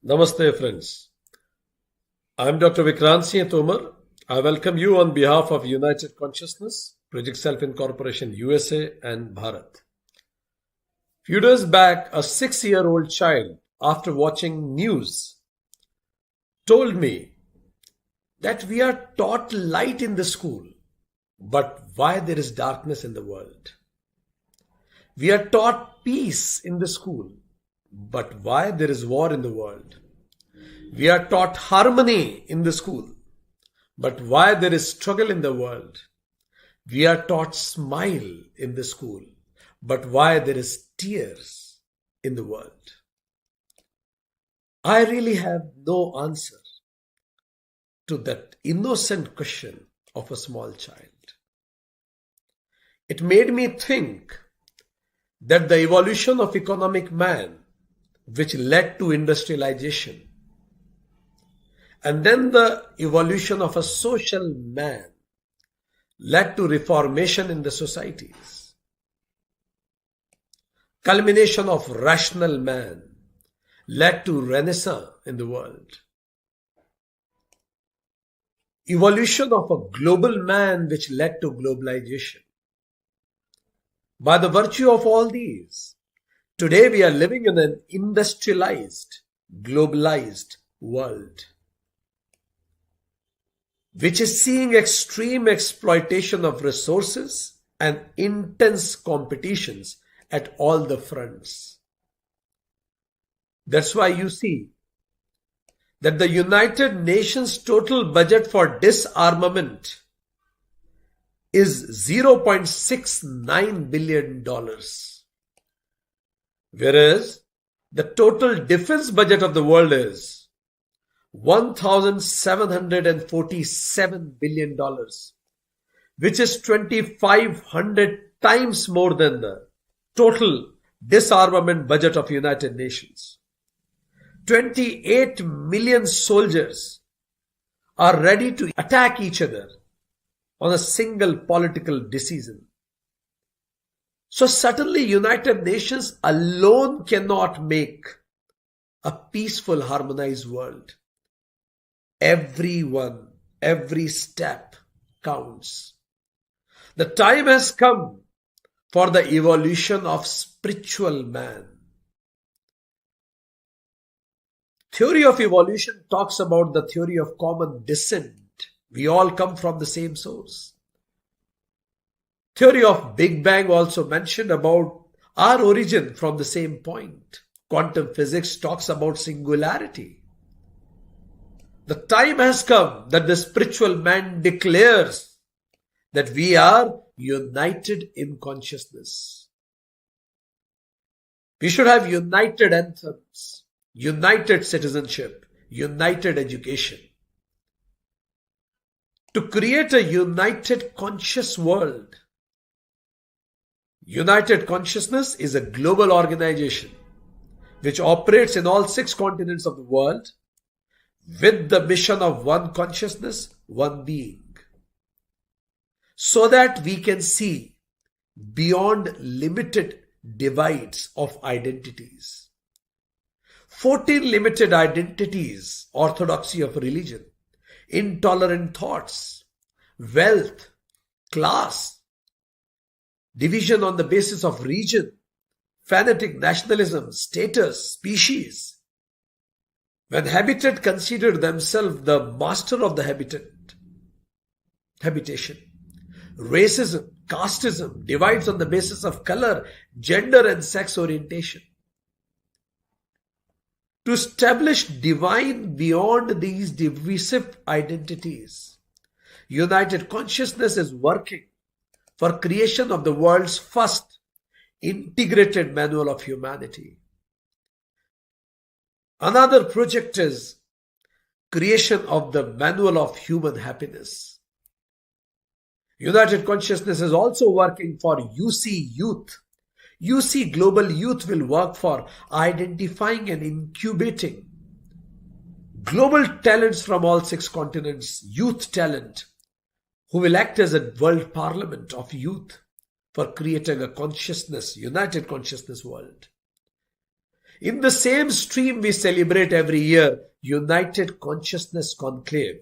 Namaste, friends. I'm Dr. Vikrant Singh Tomar. I welcome you on behalf of United Consciousness, Project Self Incorporation USA and Bharat. Few days back, a 6-year-old child, after watching news, told me that we are taught light in the school, but why there is darkness in the world? We are taught peace in the school, but why there is war in the world? We are taught harmony in the school, but why there is struggle in the world? We are taught smile in the school, but why there is tears in the world? I really have no answer to that innocent question of a small child. It made me think that the evolution of economic man, which led to industrialization, and then the evolution of a social man led to reformation in the societies. Culmination of rational man led to renaissance in the world. Evolution of a global man which led to globalization. By the virtue of all these, today we are living in an industrialized, globalized world, which is seeing extreme exploitation of resources and intense competitions at all the fronts. That's why you see that the United Nations total budget for disarmament is $0.69 billion, whereas the total defense budget of the world is $1,747 billion, which is 2,500 times more than the total disarmament budget of United Nations. 28 million soldiers are ready to attack each other on a single political decision. So certainly United Nations alone cannot make a peaceful, harmonized world. Everyone, every step counts. The time has come for the evolution of spiritual man. Theory of evolution talks about the theory of common descent. We all come from the same source. Theory of Big Bang also mentioned about our origin from the same point. Quantum physics talks about singularity. The time has come that the spiritual man declares that we are united in consciousness. We should have united anthems, united citizenship, united education. To create a united conscious world. United Consciousness is a global organization which operates in all 6 continents of the world with the mission of one consciousness, one being, so that we can see beyond limited divides of identities. 14 limited identities, orthodoxy of religion, intolerant thoughts, wealth, class, division on the basis of region, fanatic nationalism, status, species. When habitat consider themselves the master of the habitation, racism, casteism, divides on the basis of color, gender and sex orientation. To establish divine beyond these divisive identities, United Consciousness is working for creation of the world's first integrated manual of humanity. Another project is creation of the manual of human happiness. United Consciousness is also working for UC Youth. UC Global Youth will work for identifying and incubating global talents from all 6 continents, youth talent, who will act as a world parliament of youth for creating a consciousness, united consciousness world. In the same stream, we celebrate every year United Consciousness Conclave.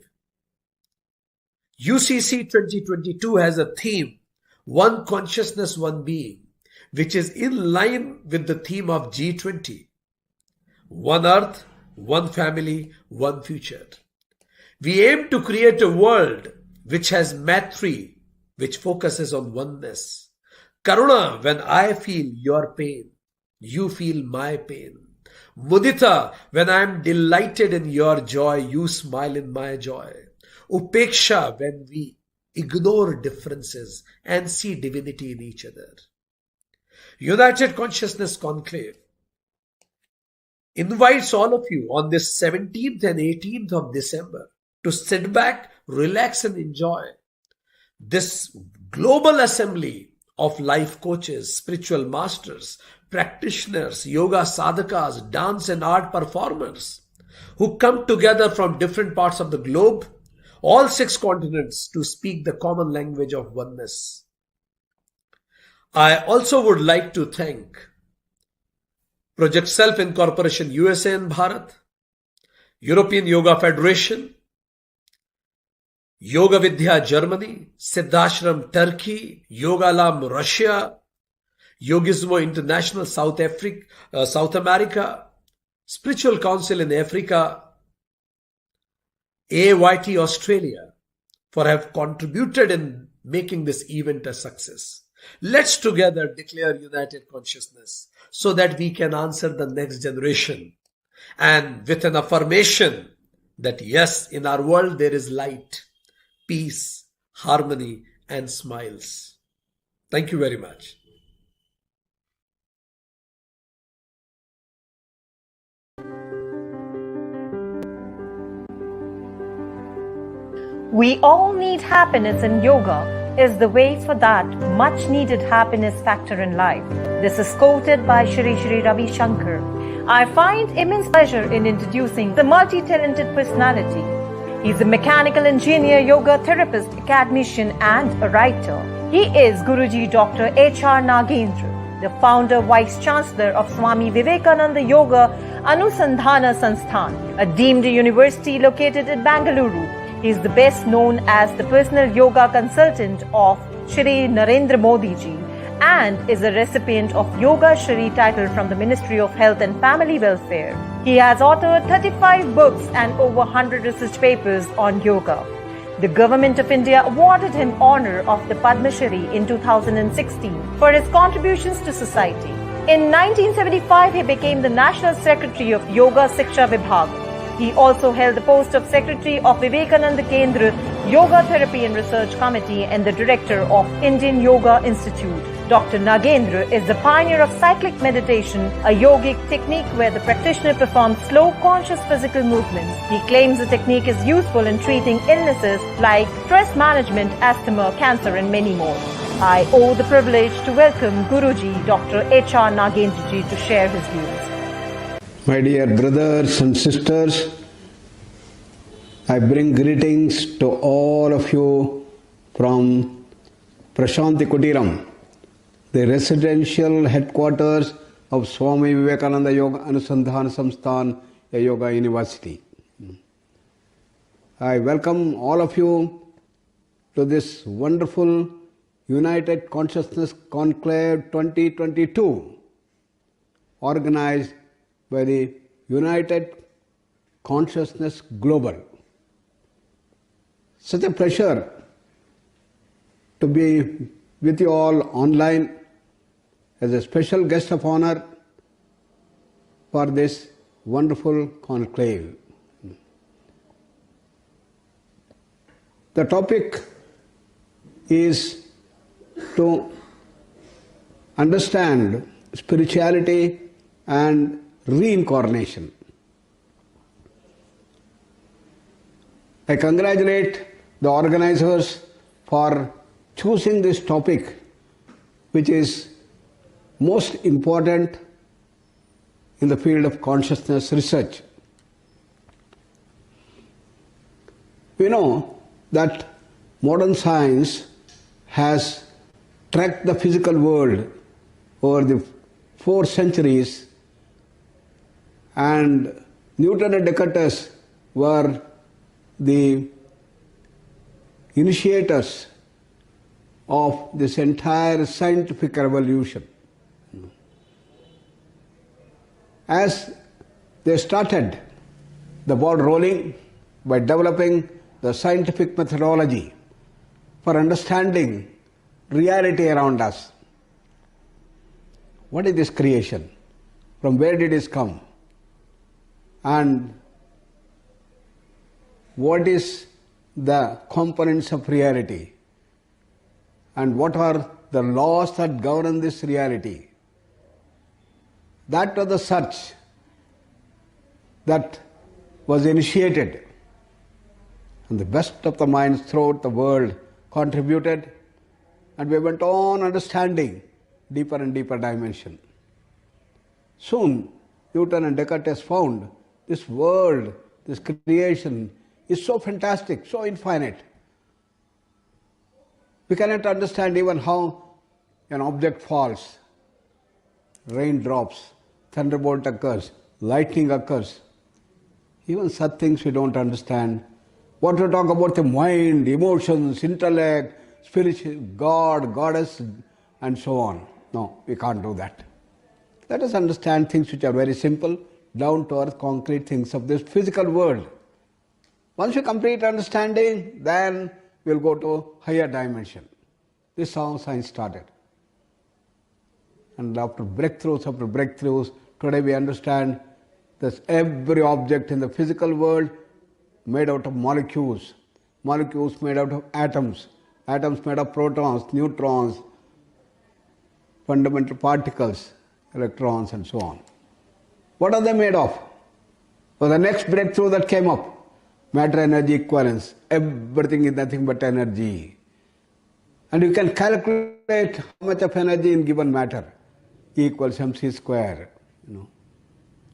UCC 2022 has a theme, One Consciousness, One Being, which is in line with the theme of G20. One Earth, One Family, One Future. We aim to create a world which has Maitri, which focuses on oneness. Karuna, when I feel your pain, you feel my pain. Mudita, when I am delighted in your joy, you smile in my joy. Upeksha, when we ignore differences and see divinity in each other. United Consciousness Conclave invites all of you on this 17th and 18th of December to sit back, relax and enjoy this global assembly of life coaches, spiritual masters, practitioners, yoga sadhakas, dance and art performers who come together from different parts of the globe, all 6 continents, to speak the common language of oneness. I also would like to thank Project Self Incorporation USA and Bharat, European Yoga Federation, Yoga Vidya Germany, Siddhashram Turkey, Yoga Lam Russia, Yogismo International South America, Spiritual Council in Africa, AYT Australia, for have contributed in making this event a success. Let's together declare united consciousness so that we can answer the next generation, and with an affirmation that yes, in our world there is light, peace, harmony and smiles. Thank you very much. We all need happiness, and yoga is the way for that much needed happiness factor in life. This is quoted by Shri Shri Ravi Shankar. I find immense pleasure in introducing the multi-talented personality. He's a mechanical engineer, yoga therapist, academician and a writer. He is Guruji Dr. H.R. Nagendra, the founder, Vice Chancellor of Swami Vivekananda Yoga Anusandhana Sansthan, a deemed university located in Bangalore. He is the best known as the personal yoga consultant of Shri Narendra Modi ji and is a recipient of Yoga Shri title from the Ministry of Health and Family Welfare. He has authored 35 books and over 100 research papers on yoga. The Government of India awarded him honor of the Padma Shri in 2016 for his contributions to society. In 1975, he became the National Secretary of Yoga Shiksha Vibhag. He also held the post of Secretary of Vivekananda Kendra Yoga Therapy and Research Committee and the Director of Indian Yoga Institute. Dr. Nagendra is the pioneer of cyclic meditation, a yogic technique where the practitioner performs slow, conscious physical movements. He claims the technique is useful in treating illnesses like stress management, asthma, cancer, and many more. I owe the privilege to welcome Guruji Dr. H.R. Nagendra ji to share his views. My dear brothers and sisters, I bring greetings to all of you from Prashanti Kutiram, the residential headquarters of Swami Vivekananda Yoga Anusandhana Samsthan, a yoga university. I welcome all of you to this wonderful United Consciousness Conclave 2022, organized by the United Consciousness Global. Such a pleasure to be with you all online as a special guest of honor for this wonderful conclave. The topic is to understand spirituality and reincarnation. I congratulate the organizers for choosing this topic, which is most important in the field of consciousness research. We know that modern science has tracked the physical world over the 4 centuries And Newton and Descartes were the initiators of this entire scientific revolution. As they started the ball rolling by developing the scientific methodology for understanding reality around us. What is this creation? From where did it come? And what is the components of reality? And what are the laws that govern this reality? That was the search that was initiated. And the best of the minds throughout the world contributed, and we went on understanding deeper and deeper dimension. Soon, Newton and Descartes found this world, this creation is so fantastic, so infinite. We cannot understand even how an object falls, raindrops, thunderbolt occurs, lightning occurs. Even such things we don't understand. What to talk about the mind, emotions, intellect, spiritual, God, goddess, and so on. No, we can't do that. Let us understand things which are very simple, down to earth, concrete things of this physical world. Once we complete understanding, then we'll go to higher dimension. This is how science started. And after breakthroughs, today we understand that every object in the physical world made out of molecules, molecules made out of atoms, atoms made of protons, neutrons, fundamental particles, electrons, and so on. What are they made of? So the next breakthrough that came up, matter-energy equivalence. Everything is nothing but energy. And you can calculate how much of energy in given matter. E equals mc square.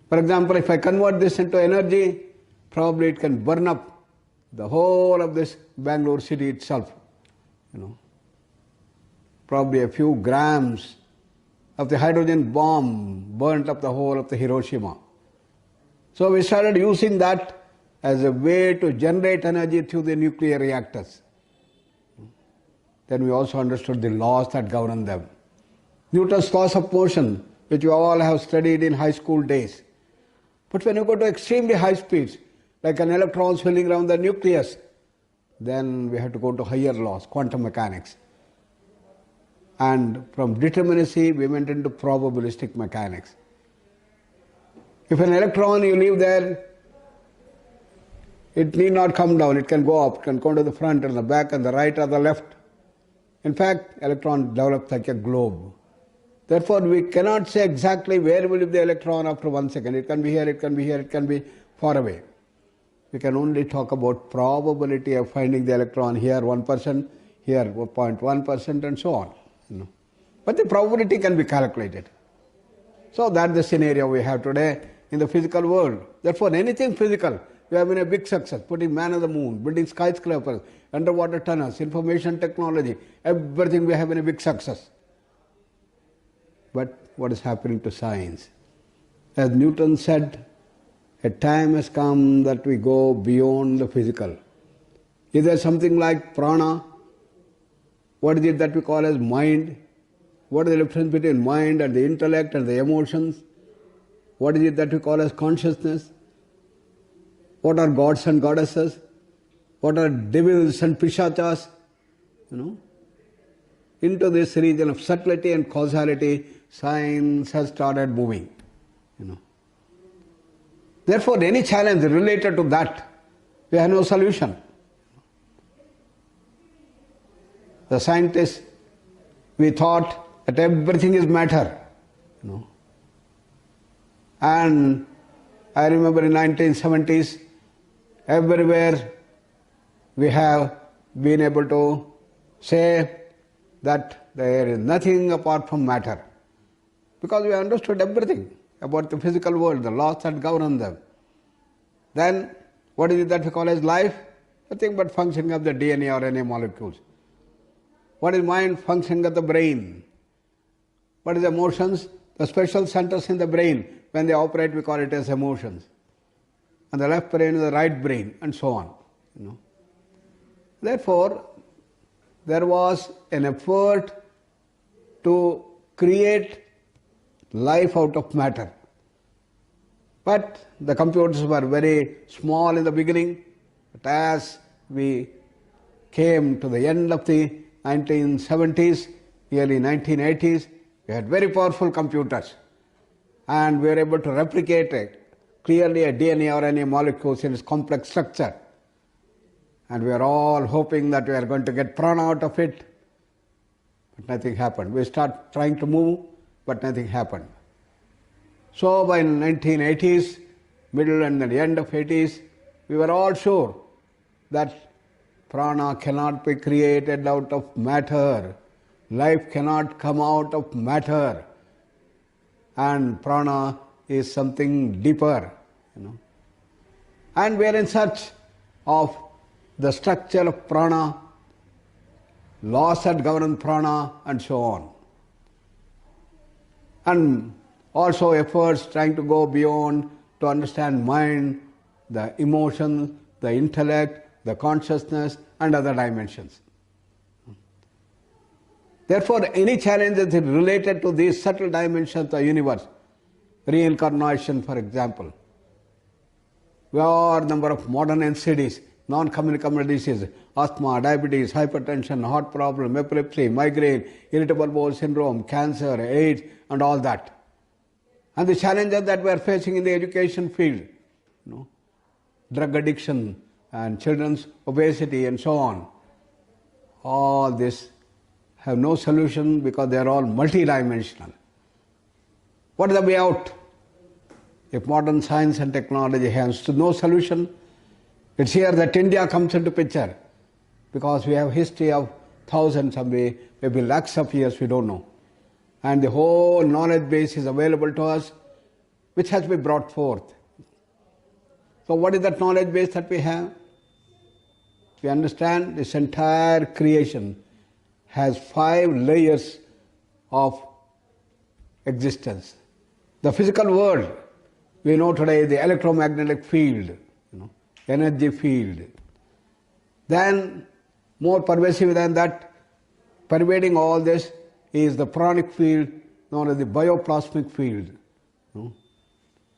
For example, if I convert this into energy, probably it can burn up the whole of this Bangalore city itself. Probably a few grams of the hydrogen bomb burnt up the whole of the Hiroshima. So we started using that as a way to generate energy through the nuclear reactors. Then we also understood the laws that govern them. Newton's laws of motion, which we all have studied in high school days. But when you go to extremely high speeds, like an electron swirling around the nucleus, then we have to go to higher laws, quantum mechanics. And from determinacy, we went into probabilistic mechanics. If an electron you leave there, it need not come down, it can go up, it can go to the front and the back and the right or the left. In fact, electron develops like a globe. Therefore, we cannot say exactly where will be the electron after 1 second. It can be here, it can be here, it can be far away. We can only talk about probability of finding the electron here 1%, here 0.1% and so on. But the probability can be calculated. So that's the scenario we have today in the physical world. Therefore, anything physical, we have been a big success, putting man on the moon, building skyscrapers, underwater tunnels, information technology, everything we have been a big success. But what is happening to science? As Newton said, a time has come that we go beyond the physical. Is there something like prana? What is it that we call as mind? What is the difference between mind and the intellect and the emotions? What is it that we call as consciousness? What are gods and goddesses? What are devils and pishachas? Into this region of subtlety and causality, science has started moving. Therefore, any challenge related to that, we have no solution. The scientists, we thought that everything is matter. And I remember in 1970s, everywhere we have been able to say that there is nothing apart from matter. Because we understood everything about the physical world, the laws that govern them. Then, what is it that we call as life? Nothing but functioning of the DNA or RNA molecules. What is mind? Functioning of the brain. What is emotions? The special centers in the brain, when they operate, we call it as emotions. And the left brain is the right brain, and so on. Therefore, there was an effort to create life out of matter. But the computers were very small in the beginning. But as we came to the end of the 1970s, early 1980s, we had very powerful computers. And we were able to replicate clearly a DNA or RNA molecules in its complex structure. And we are all hoping that we are going to get prana out of it. But nothing happened. We start trying to move, but nothing happened. So by 1980s, middle and the end of 80s, we were all sure that prana cannot be created out of matter. Life cannot come out of matter. And prana is something deeper. And we are in search of the structure of prana, laws that govern prana, and so on. And also efforts trying to go beyond to understand mind, the emotion, the intellect, the consciousness, and other dimensions. Therefore, any challenge that is related to these subtle dimensions of the universe, reincarnation, for example, large number of modern NCDs, non-communicable diseases, asthma, diabetes, hypertension, heart problem, epilepsy, migraine, irritable bowel syndrome, cancer, AIDS, and all that. And the challenges that we are facing in the education field, drug addiction and children's obesity and so on, all this have no solution because they are all multidimensional. What is the way out? If modern science and technology has no solution, it's here that India comes into picture, because we have history of thousands of maybe lakhs of years, we don't know. And the whole knowledge base is available to us, which has been brought forth. So what is that knowledge base that we have? We understand this entire creation has 5 layers of existence. The physical world, we know today the electromagnetic field, energy field. Then, more pervasive than that, pervading all this is the pranic field known as the bioplasmic field.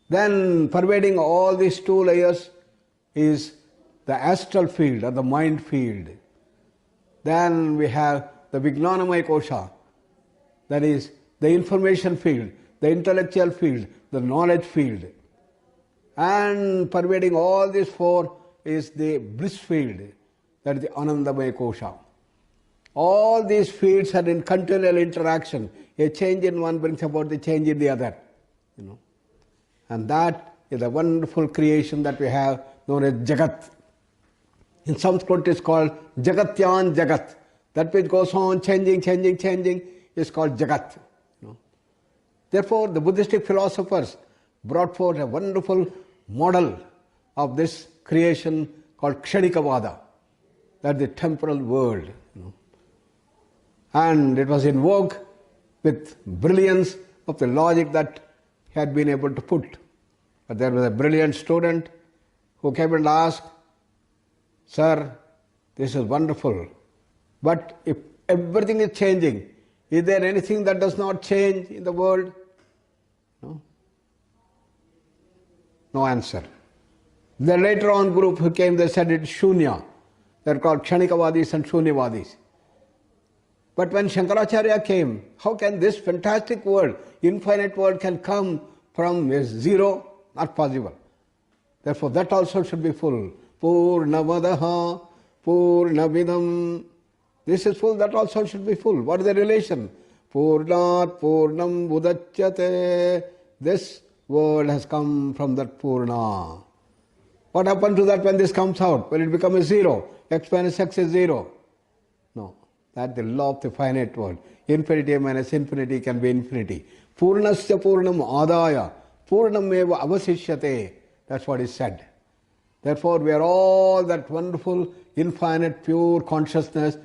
Then, pervading all these 2 layers is the astral field or the mind field. Then we have the Vijnanamaya Kosha, that is the information field, the intellectual field, the knowledge field. And pervading all these 4 is the bliss field, that is the Anandamaya Kosha. All these fields are in continual interaction. A change in one brings about the change in the other. And that is a wonderful creation that we have known as Jagat. In Sanskrit it is called Jagatyan Jagat. That which goes on changing is called Jagat. Therefore, the Buddhistic philosophers brought forth a wonderful model of this creation called Kshanikavada, that is the temporal world. And it was in vogue with brilliance of the logic that he had been able to put. But there was a brilliant student who came and asked, "Sir, this is wonderful, but if everything is changing, is there anything that does not change in the world?" No answer. The later on group who came, they said it's Shunya. They're called Kshanikavadis and Shunyavadis. But when Shankaracharya came, how can this fantastic world, infinite world, can come from a zero? Not possible. Therefore, that also should be full. Purnamadaha, Purnamidam. This is full, that also should be full. What is the relation? Purnat Purnam Udachyate. This world has come from that Purna. What happened to that when this comes out? Will it become a zero? X minus X is zero. No. That's the law of the finite world. Infinity minus infinity can be infinity. Purnasya Purnam Adaya. Purnam eva avasishyate. That's what is said. Therefore, we are all that wonderful, infinite, pure consciousness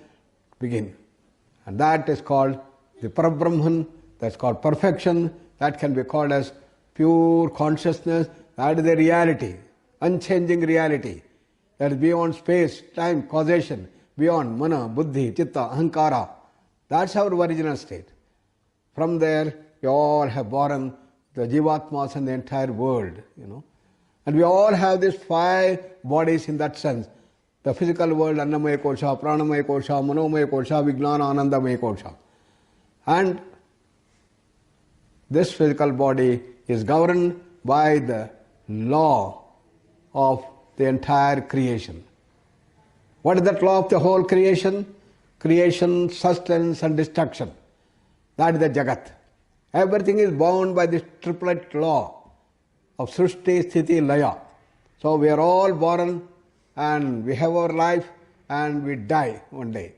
begin. And that is called the Parabrahman, That's called perfection. That can be called as pure consciousness. That is the reality, unchanging reality. That is beyond space, time, causation, beyond mana, buddhi, chitta, ahankara. That's our original state. From there, we all have born the jivatmas and the entire world, And we all have these 5 bodies in that sense. The physical world, Annamaya Kosha, Pranamaya Kosha, Manomaya Kosha, Vijnana Anandamaya Kosha. And this physical body is governed by the law of the entire creation. What is that law of the whole creation? Creation, sustenance and destruction. That is the Jagat. Everything is bound by this triplet law of Srishti, Sthiti, Laya. So we are all born and we have our life and we die one day.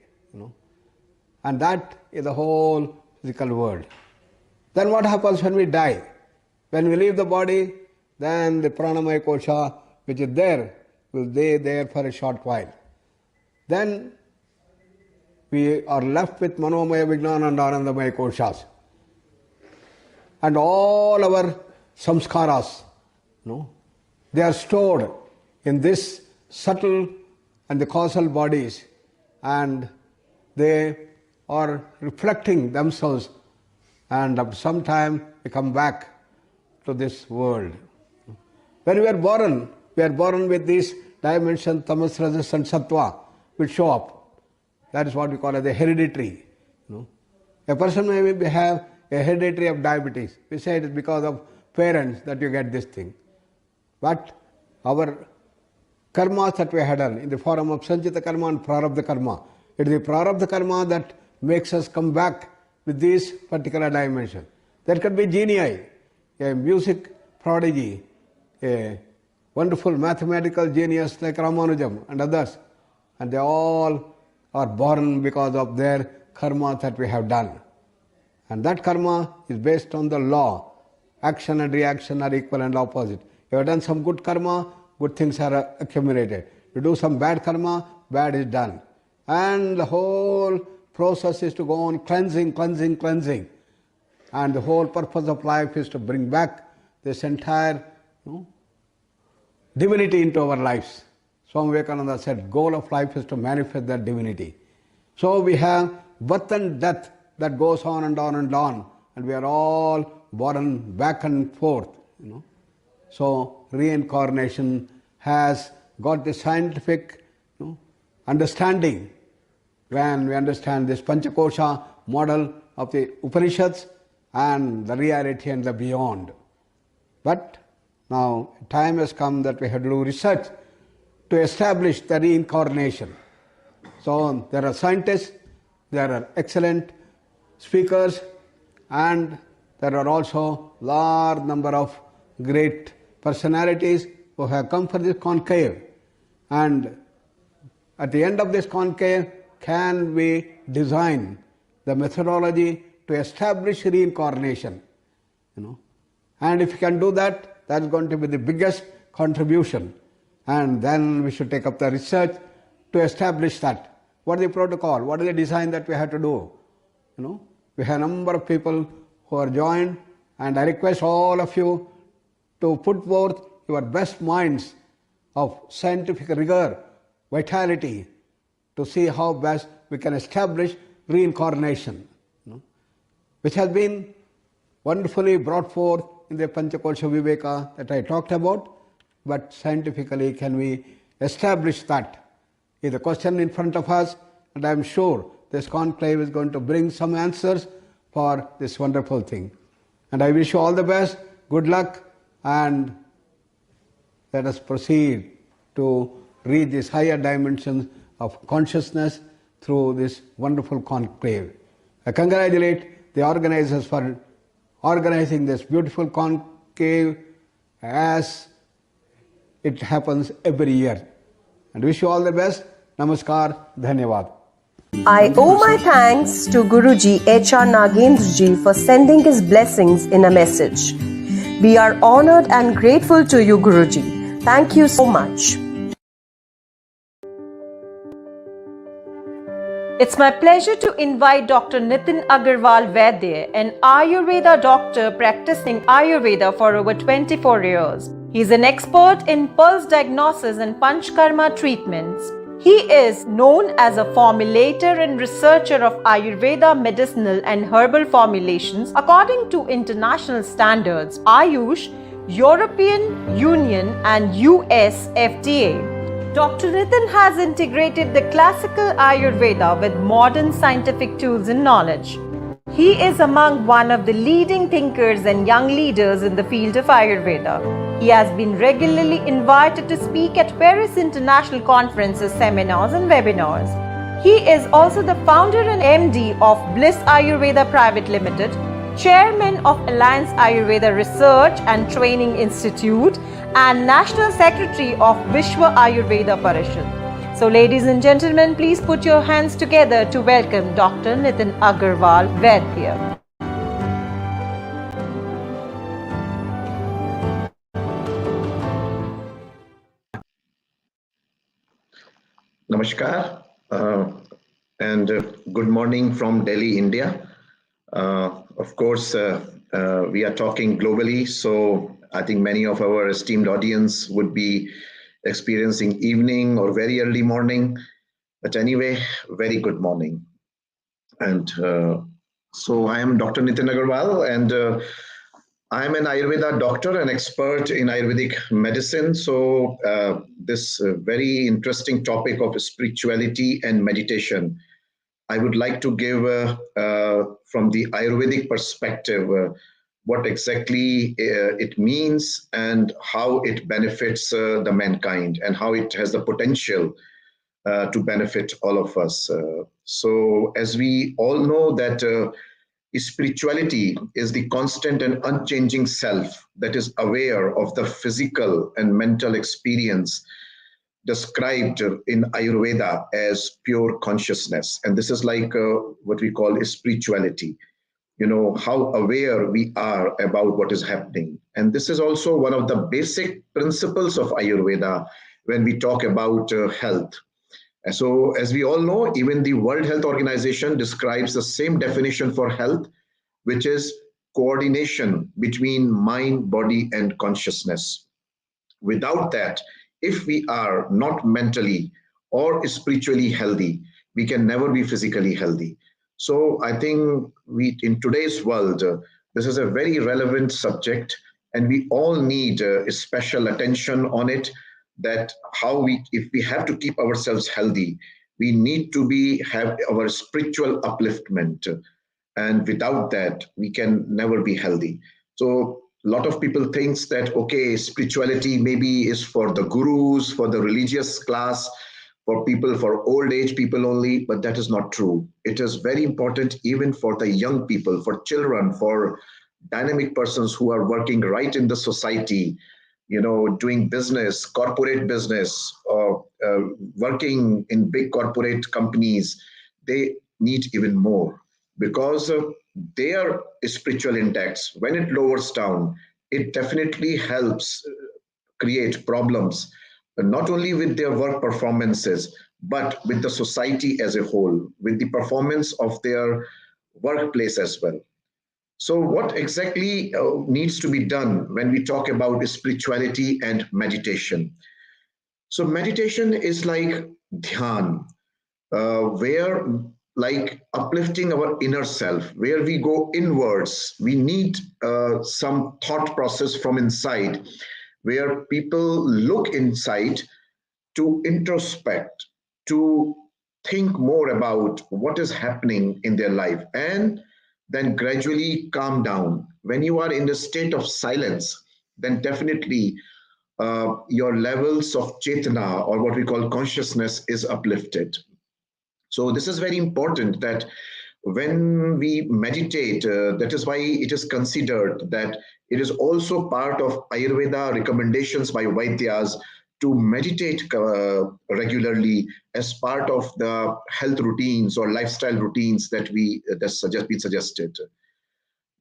And that is the whole physical world. Then what happens when we die? When we leave the body, then the pranamaya kosha, which is there, will stay there for a short while. Then we are left with manomaya, vijnana and anandamaya koshas. And all our samskaras, they are stored in this subtle and the causal bodies, and they are reflecting themselves, and sometime we come back to this world. When we are born with these dimensions, tamas, rajas and sattva, which show up. That is what we call as the hereditary. A person may have a hereditary of diabetes. We say it is because of parents that you get this thing. But our karmas that we had done in the form of sanchita karma and prarabdha karma, it is the prarabdha karma that makes us come back with these particular dimensions. There could be genii, a music prodigy, a wonderful mathematical genius like Ramanujam and others, and they all are born because of their karma that we have done. And that karma is based on the law. Action and reaction are equal and opposite. You have done some good karma, good things are accumulated. You do some bad karma, bad is done. And the whole process is to go on cleansing. And the whole purpose of life is to bring back this entire divinity into our lives. Swami Vivekananda said, goal of life is to manifest that divinity. So we have birth and death that goes on and on and on, and we are all born back and forth. So reincarnation has got the scientific understanding when we understand this Panchakosha model of the Upanishads and the reality and the beyond. But now time has come that we have to do research to establish the reincarnation. So there are scientists, there are excellent speakers, and there are also large number of great personalities who have come for this conclave. And at the end of this conclave, can we design the methodology to establish reincarnation? And if you can do that, that's going to be the biggest contribution. And then we should take up the research to establish that. What is the protocol? What is the design that we have to do? We have a number of people who are joined, and I request all of you to put forth your best minds of scientific rigor, vitality, to see how best we can establish reincarnation, which has been wonderfully brought forth in the Panchakosha Viveka that I talked about. But scientifically, can we establish that? Is the question in front of us, and I am sure this conclave is going to bring some answers for this wonderful thing. And I wish you all the best, good luck, and let us proceed to reach these higher dimensions of consciousness through this wonderful conclave. I congratulate the organizers for organizing this beautiful conclave as it happens every year. And wish you all the best. Namaskar. Dhanyavad. I owe my thanks to Guruji H.R. Nagendraji for sending his blessings in a message. We are honored and grateful to you, Guruji. Thank you so much. It's my pleasure to invite Dr. Nitin Agarwal Vaidya, an Ayurveda doctor practicing Ayurveda for over 24 years. He's an expert in pulse diagnosis and Panchkarma treatments. He is known as a formulator and researcher of Ayurveda medicinal and herbal formulations according to international standards, Ayush, European Union, and US FDA. Dr. Nitin has integrated the classical Ayurveda with modern scientific tools and knowledge. He is among one of the leading thinkers and young leaders in the field of Ayurveda. He has been regularly invited to speak at various international conferences, seminars, and webinars. He is also the founder and MD of Bliss Ayurveda Private Limited, Chairman of Alliance Ayurveda Research and Training Institute, and National Secretary of Vishwa Ayurveda Parishad. So, ladies and gentlemen, please put your hands together to welcome Dr. Nitin Agarwal Vaidya. Namaskar and good morning from Delhi, India. Of course, we are talking globally, so I think many of our esteemed audience would be experiencing evening or very early morning. But anyway, very good morning. And so I am Dr. Nitin Agarwal, and I am an Ayurveda doctor and expert in Ayurvedic medicine. So this very interesting topic of spirituality and meditation, I would like to give from the Ayurvedic perspective what exactly it means and how it benefits the mankind and how it has the potential to benefit all of us. So as we all know that spirituality is the constant and unchanging self that is aware of the physical and mental experience described in Ayurveda as pure consciousness. And this is like what we call spirituality, you know, how aware we are about what is happening. And this is also one of the basic principles of Ayurveda when we talk about health. And so, as we all know, even the World Health Organization describes the same definition for health, which is coordination between mind, body, and consciousness. Without that, if we are not mentally or spiritually healthy, we can never be physically healthy. So I think in today's world, this is a very relevant subject, and we all need special attention on it. That if we have to keep ourselves healthy, we need to have our spiritual upliftment, and without that, we can never be healthy. So a lot of people thinks that, okay, spirituality maybe is for the gurus, for the religious class, for people, for old age people only, but that is not true. It is very important even for the young people, for children, for dynamic persons who are working right in the society, you know, doing business, corporate business, or working in big corporate companies. They need even more because their spiritual index, when it lowers down, it definitely helps create problems, not only with their work performances, but with the society as a whole, with the performance of their workplace as well. So what exactly needs to be done when we talk about spirituality and meditation? So meditation is like dhyan, where like uplifting our inner self, where we go inwards. We need some thought process from inside, where people look inside to introspect, to think more about what is happening in their life, and then gradually calm down. When you are in a state of silence, then definitely your levels of chetana, or what we call consciousness, is uplifted. So this is very important that when we meditate, that is why it is considered that it is also part of Ayurveda recommendations by Vaidyas to meditate regularly as part of the health routines or lifestyle routines that been suggested.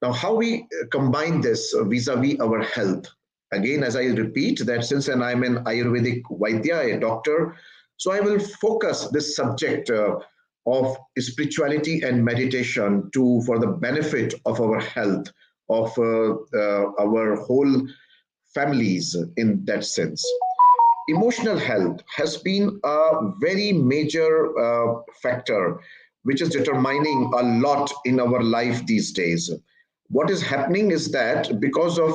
Now, how we combine this vis-a-vis our health? Again, as I repeat that since I'm an Ayurvedic Vaidya, a doctor, so I will focus this subject of spirituality and meditation to for the benefit of our health, of our whole families in that sense. Emotional health has been a very major factor which is determining a lot in our life these days. What is happening is that because of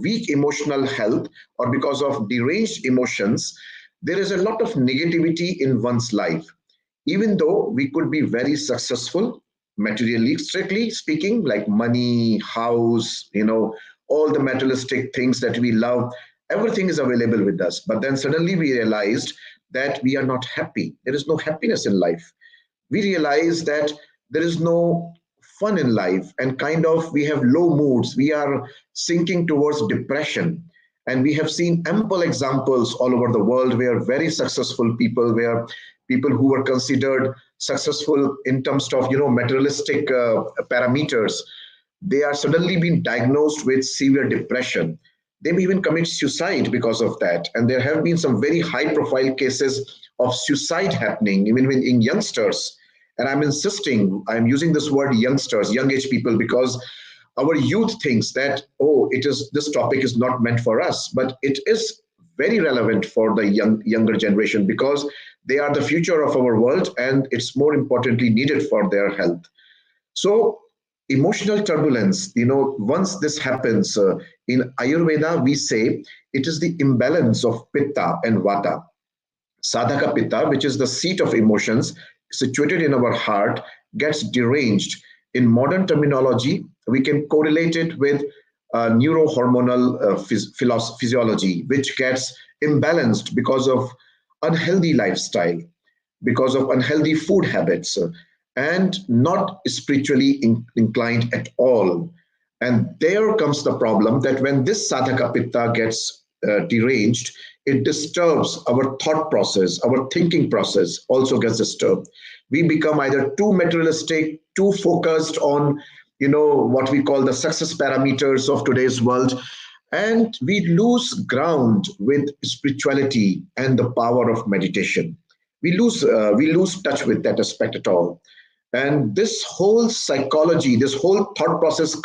weak emotional health or because of deranged emotions, there is a lot of negativity in one's life. Even though we could be very successful materially, strictly speaking, like money, house, all the materialistic things that we love, everything is available with us. But then suddenly we realized that we are not happy. There is no happiness in life. We realize that there is no fun in life, and kind of we have low moods. We are sinking towards depression. And we have seen ample examples all over the world where very successful people, where people who were considered successful in terms of materialistic parameters, they are suddenly being diagnosed with severe depression. They may even commit suicide because of that. And there have been some very high profile cases of suicide happening, even in youngsters. And I'm using this word youngsters, young age people, because our youth thinks that, oh, this topic is not meant for us, but it is very relevant for the younger generation because they are the future of our world, and it's more importantly needed for their health. So emotional turbulence, once this happens, in Ayurveda, we say it is the imbalance of Pitta and Vata. Sadhaka Pitta, which is the seat of emotions situated in our heart, gets deranged. In modern terminology, we can correlate it with neurohormonal physiology, which gets imbalanced because of unhealthy lifestyle, because of unhealthy food habits, and not spiritually inclined at all. And there comes the problem that when this sadhaka pitta gets deranged, it disturbs our thought process, our thinking process also gets disturbed. We become either too materialistic, too focused on, what we call the success parameters of today's world, and we lose ground with spirituality and the power of meditation. We lose touch with that aspect at all. And this whole psychology, this whole thought process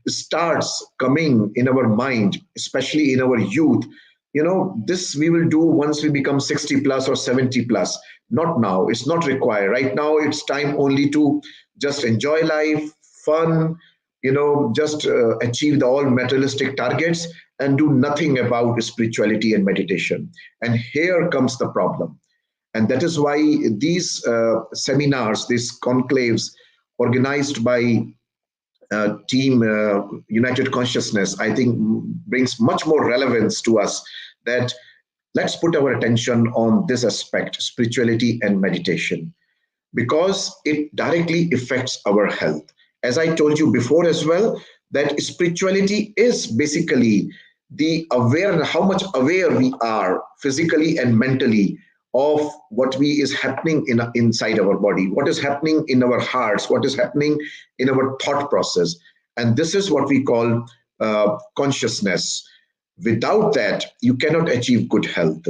starts coming in our mind, especially in our youth. This we will do once we become 60 plus or 70 plus. Not now. It's not required. Right now, it's time only to just enjoy life, fun, just achieve all materialistic targets and do nothing about spirituality and meditation. And here comes the problem. And that is why these seminars, these conclaves organized by Team United Consciousness, I think brings much more relevance to us, that let's put our attention on this aspect, spirituality and meditation, because it directly affects our health. As I told you before as well, that spirituality is basically the aware, how much aware we are physically and mentally of what is happening inside our body, what is happening in our hearts, what is happening in our thought process. And this is what we call consciousness. Without that, you cannot achieve good health.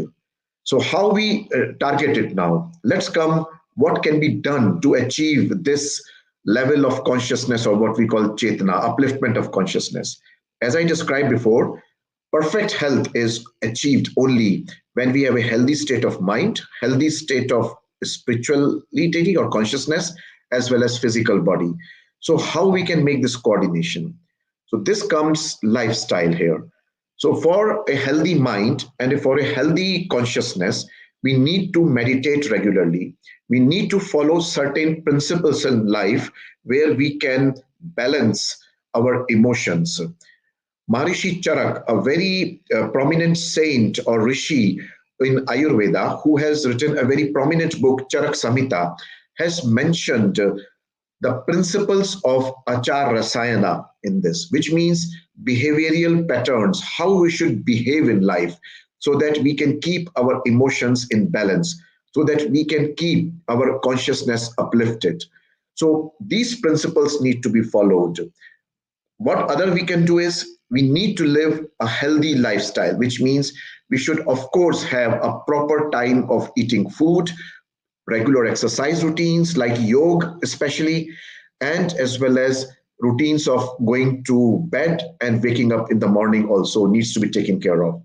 So how we target it now? Let's come, what can be done to achieve this level of consciousness, or what we call chetana, upliftment of consciousness. As I described before, perfect health is achieved only when we have a healthy state of mind, healthy state of spirituality or consciousness, as well as physical body. So how we can make this coordination? So this comes lifestyle here. So for a healthy mind and for a healthy consciousness, we need to meditate regularly. We need to follow certain principles in life where we can balance our emotions. Maharishi Charak, a very prominent saint or rishi in Ayurveda, who has written a very prominent book, Charak Samhita, has mentioned the principles of Achar Rasayana in this, which means behavioral patterns, how we should behave in life, so that we can keep our emotions in balance, so that we can keep our consciousness uplifted. So these principles need to be followed. What other we can do is we need to live a healthy lifestyle, which means we should, of course, have a proper time of eating food, regular exercise routines like yoga especially, and as well as routines of going to bed and waking up in the morning also needs to be taken care of.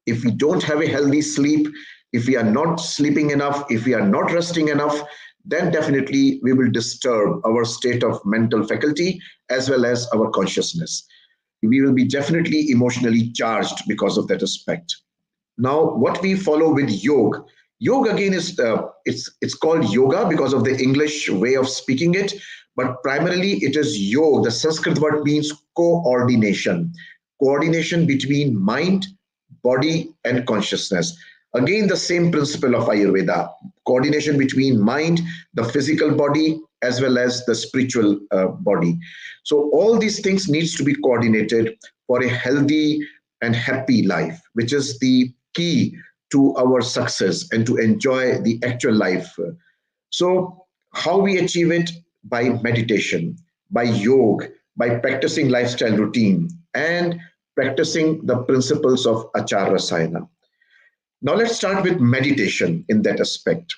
If we don't have a healthy sleep, if we are not sleeping enough, if we are not resting enough, then definitely we will disturb our state of mental faculty as well as our consciousness. We will be definitely emotionally charged because of that aspect. Now, what we follow with yoga, yoga again is it's called yoga because of the English way of speaking it, but primarily it is yoga. The Sanskrit word means coordination, coordination between mind, body, and consciousness. Again, the same principle of Ayurveda, coordination between mind, the physical body, as well as the spiritual body. So all these things needs to be coordinated for a healthy and happy life, which is the key to our success and to enjoy the actual life. So how we achieve it? By meditation, by yoga, by practicing lifestyle routine, and practicing the principles of Achar Rasayana. Now let's start with meditation in that aspect.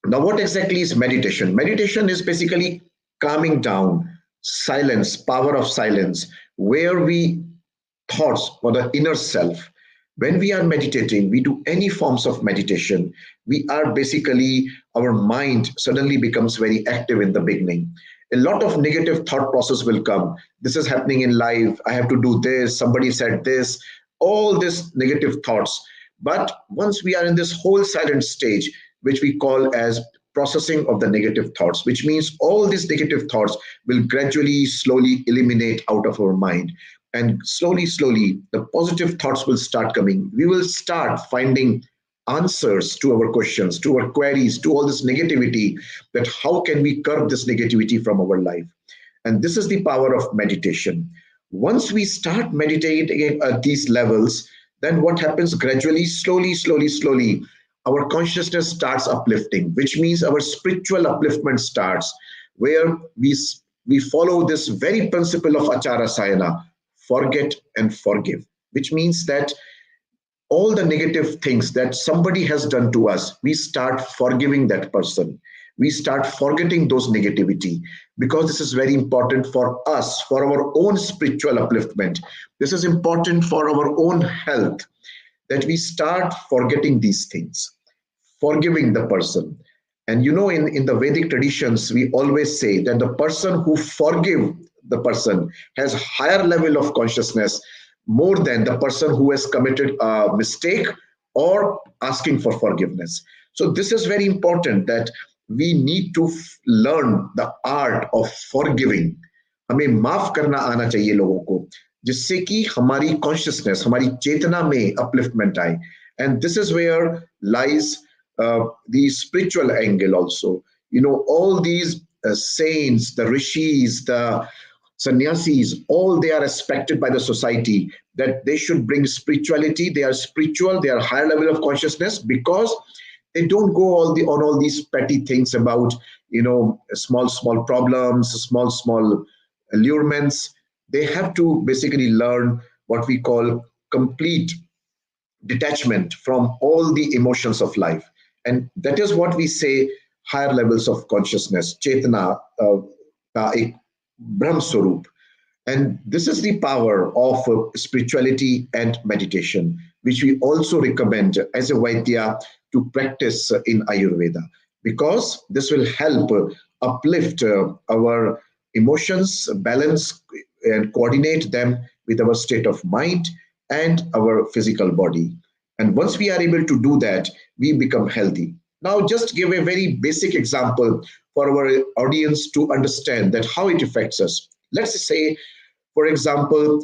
Now, what exactly is meditation? Meditation is basically calming down, silence, power of silence, where we thoughts for the inner self. When we are meditating, we do any forms of meditation, we are basically, our mind suddenly becomes very active in the beginning. A lot of negative thought process will come. This is happening in life. I have to do this. Somebody said this. All these negative thoughts. But once we are in this whole silent stage, which we call as processing of the negative thoughts, which means all these negative thoughts will gradually, slowly eliminate out of our mind. And slowly, slowly, the positive thoughts will start coming. We will start finding answers to our questions, to our queries, to all this negativity, that how can we curb this negativity from our life? And this is the power of meditation. Once we start meditating at these levels, then what happens gradually, slowly, slowly, slowly, our consciousness starts uplifting, which means our spiritual upliftment starts, where we follow this very principle of Achara Sayana, forget and forgive, which means that all the negative things that somebody has done to us, we start forgiving that person. We start forgetting those negativity, because this is very important for us, for our own spiritual upliftment. This is important for our own health, that we start forgetting these things, forgiving the person. And in the Vedic traditions, we always say that the person who forgive the person has higher level of consciousness more than the person who has committed a mistake or asking for forgiveness. So this is very important, that we need to learn the art of forgiving. हमें माफ करना आना चाहिए लोगों को, जिससे कि हमारी कॉन्शियसनेस, हमारी चेतना में अपलिफ्टमेंट आए. And this is where lies the spiritual angle also. All these saints, the rishis, the sannyasis, all they are expected by the society that they should bring spirituality. They are spiritual, they are higher level of consciousness, because they don't go on all these petty things about small problems, small allurements. They have to basically learn what we call complete detachment from all the emotions of life. And that is what we say higher levels of consciousness, chetana, ka ek Brahm Swarup. And this is the power of spirituality and meditation, which we also recommend as a Vaidya to practice in Ayurveda, because this will help uplift our emotions, balance and coordinate them with our state of mind and our physical body. And once we are able to do that, we become healthy. Now, just give a very basic example for our audience to understand that how it affects us. Let's say, for example,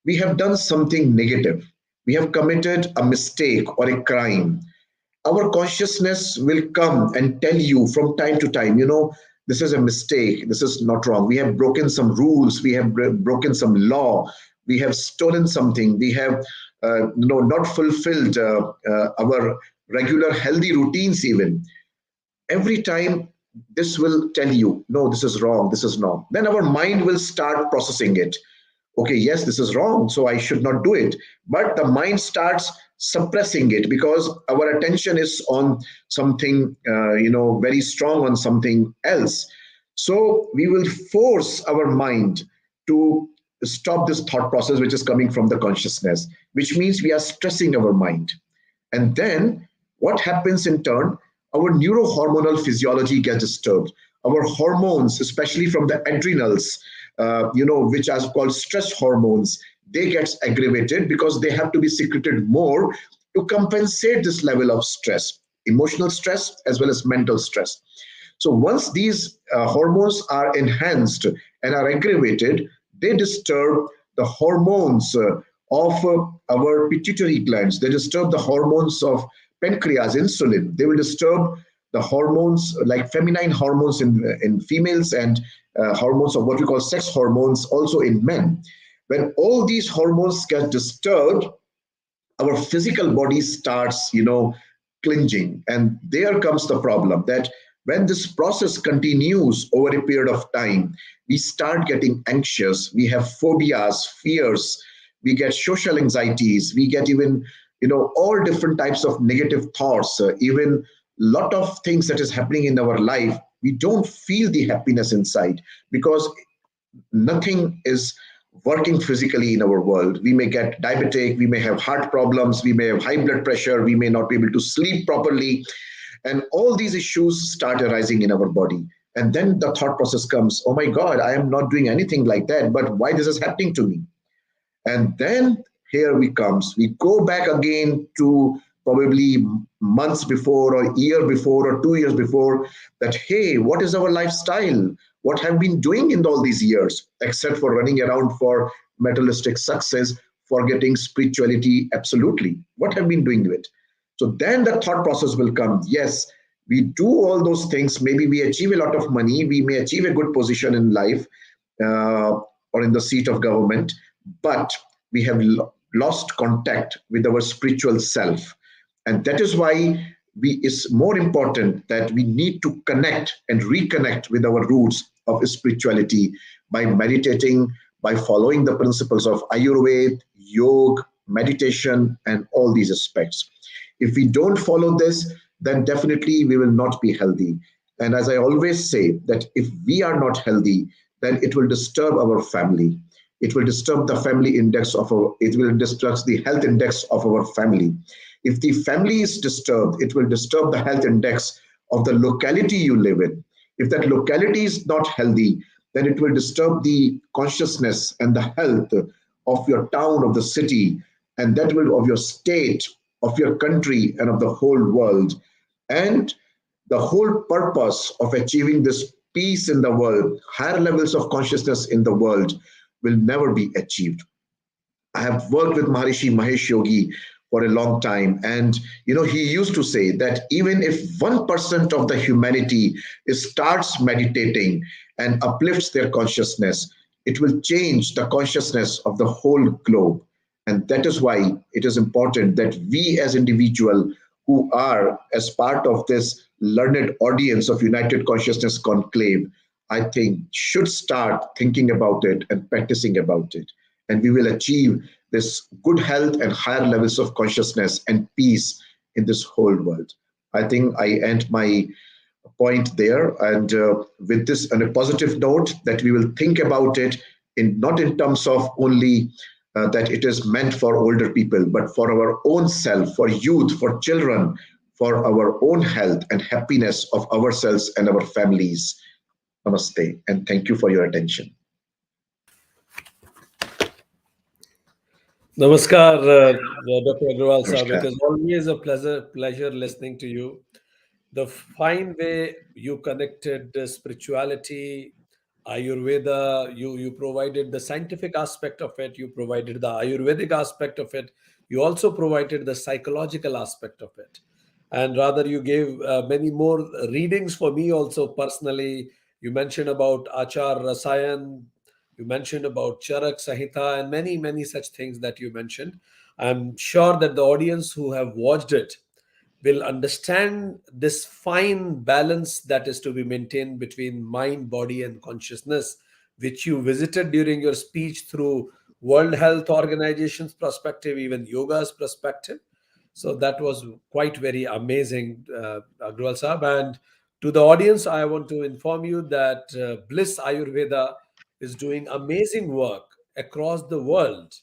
we have done something negative. We have committed a mistake or a crime. Our consciousness will come and tell you from time to time, this is a mistake, this is not wrong. We have broken some rules, we have broken some law, we have stolen something, we have not fulfilled our regular healthy routines even. Every time this will tell you, no, this is wrong, this is wrong. Then our mind will start processing it. Okay, yes, this is wrong, so I should not do it. But the mind starts suppressing it because our attention is on something, very strong on something else. So we will force our mind to stop this thought process which is coming from the consciousness, which means we are stressing our mind. And then what happens in turn? Our neurohormonal physiology gets disturbed. Our hormones, especially from the adrenals, which are called stress hormones, they get aggravated because they have to be secreted more to compensate this level of stress, emotional stress as well as mental stress. So once these hormones are enhanced and are aggravated, they disturb the hormones of our pituitary glands. They disturb the hormones of pancreas, insulin. They will disturb the hormones like feminine hormones in females and hormones of what we call sex hormones also in men. When all these hormones get disturbed, our physical body starts, clinging. And there comes the problem that when this process continues over a period of time, we start getting anxious. We have phobias, fears, we get social anxieties, we get even, all different types of negative thoughts, even lot of things that is happening in our life. We don't feel the happiness inside because nothing is working physically in our world. We may get diabetic, we may have heart problems, we may have high blood pressure, we may not be able to sleep properly. And all these issues start arising in our body. And then the thought process comes, oh my God, I am not doing anything like that, but why this is happening to me? And then here we go back again to probably months before or year before or 2 years before that, hey, what is our lifestyle? What have we been doing in all these years, except for running around for materialistic success, forgetting spirituality absolutely? What have we been doing with it? So then the thought process will come, yes, we do all those things. Maybe we achieve a lot of money. We may achieve a good position in life or in the seat of government, but we have lost contact with our spiritual self. And that is why it's more important that we need to connect and reconnect with our roots of spirituality by meditating, by following the principles of Ayurveda, yoga, meditation, and all these aspects. If we don't follow this, then definitely we will not be healthy. And as I always say, that if we are not healthy, then it will disturb our family. It will disturb the family index it will disturb the health index of our family. If the family is disturbed, it will disturb the health index of the locality you live in. If that locality is not healthy, then it will disturb the consciousness and the health of your town, of the city, and that will of your state, of your country, and of the whole world. And the whole purpose of achieving this peace in the world, higher levels of consciousness in the world, will never be achieved. I have worked with Maharishi Mahesh Yogi for a long time, and he used to say that even if 1% of the humanity starts meditating and uplifts their consciousness, it will change the consciousness of the whole globe. And that is why it is important that we as individuals who are as part of this learned audience of United Consciousness Conclave, I think should start thinking about it and practicing about it. And we will achieve this good health and higher levels of consciousness and peace in this whole world. I think I end my point there. And with this on a positive note, that we will think about it not in terms of only that it is meant for older people, but for our own self, for youth, for children, for our own health and happiness of ourselves and our families. Namaste, and thank you for your attention. Namaskar, Dr. Agrawal Sahab. It is always a pleasure listening to you. The fine way you connected spirituality, Ayurveda, you provided the scientific aspect of it, you provided the Ayurvedic aspect of it, you also provided the psychological aspect of it. And rather, you gave many more readings for me also personally. You mentioned about Achar Rasayan, you mentioned about Charak Sahita, and many, many such things that you mentioned. I'm sure that the audience who have watched it will understand this fine balance that is to be maintained between mind, body, and consciousness, which you visited during your speech through World Health Organization's perspective, even yoga's perspective. So that was quite very amazing, Agrawal Sahab. And to the audience, I want to inform you that Bliss Ayurveda is doing amazing work across the world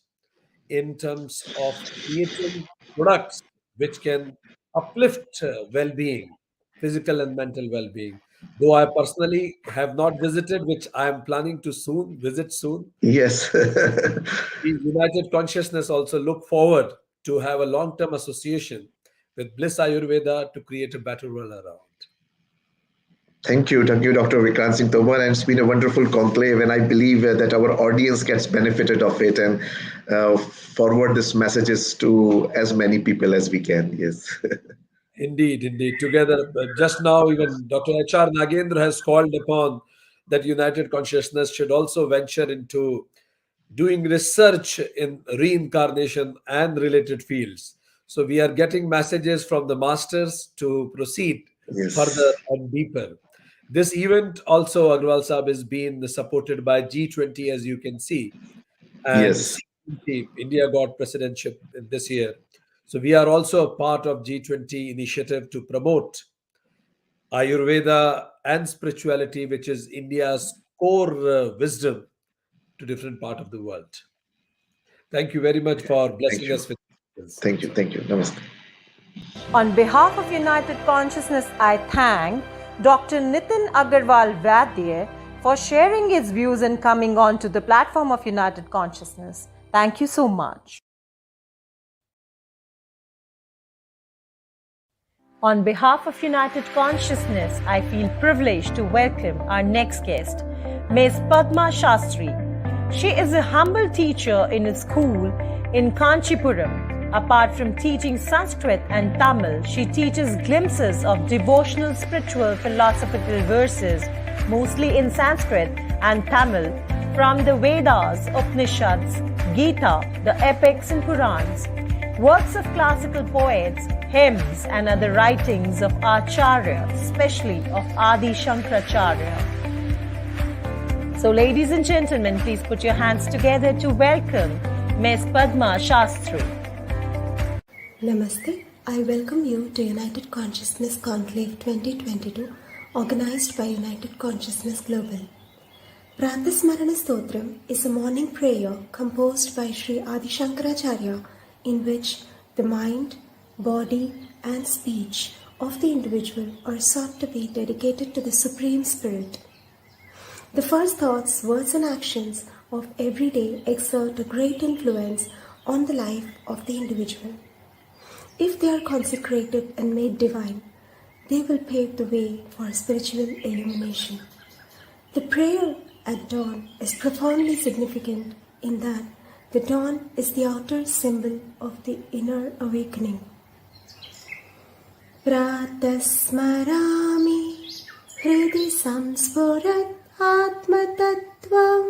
in terms of creating products which can uplift well-being, physical and mental well-being. Though I personally have not visited, which I am planning to soon visit soon, Yes. we United Consciousness also look forward to have a long-term association with Bliss Ayurveda to create a better world around. Thank you, Dr. Vikrant Singh Tomar, and it's been a wonderful conclave, and I believe that our audience gets benefited of it, and forward this messages to as many people as we can. Yes. Indeed, indeed. Together, just now, even Dr. H.R. Nagendra has called upon that United Consciousness should also venture into doing research in reincarnation and related fields. So we are getting messages from the masters to proceed further Yes. and deeper. This event also, Agrawal Sahib, is being supported by G20, as you can see, and Yes. C20. India got presidency in this year. So we are also a part of G20 initiative to promote Ayurveda and spirituality, which is India's core wisdom to different part of the world. Thank you very much for Thank blessing you. us with this. Thank you. Thank you. Namaste. On behalf of United Consciousness, I thank Dr. Nitin Agarwal Vaidya for sharing his views and coming on to the platform of United Consciousness. Thank you so much. On behalf of United Consciousness, I feel privileged to welcome our next guest, Ms. Padma Shastri. She is a humble teacher in a school in Kanchipuram. Apart from teaching Sanskrit and Tamil, she teaches glimpses of devotional, spiritual, philosophical verses, mostly in Sanskrit and Tamil, from the Vedas, Upanishads, Gita, the epics and Purans, works of classical poets, hymns, and other writings of Acharya, especially of Adi Shankaracharya. So, ladies and gentlemen, please put your hands together to welcome Ms. Padma Shastri. Namaste. I welcome you to United Consciousness Conclave 2022, organized by United Consciousness Global. Pratasmarana Stotram is a morning prayer composed by Sri Adi Shankaracharya, in which the mind, body, and speech of the individual are sought to be dedicated to the Supreme Spirit. The first thoughts, words, and actions of every day exert a great influence on the life of the individual. If they are consecrated and made divine, they will pave the way for spiritual illumination. The prayer at dawn is profoundly significant in that the dawn is the outer symbol of the inner awakening. Pratasmarami hridi samspurat atmatattvam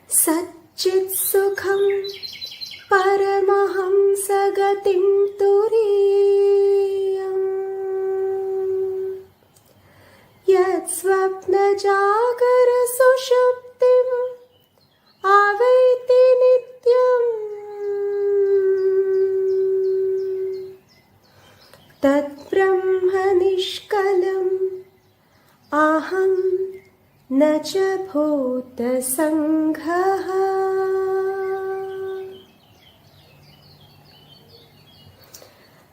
Satchit sukham Paramaham Sagatim Turiyam Yat Swapna Jagara Sushuptim Avaiti Nityam Tat Brahma Nishkalam Aham Nacha Bhuta Sanghaha.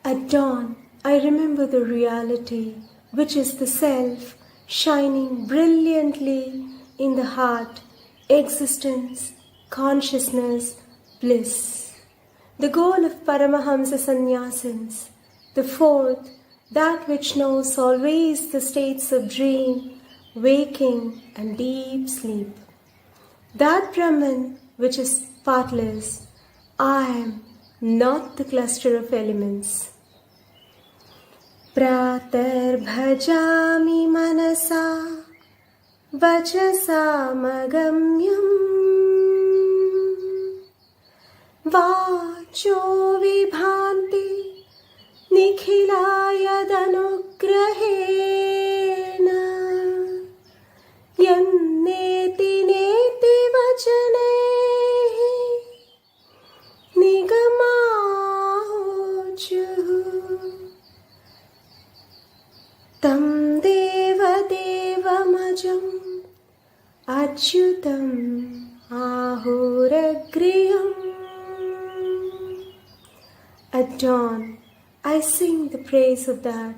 At dawn, I remember the reality, which is the Self, shining brilliantly in the heart, existence, consciousness, bliss. The goal of Paramahamsa Sannyasins, the fourth, that which knows always the states of dream, waking, and deep sleep. That Brahman which is partless, I am not the cluster of elements. Pratar-bhajami manasa vachasa-magamyam vacho vibhanti nikhilayadanugrahena yanneti neti vachane Ahoragriam. At dawn, I sing the praise of that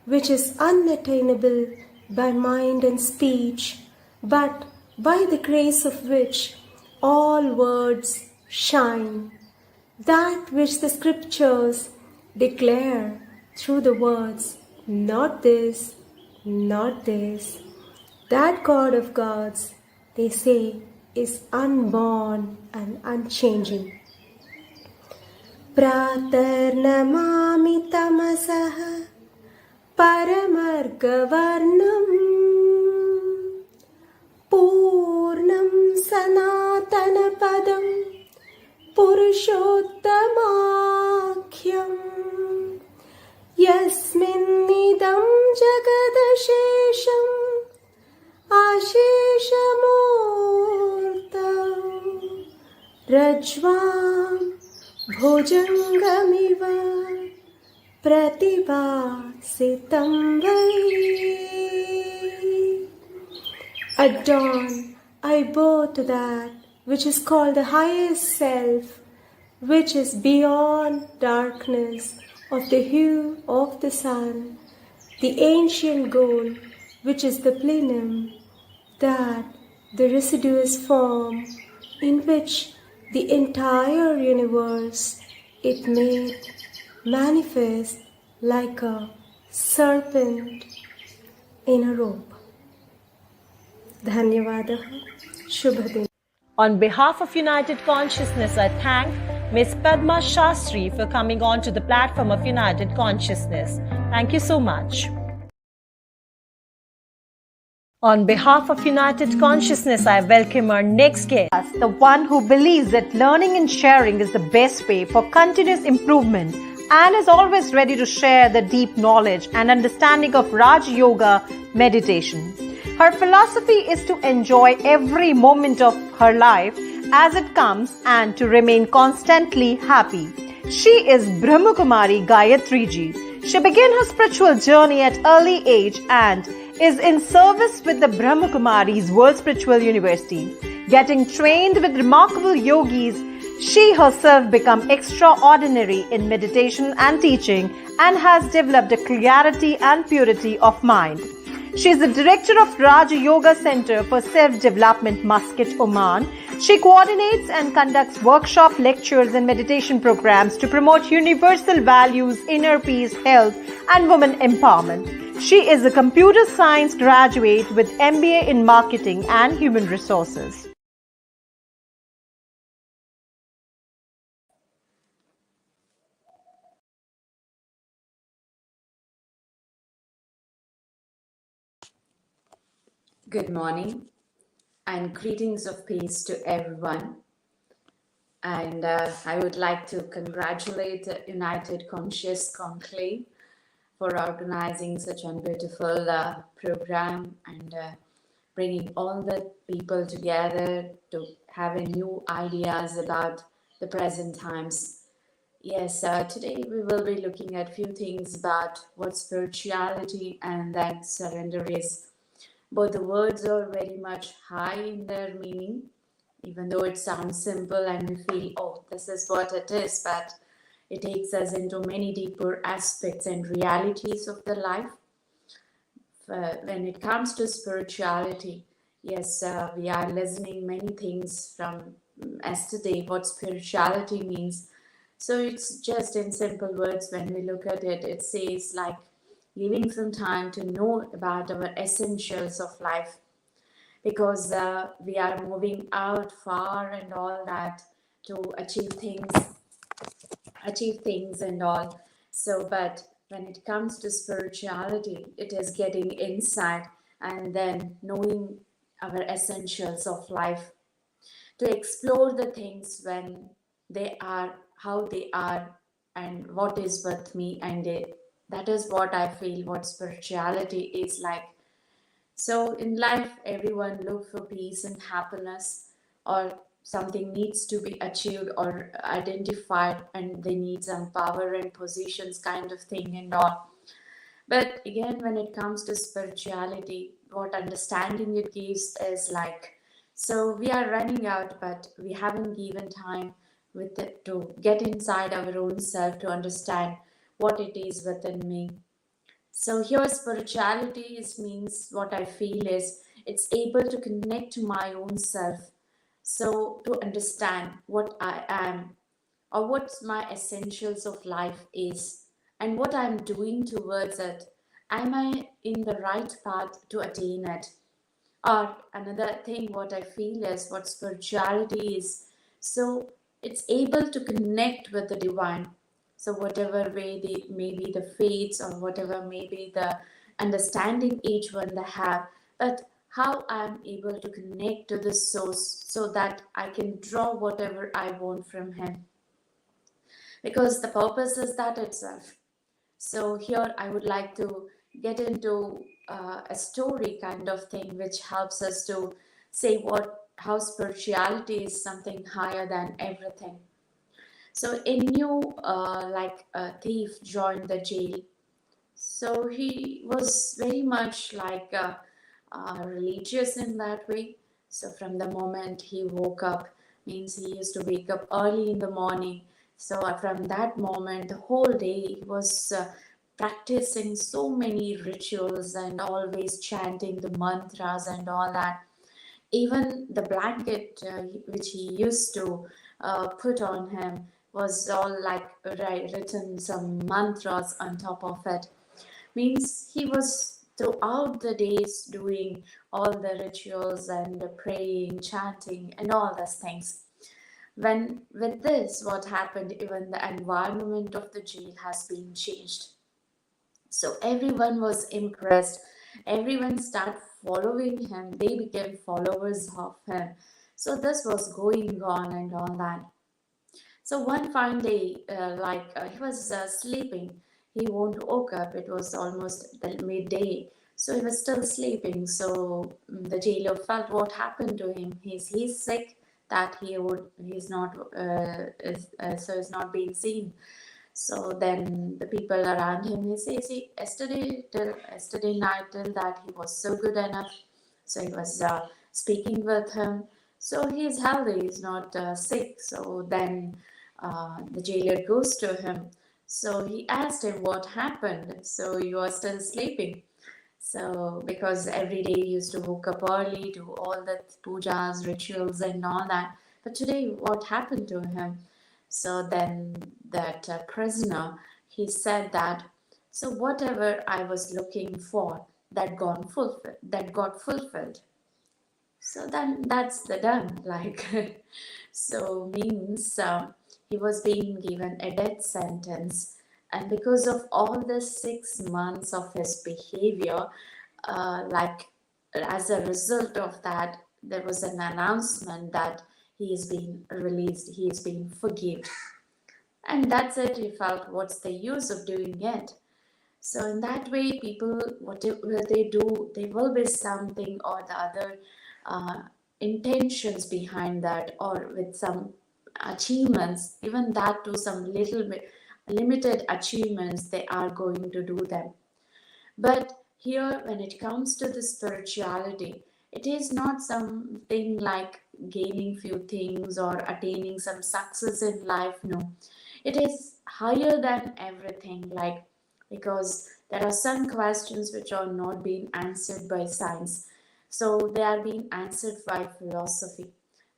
which is unattainable by mind and speech, but by the grace of which all words shine. That which the scriptures declare through the words, not this, not this. That God of gods, they say, is unborn and unchanging. Pratarnamami tamasah paramargavarnam purnam sanatanapadam purushottamakhyam yasminnidam jagadashesham asheshamurtam rajvam bhojangamiva pratibhasitam vai. At dawn, I bow to that which is called the highest self, which is beyond darkness of the hue of the sun, the ancient goal, which is the plenum, that the residuous form in which the entire universe it made manifest like a serpent in a rope. Dhanyavadaha. Shubha. On behalf of United Consciousness, I thank Ms. Padma Shastri for coming on to the platform of United Consciousness. Thank you so much. On behalf of United Consciousness, I welcome our next guest, the one who believes that learning and sharing is the best way for continuous improvement and is always ready to share the deep knowledge and understanding of Raj Yoga meditation. Her philosophy is to enjoy every moment of her life as it comes and to remain constantly happy. She is Brahmakumari Gayatri Ji. She began her spiritual journey at early age and is in service with the Brahmakumaris World Spiritual University. Getting trained with remarkable yogis, she herself became extraordinary in meditation and teaching and has developed a clarity and purity of mind. She is the director of Raja Yoga Center for Self-Development, Muscat, Oman. She coordinates and conducts workshop lectures and meditation programs to promote universal values, inner peace, health, and women empowerment. She is a computer science graduate with MBA in marketing and human resources. Good morning and greetings of peace to everyone. And I would like to congratulate the United Conscious Conclave for organizing such a beautiful program and bringing all the people together to have new ideas about the present times. Yes, today we will be looking at few things about what spirituality and then surrender is. Both the words are very much high in their meaning, even though it sounds simple and we feel, oh, this is what it is, but it takes us into many deeper aspects and realities of the life. When it comes to spirituality, yes, we are listening many things from yesterday, what spirituality means. So it's just in simple words, when we look at it, it says like, giving some time to know about our essentials of life, because we are moving out far and all that to achieve things and all. So, but when it comes to spirituality, it is getting inside and then knowing our essentials of life, to explore the things when they are, how they are, and what is with me, and that is what I feel what spirituality is like. So in life, everyone look for peace and happiness, or something needs to be achieved or identified, and they need some power and positions kind of thing and all. But again, when it comes to spirituality, what understanding it gives is like So we are running out, but we haven't given time with it to get inside our own self to understand what it is within me. So here spirituality is means what I feel is it's able to connect to my own self. So to understand what I am or what my essentials of life is and what I'm doing towards it. Am I in the right path to attain it? Or another thing, what I feel is what spirituality is. So it's able to connect with the divine. So whatever way the maybe the faiths or whatever maybe the understanding each one they have, but how I'm able to connect to the source so that I can draw whatever I want from him. Because the purpose is that itself. So here I would like to get into a story kind of thing which helps us to say what how spirituality is something higher than everything. So a new like a thief joined the jail. So he was very much like religious in that way. So from the moment he woke up, means he used to wake up early in the morning. So from that moment, the whole day he was practicing so many rituals and always chanting the mantras and all that. Even the blanket which he used to put on him was all like written some mantras on top of it. Means he was throughout the days doing all the rituals and the praying, chanting, and all those things. When with this, what happened? Even the environment of the jail has been changed. So everyone was impressed. Everyone started following him. They became followers of him. So this was going on and all that. So one fine day, he was sleeping, he won't woke up. It was almost the midday, so he was still sleeping. So the jailer felt what happened to him. He's sick that he's not so he's not being seen. So then the people around him, he says, he, yesterday night till that he was so good enough. So he was speaking with him. So he is healthy, he's not sick. So then the jailer goes to him. So he asked him what happened. So you are still sleeping. So because every day he used to wake up early, do all the pujas, rituals and all that. But today what happened to him? So then that prisoner, he said that, so whatever I was looking for, that got fulfilled. So then that's the done, like, so means he was being given a death sentence. And because of all the 6 months of his behavior, like as a result of that, there was an announcement that he is being released, he is being forgiven. And that's it, he felt, what's the use of doing it? So in that way, people, whatever they do, there will be something or the other uh, intentions behind that, or with some achievements, even that to some little bit limited achievements, they are going to do them. But here, when it comes to the spirituality, it is not something like gaining few things or attaining some success in life. No, it is higher than everything. Like, because there are some questions which are not being answered by science, so they are being answered by philosophy.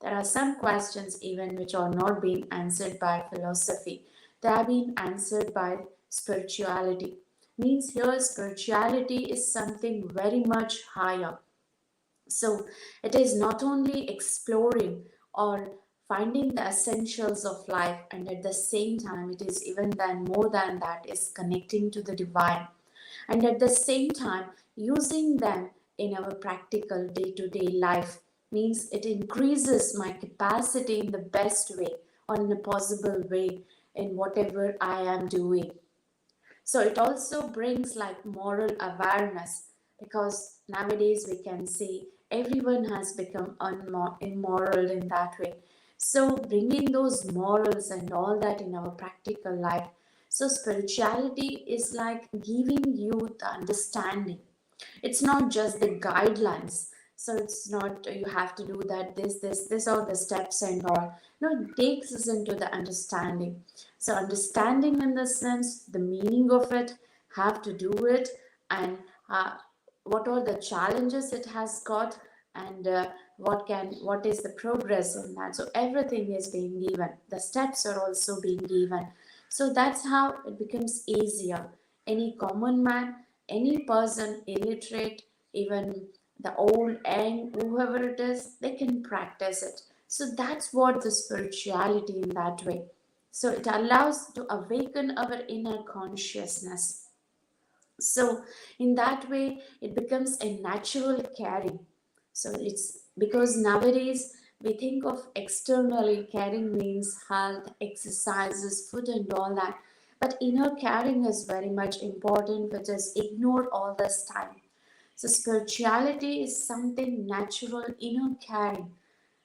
There are some questions even which are not being answered by philosophy. They are being answered by spirituality. Means here spirituality is something very much higher. So it is not only exploring or finding the essentials of life, and at the same time it is even then more than that, is connecting to the divine, and at the same time using them in our practical day-to-day life. Means it increases my capacity in the best way or in a possible way in whatever I am doing. So it also brings like moral awareness, because nowadays we can see everyone has become immoral in that way. So bringing those morals and all that in our practical life. So spirituality is like giving you the understanding. It's not just the guidelines. So it's not you have to do that, this are the steps and all. No, it takes us into the understanding. So understanding in the sense, the meaning of it, have to do it, and what are the challenges it has got, and what is the progress in that. So everything is being given. The steps are also being given. So that's how it becomes easier. Any common man, any person, illiterate, even the old, young, whoever it is, they can practice it. So that's what the spirituality in that way. So it allows to awaken our inner consciousness. So in that way it becomes a natural caring. So it's because nowadays we think of externally caring means health, exercises, food and all that, but inner caring is very much important, which is ignored all this time. So spirituality is something natural, inner caring,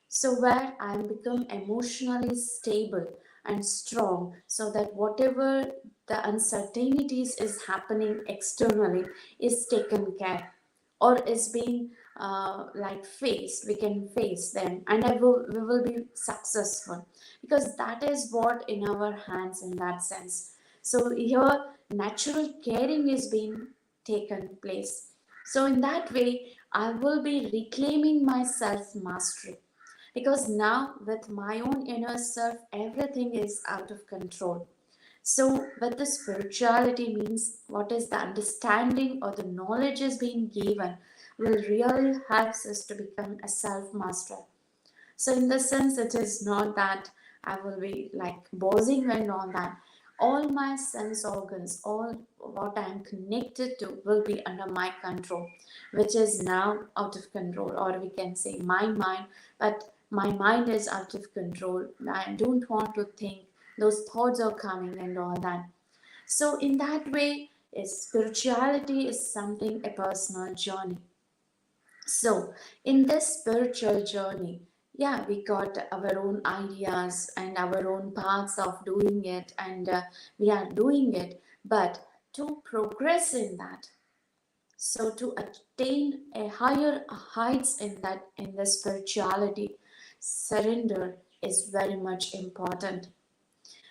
so where I become emotionally stable and strong, so that whatever the uncertainties is happening externally is taken care, or is being like faced, we can face them, and we will be successful, because that is what in our hands in that sense. So here natural caring is being taken place. So in that way I will be reclaiming my self mastery, because now with my own inner self everything is out of control. So with the spirituality means what is the understanding or the knowledge is being given will really helps us to become a self master. So in the sense, it is not that I will be like bossing and all that. All my sense organs, all what I am connected to will be under my control, which is now out of control, or we can say my mind, but my mind is out of control. I don't want to think. Those thoughts are coming and all that. So in that way, spirituality is something a personal journey. So, in this spiritual journey, yeah, we got our own ideas and our own paths of doing it, and we are doing it. But to progress in that, so to attain a higher heights in that, in the spirituality, surrender is very much important.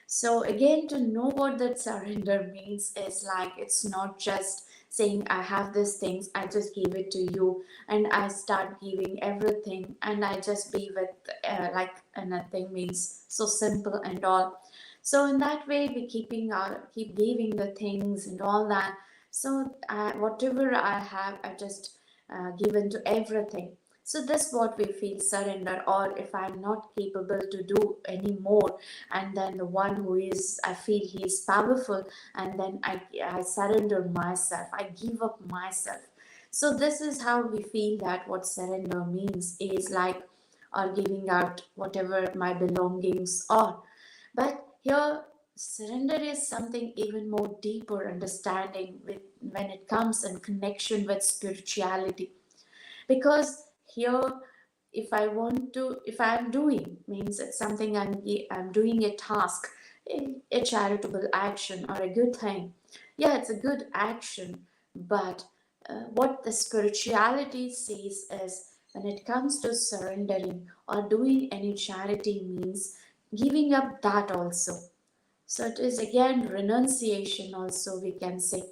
So again, to know what that surrender means is like, it's not just saying I have these things, I just give it to you, and I start giving everything, and I just be with like nothing means so simple and all. So in that way, we keep giving the things and all that. So whatever I have, I just given to everything. So that's what we feel surrender. Or if I'm not capable to do any more, and then the one who is, I feel he is powerful, and then I surrender myself, I give up myself. So this is how we feel that what surrender means is like, or giving out whatever my belongings are. But here surrender is something even more deeper understanding with, when it comes in connection with spirituality. Because here if I want to, if I'm doing means it's something I'm doing a task, a charitable action or a good thing, yeah, it's a good action. But what the spirituality says is, when it comes to surrendering or doing any charity means giving up that also. So it is again renunciation also, we can say.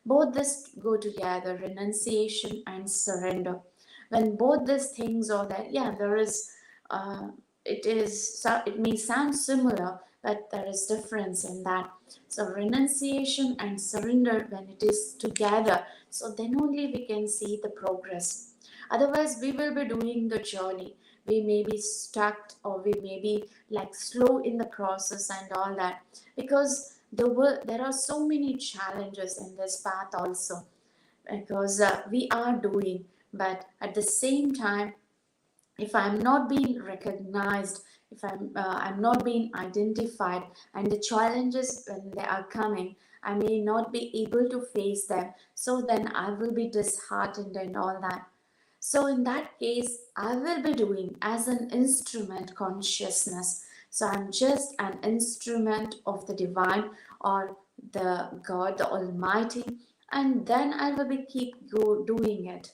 Both this go together, renunciation and surrender. When both these things are there, yeah, there is, uh, it may sound similar, but there is difference in that. So renunciation and surrender, when it is together, so then only we can see the progress. Otherwise, we will be doing the journey. We may be stuck, or we may be like slow in the process and all that, because there are so many challenges in this path also, because we are doing, but at the same time, if I'm not being recognized, if I'm not being identified, and the challenges when they are coming, I may not be able to face them, so then I will be disheartened and all that. So in that case, I will be doing as an instrument consciousness. So I'm just an instrument of the divine, or the God, the Almighty, and then I will be doing it.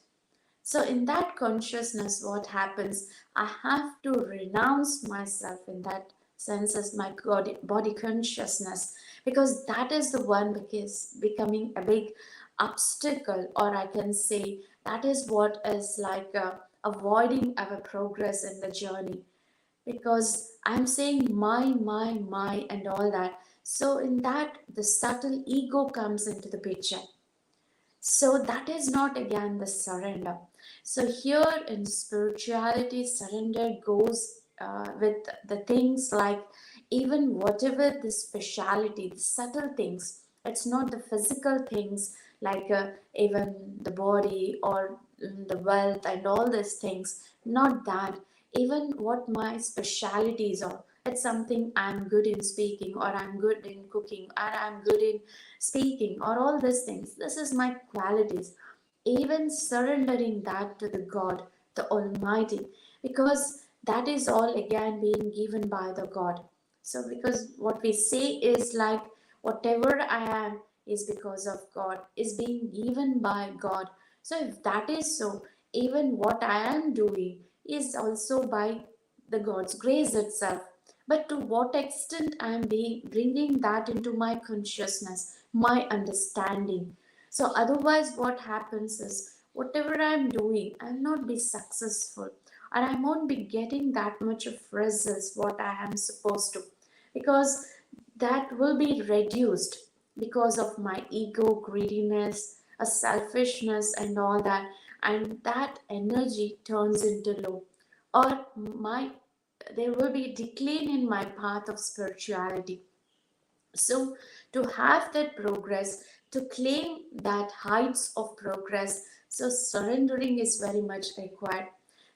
So in that consciousness, what happens? I have to renounce myself in that sense as my body consciousness, because that is the one that is becoming a big obstacle, or I can say that is what is like avoiding our progress in the journey, because I'm saying my, and all that. So in that, the subtle ego comes into the picture. So that is not again the surrender. So here in spirituality, surrender goes with the things like even whatever the speciality, the subtle things. It's not the physical things like even the body or the wealth and all these things. Not that. Even what my specialities are. It's something I'm good in speaking, or I'm good in cooking, or I'm good in speaking, or all these things. This is my qualities. Even surrendering that to the God, the Almighty, because that is all again being given by the God. So, because what we say is like, whatever I am is because of God, is being given by God. So, if that is so, even what I am doing is also by the God's grace itself. But to what extent I am bringing that into my consciousness, my understanding. So otherwise what happens is, whatever I'm doing, I'll not be successful, and I won't be getting that much of results what I am supposed to, because that will be reduced because of my ego, greediness, a selfishness and all that, and that energy turns into low, or my there will be a decline in my path of spirituality. So to have that progress, to claim that heights of progress, so surrendering is very much required.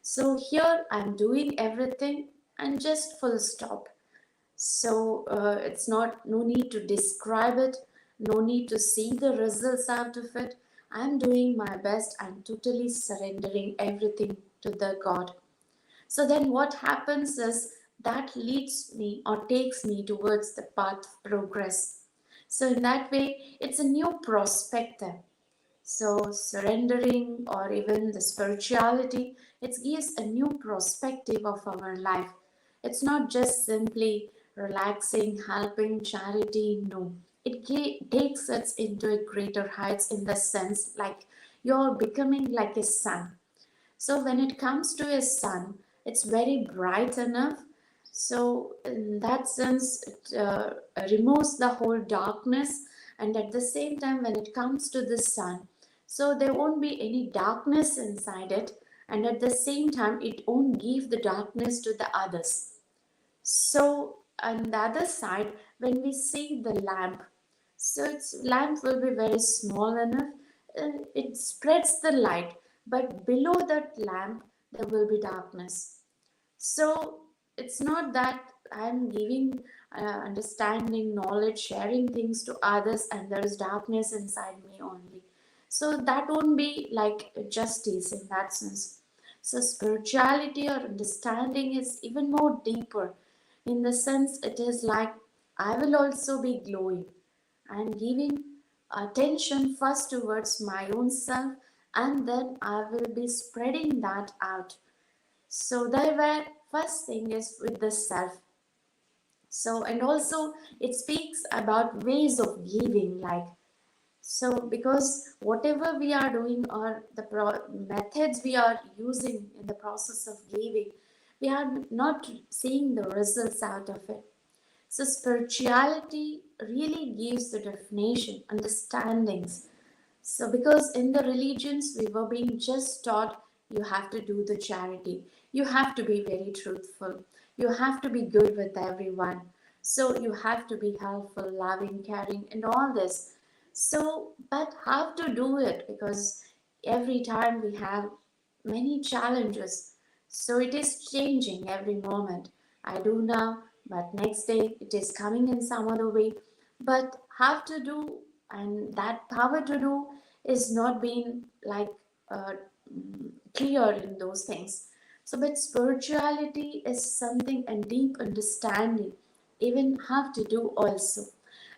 So here I'm doing everything and just full stop. So it's not, no need to describe it, no need to see the results out of it. I'm doing my best. I'm totally surrendering everything to the God. So then what happens is that leads me or takes me towards the path of progress. So in that way, it's a new perspective. So surrendering or even the spirituality, it gives a new perspective of our life. It's not just simply relaxing, helping, charity, no. It takes us into a greater heights in the sense like you're becoming like a sun. So when it comes to a sun, it's very bright enough. So in that sense, it removes the whole darkness. And at the same time, when it comes to the sun, so there won't be any darkness inside it. And at the same time, it won't give the darkness to the others. So on the other side, when we see the lamp, so its lamp will be very small enough. It spreads the light, but below that lamp there will be darkness. So it's not that I'm giving understanding, knowledge, sharing things to others, and there is darkness inside me only. So that won't be like justice in that sense. So spirituality or understanding is even more deeper, in the sense it is like I will also be glowing and giving attention first towards my own self, and then I will be spreading that out. So there were first thing is with the self. So and also it speaks about ways of giving, like, so because whatever we are doing or the methods we are using in the process of giving, we are not seeing the results out of it. So spirituality really gives the definition, understandings. So because in the religions we were being just taught, you have to do the charity, you have to be very truthful, you have to be good with everyone. So you have to be helpful, loving, caring, and all this. So, but how to do it? Because every time we have many challenges. So it is changing every moment. I do now, but next day it is coming in some other way. But how to do, and that power to do is not being like uh, clear in those things. So, but spirituality is something and deep understanding, even have to do also.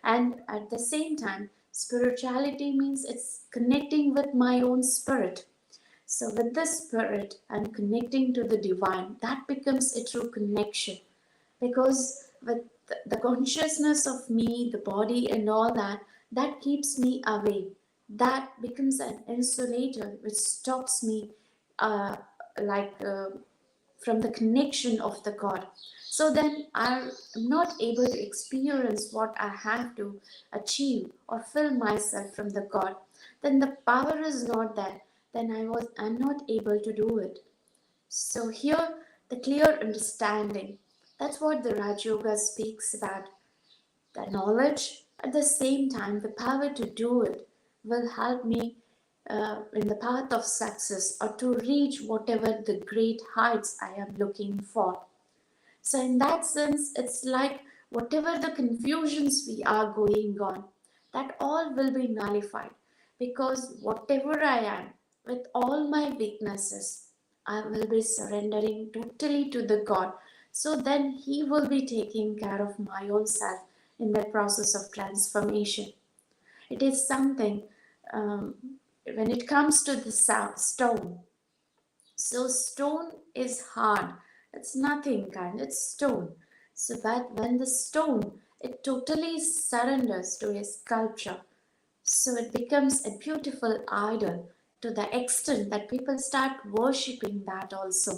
And at the same time, spirituality means it's connecting with my own spirit. So with the spirit and connecting to the divine, that becomes a true connection. Because with the consciousness of me, the body and all that, that keeps me away. That becomes an insulator which stops me uh, like from the connection of the God. So then I'm not able to experience what I have to achieve or fill myself from the God. Then the power is not there. Then I'm not able to do it. So here the clear understanding. That's what the Raj Yoga speaks about. The knowledge, at the same time, the power to do it will help me in the path of success or to reach whatever the great heights I am looking for. So in that sense, it's like whatever the confusions we are going on, that all will be nullified, because whatever I am, with all my weaknesses, I will be surrendering totally to the God. So then He will be taking care of my own self in that process of transformation. It is something, when it comes to the stone. So stone is hard. It's nothing kind. It's stone. So but when the stone, it totally surrenders to a sculpture. So it becomes a beautiful idol to the extent that people start worshipping that also.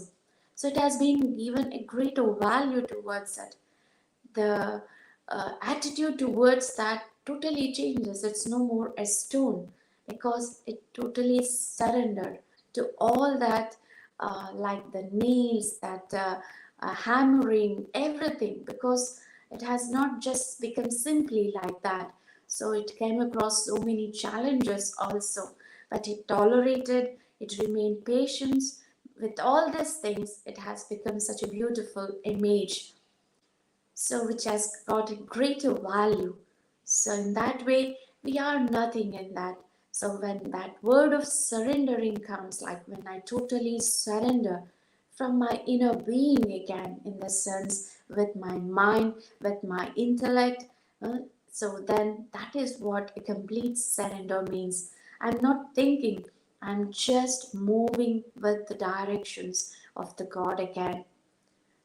So it has been given a greater value towards it. The attitude towards that totally changes. It's no more a stone, because it totally surrendered to all that, like the nails, that hammering, everything, because it has not just become simply like that. So it came across so many challenges also, but it tolerated, it remained patient. With all these things, it has become such a beautiful image, so which has got a greater value. So in that way, we are nothing in that. So when that word of surrendering comes, like when I totally surrender from my inner being again, in the sense with my mind, with my intellect, so then that is what a complete surrender means. I'm not thinking, I'm just moving with the directions of the God again.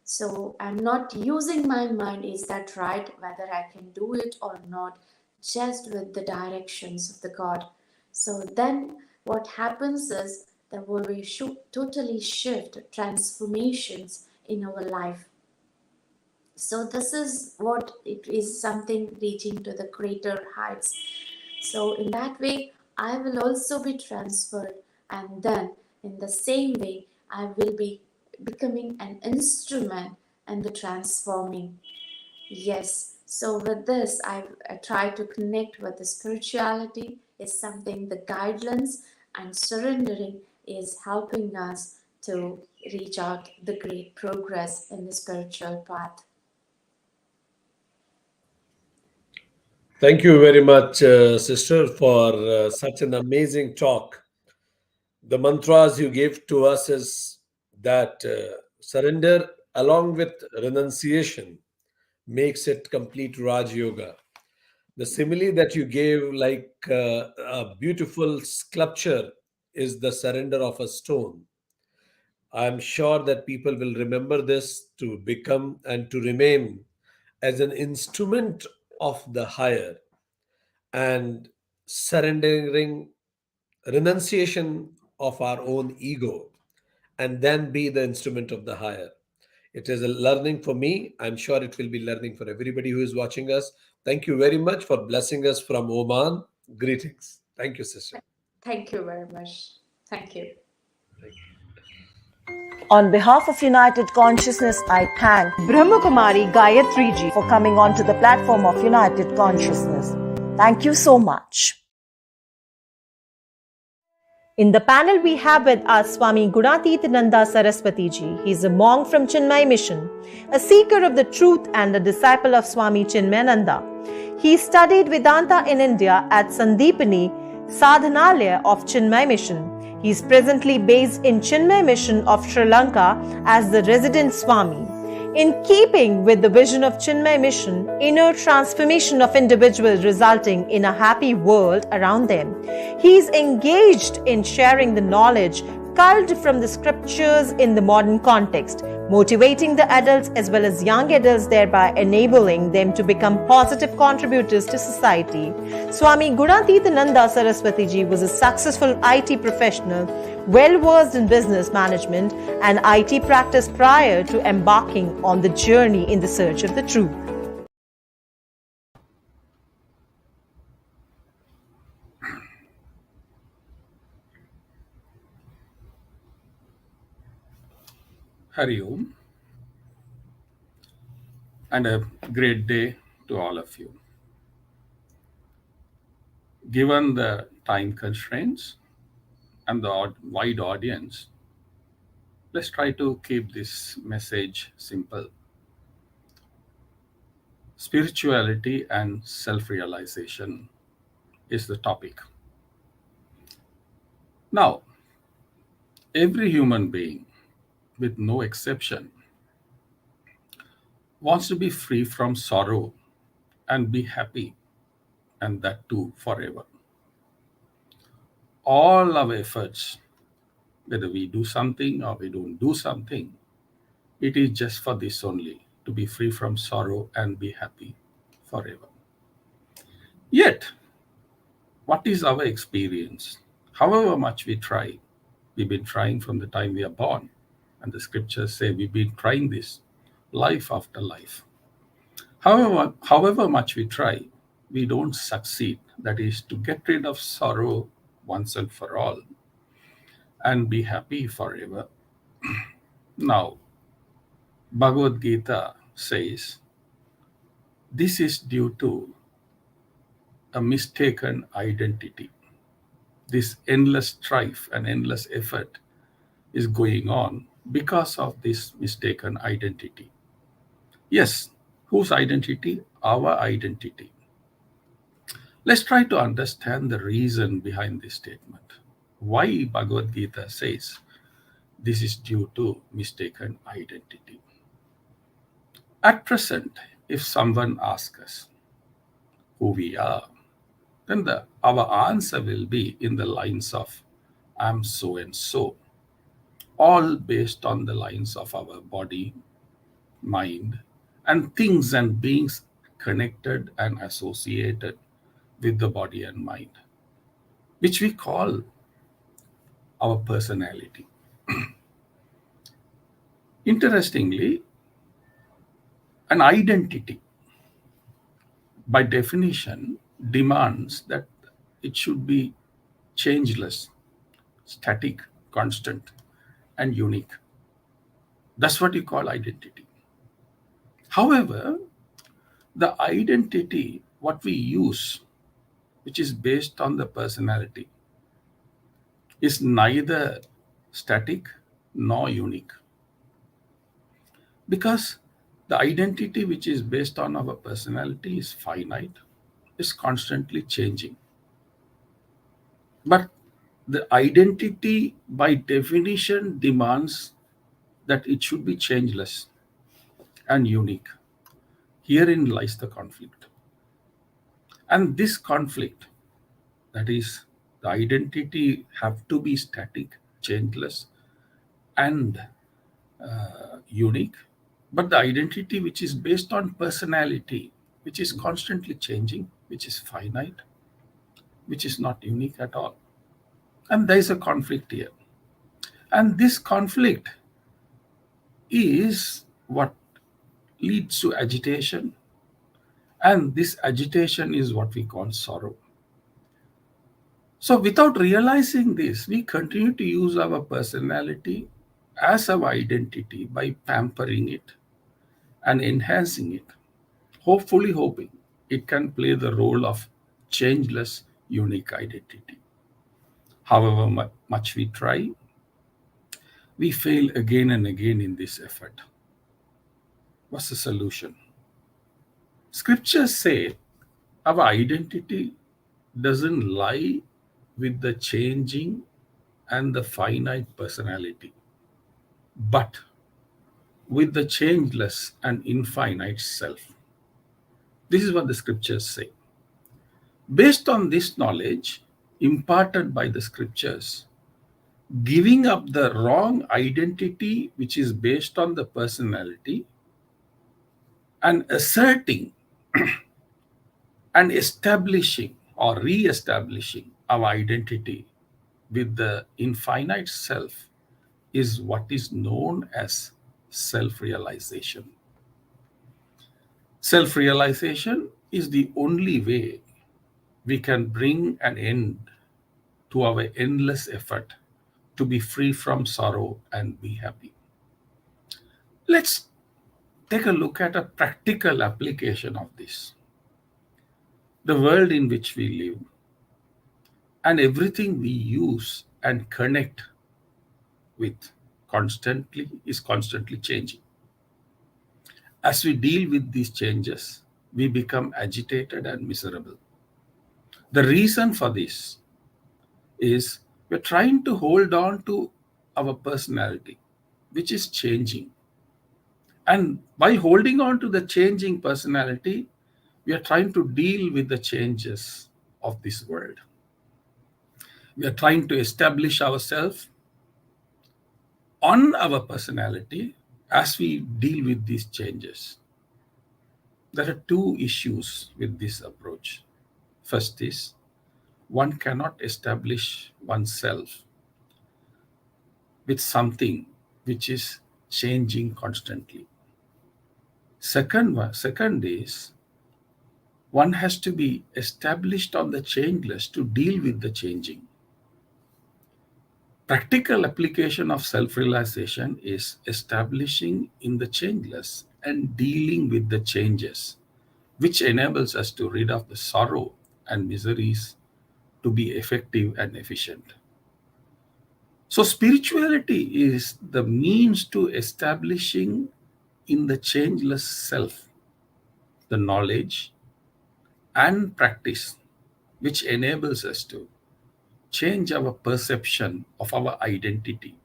So I'm not using my mind, is that right, whether I can do it or not, just with the directions of the God. So then what happens is there will be totally shift, transformations in our life. So this is what it is, something reaching to the greater heights. So in that way, I will also be transferred, and then in the same way, I will be becoming an instrument and the transforming. Yes, so with this, I try to connect with the spirituality is something, the guidelines and surrendering is helping us to reach out the great progress in the spiritual path. Thank you very much, sister, for such an amazing talk. The mantras you gave to us is that surrender along with renunciation makes it complete Raj Yoga. The simile that you gave, like a beautiful sculpture, is the surrender of a stone. I'm sure that people will remember this to become and to remain as an instrument of the higher, and surrendering, renunciation of our own ego, and then be the instrument of the higher. It is a learning for me. I'm sure it will be learning for everybody who is watching us. Thank you very much for blessing us from Oman. Greetings. Thank you, sister. Thank you very much. Thank you. On behalf of United Consciousness, I thank Brahmakumari Gayatri Ji for coming onto the platform of United Consciousness. Thank you so much. In the panel, we have with us Swami Gunatitananda Saraswati Ji. He is a monk from Chinmay Mission, a seeker of the truth and a disciple of Swami Chinmayananda. He studied Vedanta in India at Sandeepani Sadhanalaya of Chinmay Mission. He is presently based in Chinmay Mission of Sri Lanka as the resident Swami. In keeping with the vision of Chinmay Mission, inner transformation of individuals resulting in a happy world around them, he is engaged in sharing the knowledge culled from the scriptures in the modern context, motivating the adults as well as young adults, thereby enabling them to become positive contributors to society. Swami Gunatithananda Saraswati Ji was a successful IT professional, well versed in business management and IT practice prior to embarking on the journey in the search of the truth. Hari Om, and a great day to all of you. Given the time constraints and the wide audience, let's try to keep this message simple. Spirituality and self-realization is the topic. Now, every human being, with no exception, wants to be free from sorrow and be happy, and that too forever. All our efforts, whether we do something or we don't do something, it is just for this only, to be free from sorrow and be happy forever. Yet, what is our experience? However much we try, we've been trying from the time we are born, and the scriptures say we've been trying this life after life. However much we try, we don't succeed. That is, to get rid of sorrow once and for all and be happy forever. Now, Bhagavad Gita says this is due to a mistaken identity. This endless strife and endless effort is going on because of this mistaken identity. Yes, whose identity? Our identity. Let's try to understand the reason behind this statement. Why Bhagavad Gita says this is due to mistaken identity. At present, if someone asks us who we are, then our answer will be in the lines of I'm so and so, all based on the lines of our body, mind, and things and beings connected and associated with the body and mind, which we call our personality. Interestingly, an identity, by definition, demands that it should be changeless, static, constant, and unique. That's what you call identity. However, the identity, what we use, which is based on the personality, is neither static nor unique. Because the identity which is based on our personality is finite, is constantly changing. But the identity, by definition, demands that it should be changeless and unique. Herein lies the conflict. And this conflict, that is, the identity have to be static, changeless, and unique. But the identity which is based on personality, which is constantly changing, which is finite, which is not unique at all. And there is a conflict here. And this conflict is what leads to agitation. And this agitation is what we call sorrow. So without realizing this, we continue to use our personality as our identity by pampering it and enhancing it, hopefully hoping it can play the role of changeless, unique identity. However much we try, we fail again and again in this effort. What's the solution? Scriptures say our identity doesn't lie with the changing and the finite personality, but with the changeless and infinite self. This is what the scriptures say. Based on this knowledge imparted by the scriptures, giving up the wrong identity which is based on the personality and asserting and establishing or re-establishing our identity with the infinite self is what is known as self-realization. Self-realization is the only way we can bring an end to our endless effort to be free from sorrow and be happy. Let's take a look at a practical application of this. The world in which we live and everything we use and connect with is constantly changing. As we deal with these changes, we become agitated and miserable. The reason for this is we're trying to hold on to our personality, which is changing. And by holding on to the changing personality, we are trying to deal with the changes of this world. We are trying to establish ourselves on our personality as we deal with these changes. There are two issues with this approach. First is, one cannot establish oneself with something which is changing constantly. Second is, one has to be established on the changeless to deal with the changing. Practical application of self-realization is establishing in the changeless and dealing with the changes, which enables us to rid of the sorrow and miseries to be effective and efficient. So spirituality is the means to establishing in the changeless self the knowledge and practice which enables us to change our perception of our identity,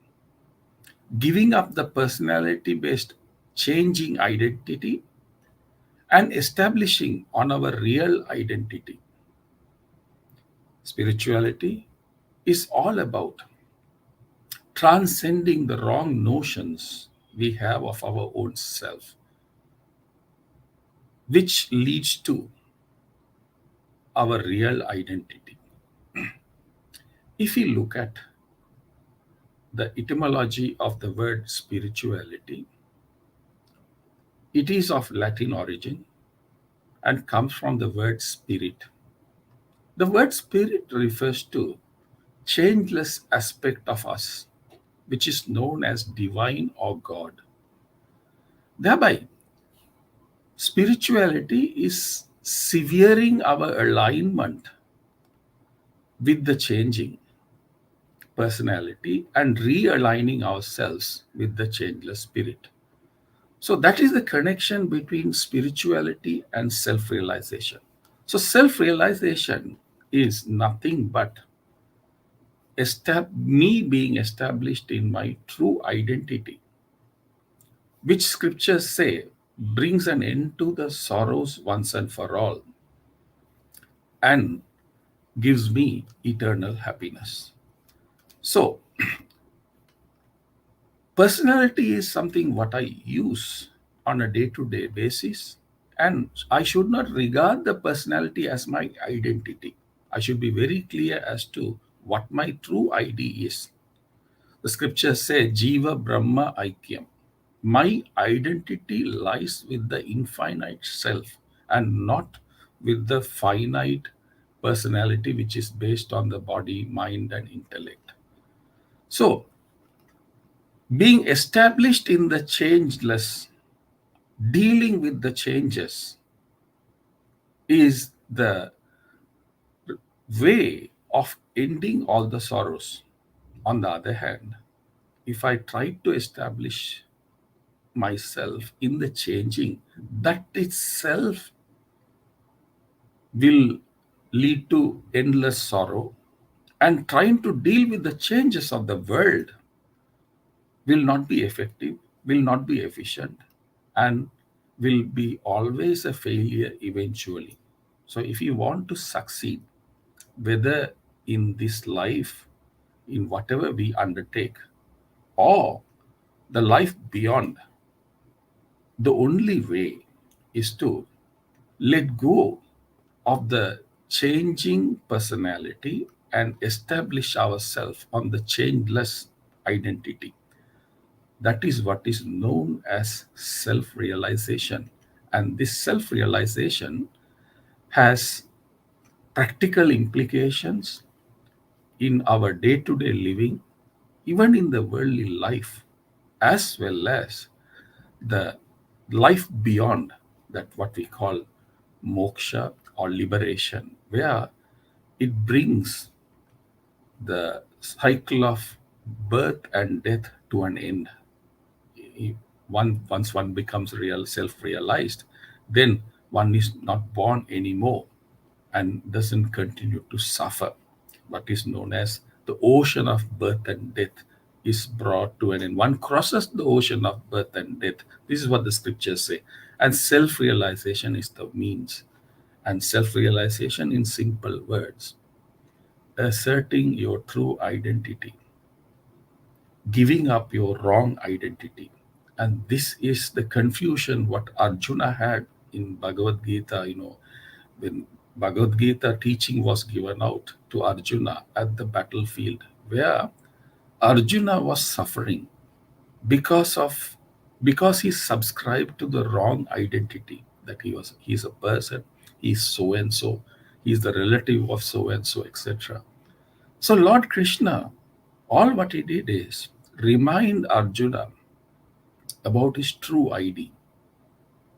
giving up the personality based changing identity and establishing on our real identity. Spirituality is all about transcending the wrong notions we have of our own self, which leads to our real identity. If we look at the etymology of the word spirituality, it is of Latin origin and comes from the word spirit. The word spirit refers to changeless aspect of us, which is known as divine or God. Thereby, spirituality is severing our alignment with the changing personality and realigning ourselves with the changeless spirit. So that is the connection between spirituality and self-realization. So self-realization is nothing but me being established in my true identity, which scriptures say brings an end to the sorrows once and for all and gives me eternal happiness. So, personality is something what I use on a day-to-day basis, and I should not regard the personality as my identity. I should be very clear as to what my true ID is. The scriptures say, Jiva Brahma Aikyam. My identity lies with the infinite self and not with the finite personality which is based on the body, mind, and intellect. So, being established in the changeless, dealing with the changes is the way of ending all the sorrows. On the other hand, if I try to establish myself in the changing, that itself will lead to endless sorrow, and trying to deal with the changes of the world will not be effective, will not be efficient, and will be always a failure eventually. So if you want to succeed, whether in this life in whatever we undertake, or the life beyond, the only way is to let go of the changing personality and establish ourselves on the changeless identity. That is what is known as self realization. And this self realization has practical implications in our day to day living, even in the worldly life, as well as the life beyond, that what we call moksha or liberation, where it brings the cycle of birth and death to an end. Once one becomes real self-realized, then one is not born anymore and doesn't continue to suffer. What is known as the ocean of birth and death is brought to an end. One crosses the ocean of birth and death. This is what the scriptures say. And self-realization is the means. And self-realization, in simple words, asserting your true identity, giving up your wrong identity. And this is the confusion what Arjuna had in Bhagavad Gita. When Bhagavad Gita teaching was given out to Arjuna at the battlefield, where Arjuna was suffering because he subscribed to the wrong identity, that he's a person, he's so and so, he's the relative of so and so, etc. So Lord Krishna, all what he did is remind Arjuna about his true ID.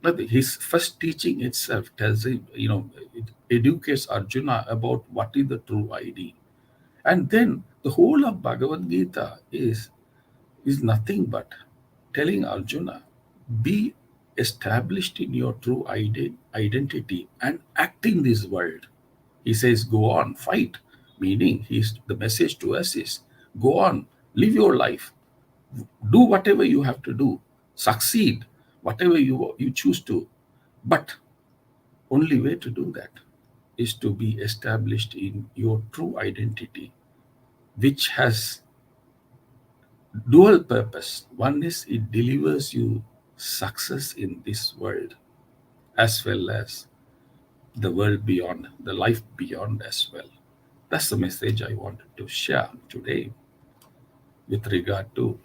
But his first teaching itself tells him, it educates Arjuna about what is the true ID. And then the whole of Bhagavad Gita is nothing but telling Arjuna, be established in your true identity and act in this world. He says, go on, fight. Meaning, the message to us is, go on, live your life. Do whatever you have to do. Succeed, whatever you choose to. But only way to do that is to be established in your true identity, which has dual purpose. One is it delivers you success in this world, as well as the world beyond, the life beyond as well. That's the message I wanted to share today with regard to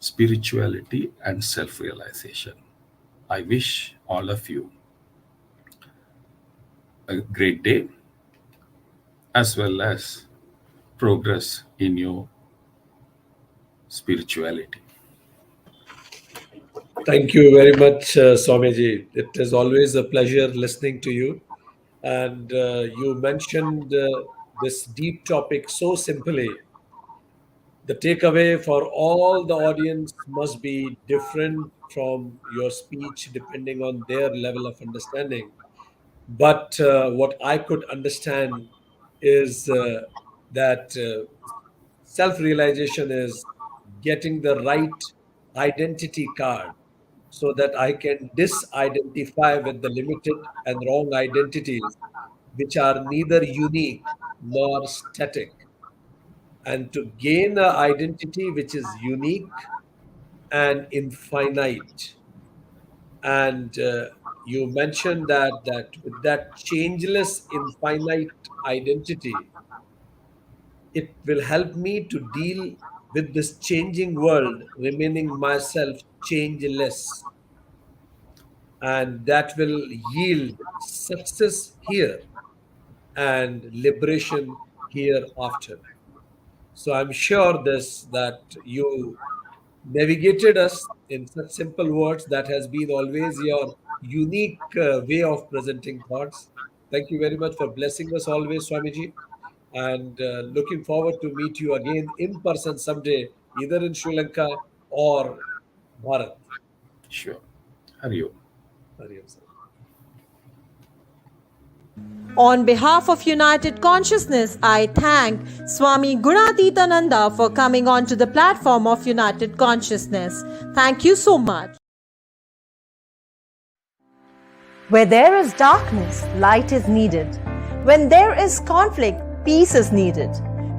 spirituality and self-realization. I wish all of you a great day, as well as progress in your spirituality. Thank you very much, Swamiji. It is always a pleasure listening to you. And you mentioned this deep topic so simply. The takeaway for all the audience must be different from your speech depending on their level of understanding. But what I could understand is that self-realization is getting the right identity card so that I can disidentify with the limited and wrong identities, which are neither unique nor static, and to gain an identity which is unique and infinite. And you mentioned that with that changeless infinite identity, it will help me to deal with this changing world, remaining myself changeless, and that will yield success here and liberation hereafter. So I'm sure that you navigated us in such simple words. That has been always your unique way of presenting thoughts. Thank you very much for blessing us always, Swamiji. And looking forward to meet you again in person someday, either in Sri Lanka or Bharat. Sure. Hari Om. Hari Om, sir. On behalf of United Consciousness, I thank Swami Gunatitananda for coming onto the platform of United Consciousness. Thank you so much. Where there is darkness, light is needed. When there is conflict, peace is needed.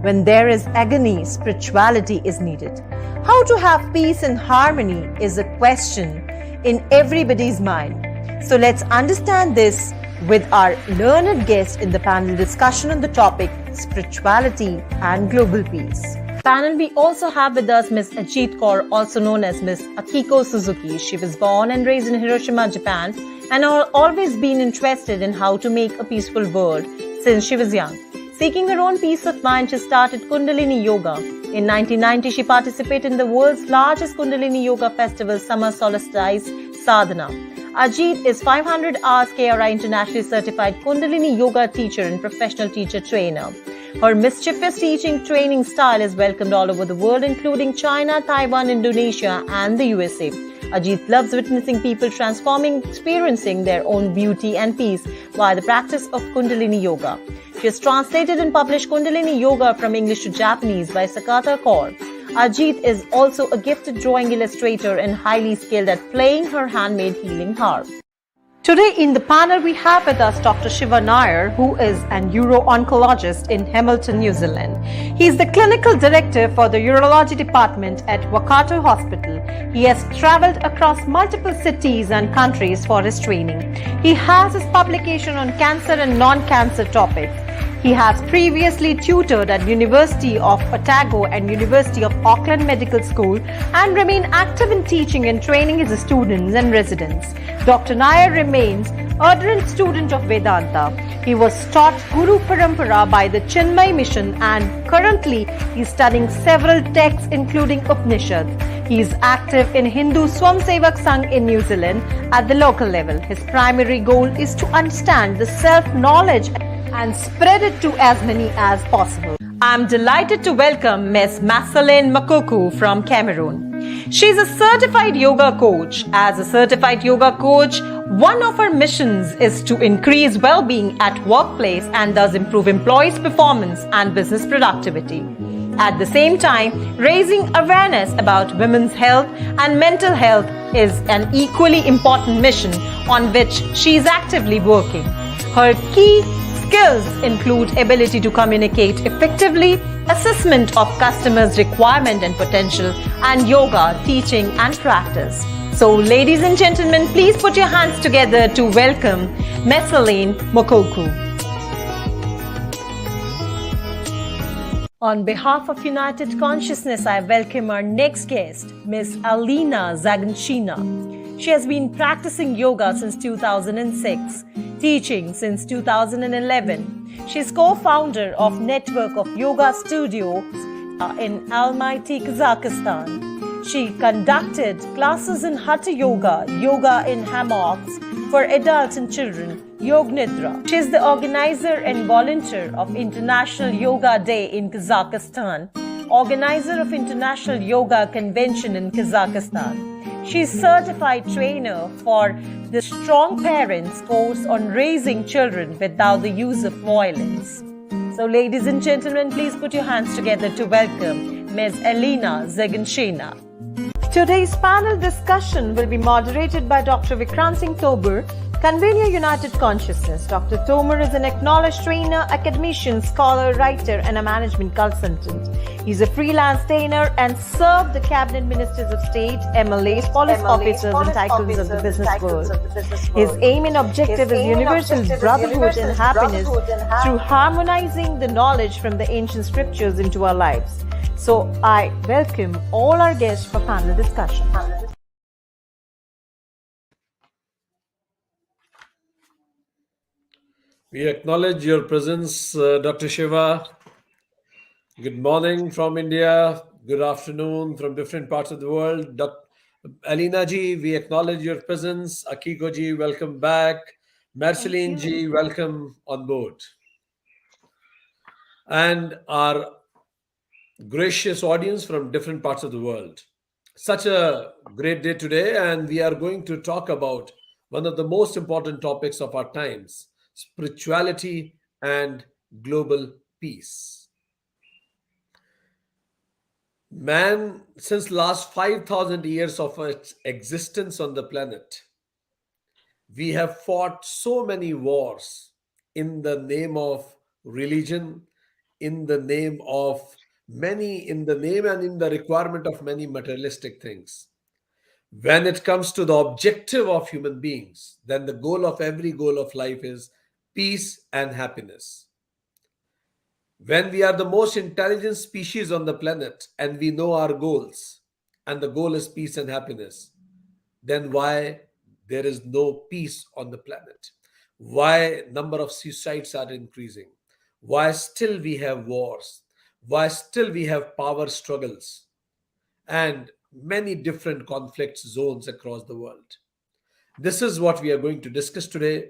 When there is agony, spirituality is needed. How to have peace and harmony is a question in everybody's mind. So let's understand this with our learned guest in the panel discussion on the topic spirituality and global peace. Panel, we also have with us Ms. Ajit Kaur, also known as Ms. Akiko Suzuki. She was born and raised in Hiroshima, Japan, and always been interested in how to make a peaceful world since she was young. Seeking her own peace of mind, she started Kundalini Yoga. In 1990, she participated in the world's largest Kundalini Yoga festival, Summer Solstice Sadhana. Ajit is 500 hours KRI internationally certified Kundalini Yoga teacher and professional teacher trainer. Her mischievous teaching training style is welcomed all over the world, including China, Taiwan, Indonesia, and the USA. Ajit loves witnessing people transforming, experiencing their own beauty and peace via the practice of Kundalini Yoga. She has translated and published Kundalini Yoga from English to Japanese by Sakata Kaur. Ajit is also a gifted drawing illustrator and highly skilled at playing her handmade healing harp. Today in the panel we have with us Dr. Shiva Nair, who is an uro-oncologist in Hamilton, New Zealand. He is the clinical director for the urology department at Waikato Hospital. He has travelled across multiple cities and countries for his training. He has his publication on cancer and non-cancer topics. He has previously tutored at University of Otago and University of Auckland Medical School and remained active in teaching and training his students and residents. Dr. Nair remains ardent student of Vedanta. He was taught Guru Parampara by the Chinmay Mission and currently he is studying several texts including Upanishads. He is active in Hindu Swamsevak Sangh in New Zealand at the local level. His primary goal is to understand the self-knowledge and spread it to as many as possible. I'm delighted to welcome Ms. Marceline Makuku from Cameroon. She's a certified yoga coach. As a certified yoga coach, one of her missions is to increase well-being at workplace and thus improve employees' performance and business productivity. At the same time, raising awareness about women's health and mental health is an equally important mission on which she is actively working. Her key skills include ability to communicate effectively, assessment of customers' requirement and potential, and yoga teaching and practice. So, ladies and gentlemen, please put your hands together to welcome Marceline Makuku. On behalf of United Consciousness, I welcome our next guest, Ms. Alina Zaganshina. She has been practicing yoga since 2006, teaching since 2011. She is co-founder of Network of Yoga Studios in Almaty, Kazakhstan. She conducted classes in Hatha Yoga, yoga in hammocks for adults and children, Yog Nidra. She is the organizer and volunteer of International Yoga Day in Kazakhstan, organizer of International Yoga Convention in Kazakhstan. She is certified trainer for the Strong Parents course on raising children without the use of violence. So, ladies and gentlemen, please put your hands together to welcome Ms. Alina Zaganshina. Today's panel discussion will be moderated by Dr. Vikrant Singh Tobar, convener United Consciousness. Dr. Tomer is an acknowledged trainer, academician, scholar, writer, and a management consultant. He's a freelance trainer and served the cabinet ministers of state, MLAs, police officers, and tycoons of the business world. His aim and objective is universal brotherhood and happiness through harmonizing the knowledge from the ancient scriptures into our lives. So I welcome all our guests for panel discussion. We acknowledge your presence, Dr. Shiva. Good morning from India. Good afternoon from different parts of the world. Alina ji, we acknowledge your presence. Akiko ji, welcome back. Marceline ji, welcome on board. And our gracious audience from different parts of the world. Such a great day today, and we are going to talk about one of the most important topics of our times, spirituality and global peace. Man, since last 5,000 years of its existence on the planet, we have fought so many wars in the name of religion, in the name of in the name and in the requirement of many materialistic things. When it comes to the objective of human beings, then the goal of every goal of life is peace and happiness. When we are the most intelligent species on the planet and we know our goals, and the goal is peace and happiness, then why there is no peace on the planet? Why number of suicides are increasing? Why still we have wars? Why still we have power struggles and many different conflict zones across the world? This is what we are going to discuss today,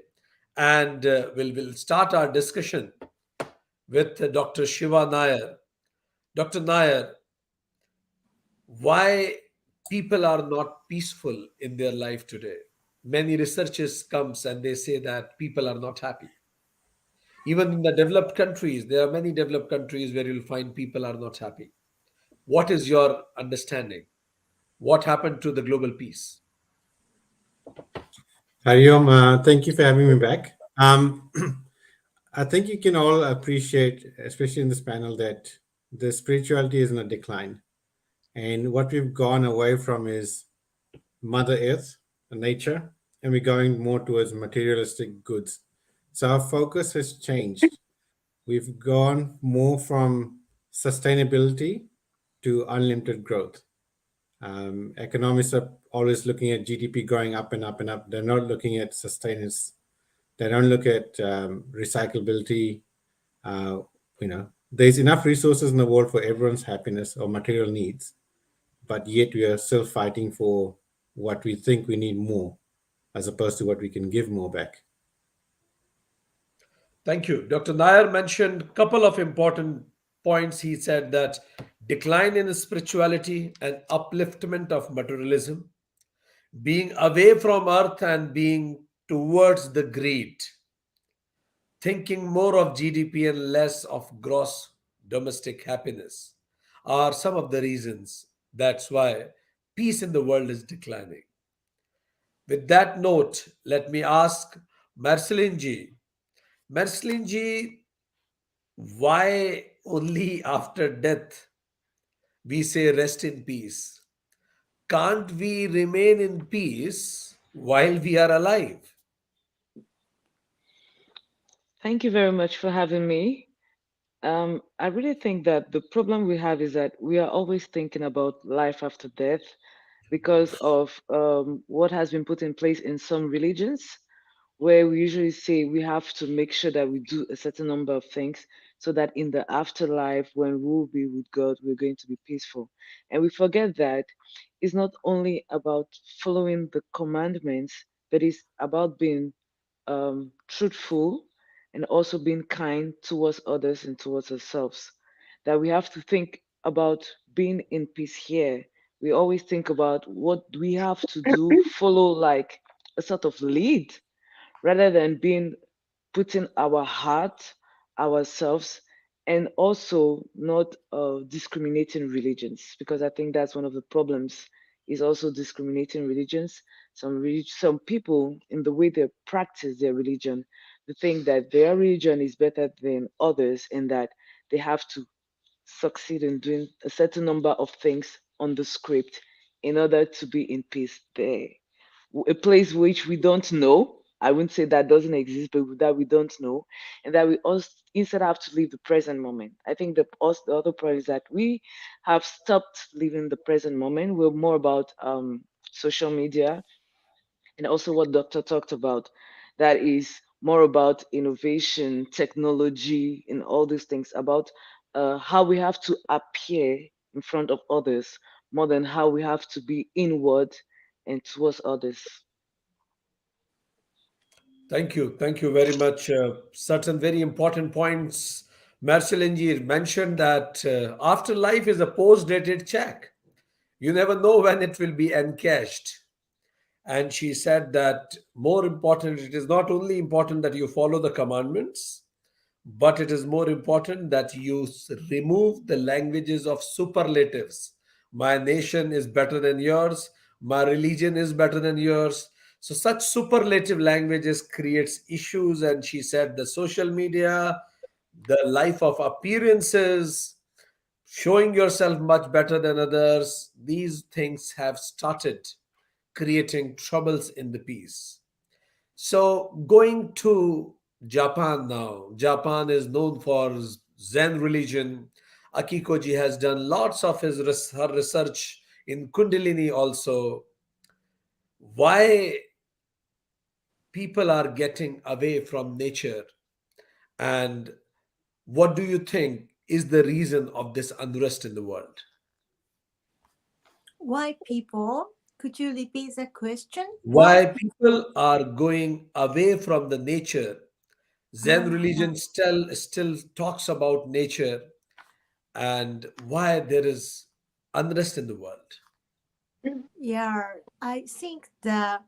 and we'll start our discussion with Dr. Shiva Nair. Dr. Nair, why people are not peaceful in their life today? Many researchers comes and they say that people are not happy. Even in the developed countries, there are many developed countries where you'll find people are not happy. What is your understanding? What happened to the global peace? Hariom, thank you for having me back. I think you can all appreciate, especially in this panel, that the spirituality is in a decline. And what we've gone away from is Mother Earth, nature, and we're going more towards materialistic goods. So our focus has changed. We've gone more from sustainability to unlimited growth. Economists are always looking at GDP going up and up and up. They're not looking at sustenance. They don't look at recyclability. There's enough resources in the world for everyone's happiness or material needs, but yet we are still fighting for what we think we need more, as opposed to what we can give more back. Thank you. Dr. Nair mentioned a couple of important points. He said that decline in spirituality and upliftment of materialism, being away from earth and being towards the greed, thinking more of GDP and less of gross domestic happiness are some of the reasons. That's why peace in the world is declining. With that note, let me ask Marceline ji. Marceline ji, why only after death we say rest in peace? Can't we remain in peace while we are alive? Thank you very much for having me. I really think that the problem we have is that we are always thinking about life after death because of what has been put in place in some religions, where we usually say we have to make sure that we do a certain number of things so that in the afterlife, when we'll be with God, we're going to be peaceful. And we forget that it's not only about following the commandments, but it's about being truthful and also being kind towards others and towards ourselves. That we have to think about being in peace here. We always think about what we have to do, follow like a sort of lead rather than being putting our heart, ourselves, and also not discriminating religions, because I think that's one of the problems is also discriminating religions. Some people in the way they practice their religion, they think that their religion is better than others and that they have to succeed in doing a certain number of things on the script in order to be in peace there, a place which we don't know. I wouldn't say that doesn't exist, but that we don't know, and that we also instead have to live the present moment. I think the other part is that we have stopped living the present moment. We're more about social media and also what Doctor talked about. That is more about innovation, technology, and all these things about how we have to appear in front of others more than how we have to be inward and towards others. Thank you. Thank you very much. Certain very important points. Marceline ji mentioned that afterlife is a post-dated check. You never know when it will be encashed. And she said that more important, it is not only important that you follow the commandments, but it is more important that you remove the languages of superlatives. My nation is better than yours. My religion is better than yours. So such superlative languages creates issues. And she said the social media, the life of appearances, showing yourself much better than others, these things have started creating troubles in the peace. So, going to Japan now, Japan is known for Zen religion. Akikoji has done lots of her research in Kundalini also. Why people are getting away from nature, and what do you think is the reason of this unrest in the world? Why people? Could you repeat the question? Why people are going away from the nature? Zen religion still talks about nature, and why there is unrest in the world. Yeah, I think that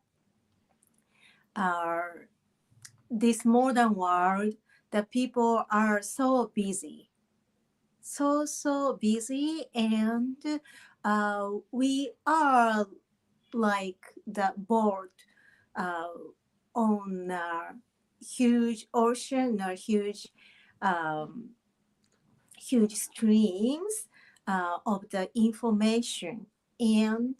this modern world, the people are so busy, so busy, and we are like the boat on a huge ocean or um, huge streams of the information, and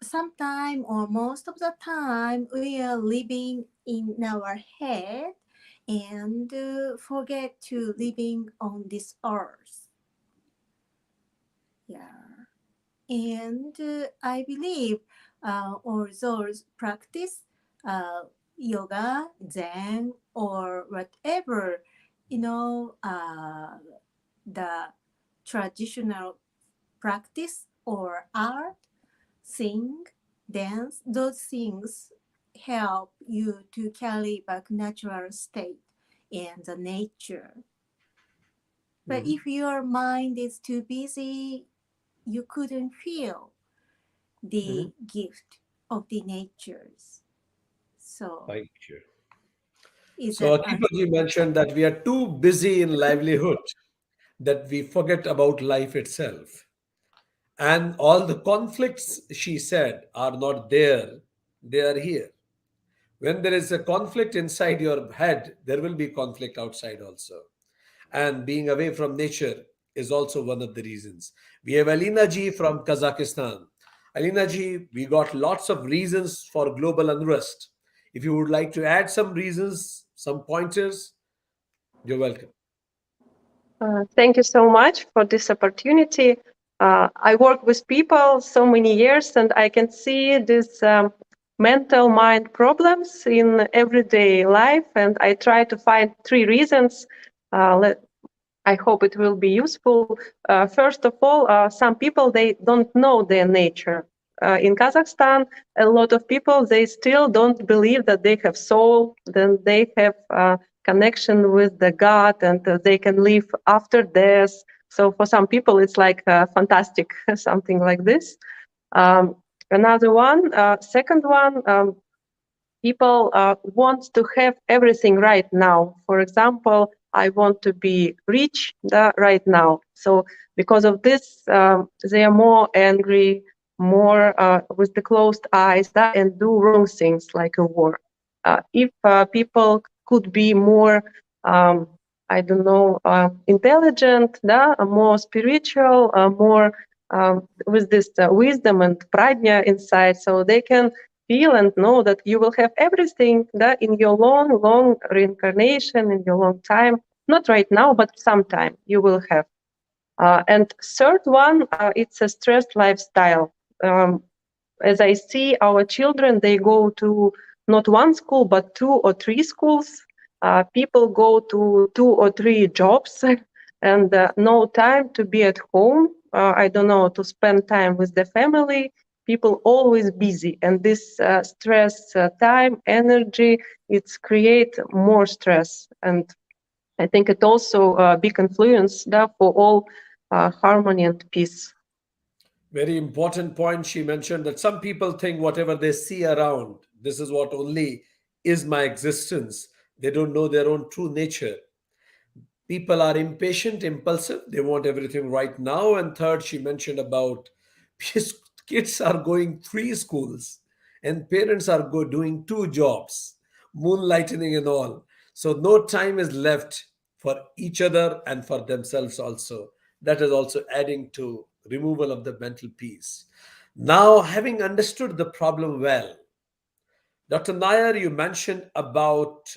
sometime or most of the time we are living in our head and forget to living on this earth. Yeah, and I believe all those practice yoga, Zen, or whatever, the traditional practice or art, sing, dance, those things help you to carry back natural state and the nature. But if your mind is too busy, you couldn't feel the gift of the natures. So, Thank you. is So that Akikoji mentioned that we are too busy in livelihood that we forget about life itself. And all the conflicts, she said, are not there, they are here. When there is a conflict inside your head, there will be conflict outside also. And being away from nature is also one of the reasons. We have Alina ji from Kazakhstan. Alina ji, we got lots of reasons for global unrest. If you would like to add some reasons, some pointers, you're welcome. Thank you so much for this opportunity. I work with people so many years, and I can see these mental mind problems in everyday life. And I try to find three reasons. I hope it will be useful. First of all, some people, they don't know their nature. In Kazakhstan, a lot of people, they still don't believe that they have soul, then they have connection with the God, and they can live after death. So for some people, it's like fantastic, something like this. Another one, second one, people want to have everything right now. For example, I want to be rich right now. So because of this, they are more angry, more with the closed eyes, and do wrong things like a war. If people could be more, I don't know, intelligent, more spiritual, more with this wisdom and prajna inside, so they can feel and know that you will have everything in your long reincarnation, in your long time, not right now, but sometime you will have. And third one, it's a stressed lifestyle. As I see our children, they go to not one school, but 2 or 3 schools. People go to 2 or 3 jobs and no time to be at home. I don't know, to spend time with the family. People always busy, and this stress, time, energy, it's create more stress. And I think it also a big influence for all harmony and peace. Very important point she mentioned, that some people think whatever they see around, this is what only is my existence. They don't know their own true nature. People are impatient, impulsive. They want everything right now. And third, she mentioned about kids are going 3 schools and parents are doing 2 jobs, moonlighting and all. So no time is left for each other and for themselves also. That is also adding to removal of the mental peace. Now, having understood the problem well, Dr. Nair, you mentioned about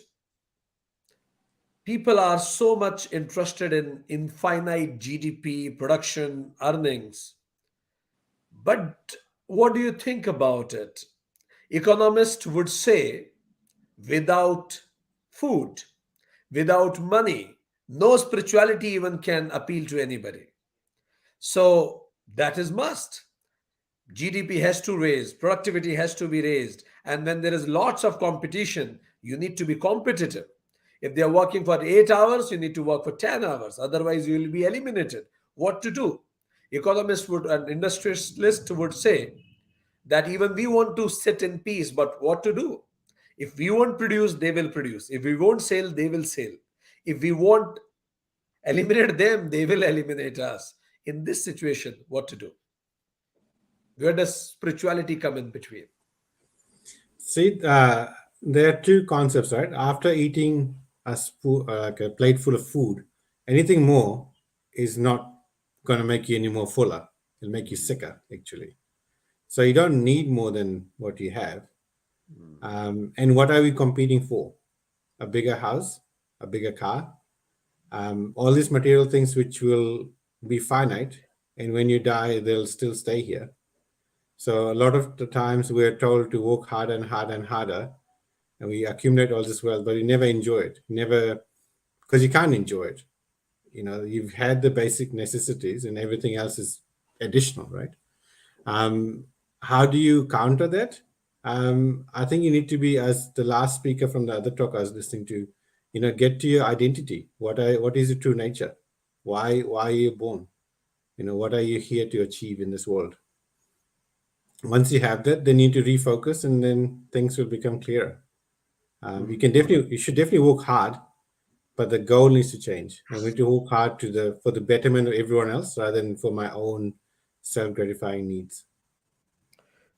people are so much interested in infinite GDP, production, earnings. But what do you think about it? Economists would say without food, without money, no spirituality even can appeal to anybody. So that is must. GDP has to raise, productivity has to be raised. And when there is lots of competition, you need to be competitive. If they are working for 8 hours, you need to work for 10 hours. Otherwise, you will be eliminated. What to do? Economists would, an industrialist would say that even we want to sit in peace, but what to do? If we won't produce, they will produce. If we won't sail, they will sail. If we won't eliminate them, they will eliminate us. In this situation, what to do? Where does spirituality come in between? See, there are two concepts, right? After eating like a plate full of food, anything more is not going to make you any more fuller. It'll make you sicker, actually. So you don't need more than what you have. And what are we competing for? A bigger house, a bigger car, all these material things which will be finite. And when you die, they'll still stay here. So a lot of the times we're told to work harder and harder and harder, and we accumulate all this wealth, but you never enjoy it. Never, because you can't enjoy it. You've had the basic necessities, and everything else is additional, right? How do you counter that? I think you need to be, as the last speaker from the other talk I was listening to, get to your identity. What is your true nature? Why are you born? What are you here to achieve in this world? Once you have that, then you need to refocus, and then things will become clearer. You should definitely work hard, but the goal needs to change. I'm going to work hard for the betterment of everyone else rather than for my own self-gratifying needs.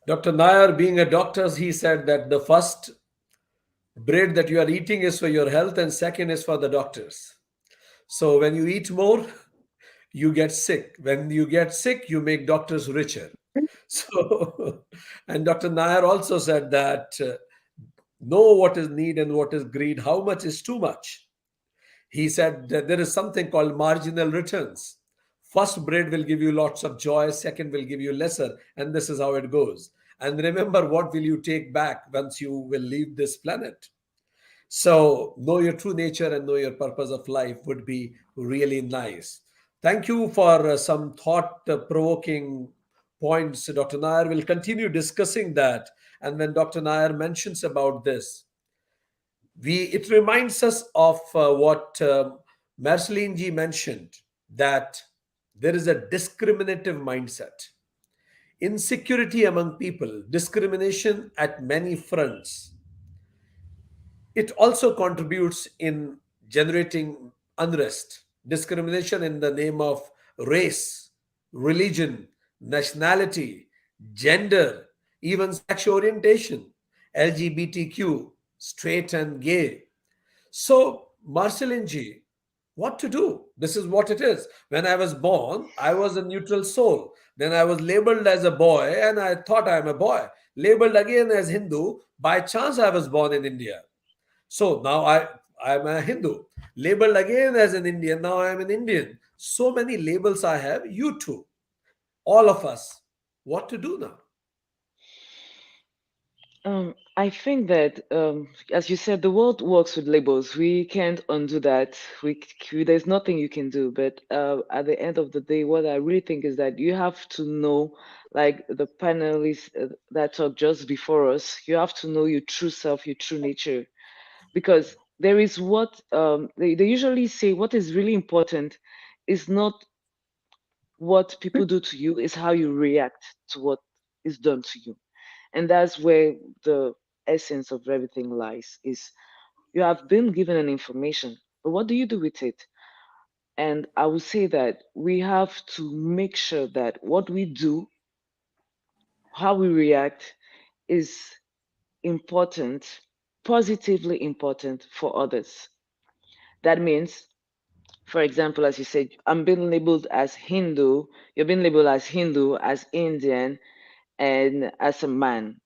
Dr. Nair, being a doctor, he said that the first bread that you are eating is for your health, and second is for the doctors. So when you eat more, you get sick. When you get sick, you make doctors richer. So, and Dr. Nair also said that know what is need and what is greed, how much is too much. He said that there is something called marginal returns. First bread will give you lots of joy, second will give you lesser, and this is how it goes. And remember, what will you take back once you will leave this planet? So, know your true nature and know your purpose of life would be really nice. Thank you for some thought provoking points. Dr. Nair will continue discussing that. And when Dr. Nair mentions about this, it reminds us of what Marceline ji mentioned, that there is a discriminative mindset, insecurity among people, discrimination at many fronts. It also contributes in generating unrest, discrimination in the name of race, religion, nationality, gender, even sexual orientation, LGBTQ, straight and gay. So, Marcelin ji, what to do? This is what it is. When I was born, I was a neutral soul. Then I was labeled as a boy and I thought I am a boy. Labeled again as Hindu. By chance, I was born in India. So now I'm a Hindu. Labeled again as an Indian. Now I'm an Indian. So many labels I have. You too. All of us. What to do now? I think that, as you said, the world works with labels. We can't undo that. There's nothing you can do. But at the end of the day, what I really think is that you have to know, like the panelists that talked just before us, you have to know your true self, your true nature, because there is what they usually say. What is really important is not what people do to you; is how you react to what is done to you. And that's where the essence of everything lies. Is you have been given an information, but what do you do with it? And I would say that we have to make sure that what we do, how we react, is important, positively important for others. That means, for example, as you said, I'm being labeled as Hindu, you're being labeled as Hindu, as Indian, and as a man,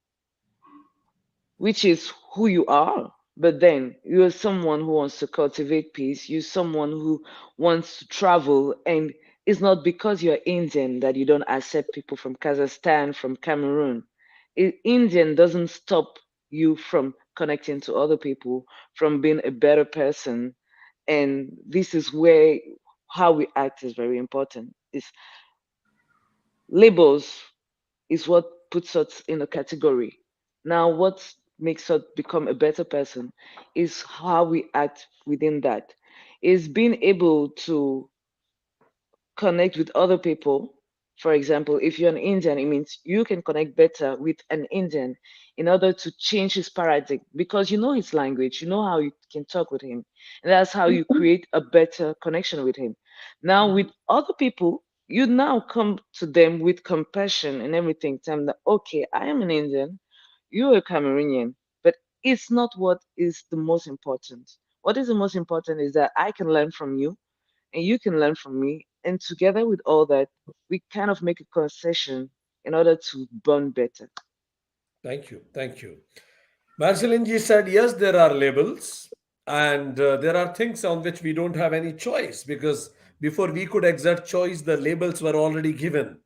which is who you are. But then you're someone who wants to cultivate peace, you're someone who wants to travel, and it's not because you're Indian that you don't accept people from Kazakhstan, from Cameroon. Indian doesn't stop you from connecting to other people, from being a better person. And this is where how we act is very important. Is labels is what puts us in a category. Now, what makes us become a better person is how we act within that. Is being able to connect with other people. For example, if you're an Indian, it means you can connect better with an Indian in order to change his paradigm because you know his language, you know how you can talk with him. And that's how you create a better connection with him. Now, with other people, you now come to them with compassion and everything. Tell them that, okay, I am an Indian, you're a Cameroonian, but it's not what is the most important. What is the most important is that I can learn from you and you can learn from me. And together with all that, we kind of make a concession in order to bond better. Thank you. Thank you. Marcelinji said, yes, there are labels, and there are things on which we don't have any choice because before we could exert choice, the labels were already given.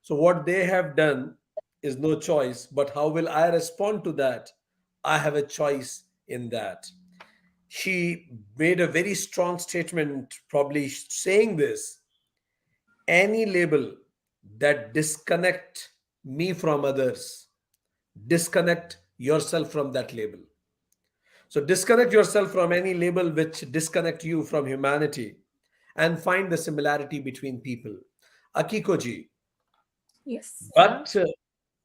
So, what they have done is no choice, but how will I respond to that? I have a choice in that. She made a very strong statement, probably saying this: any label that disconnect me from others, disconnect yourself from that label. So disconnect yourself from any label which disconnect you from humanity and find the similarity between people. Akikoji, Yes, sir. but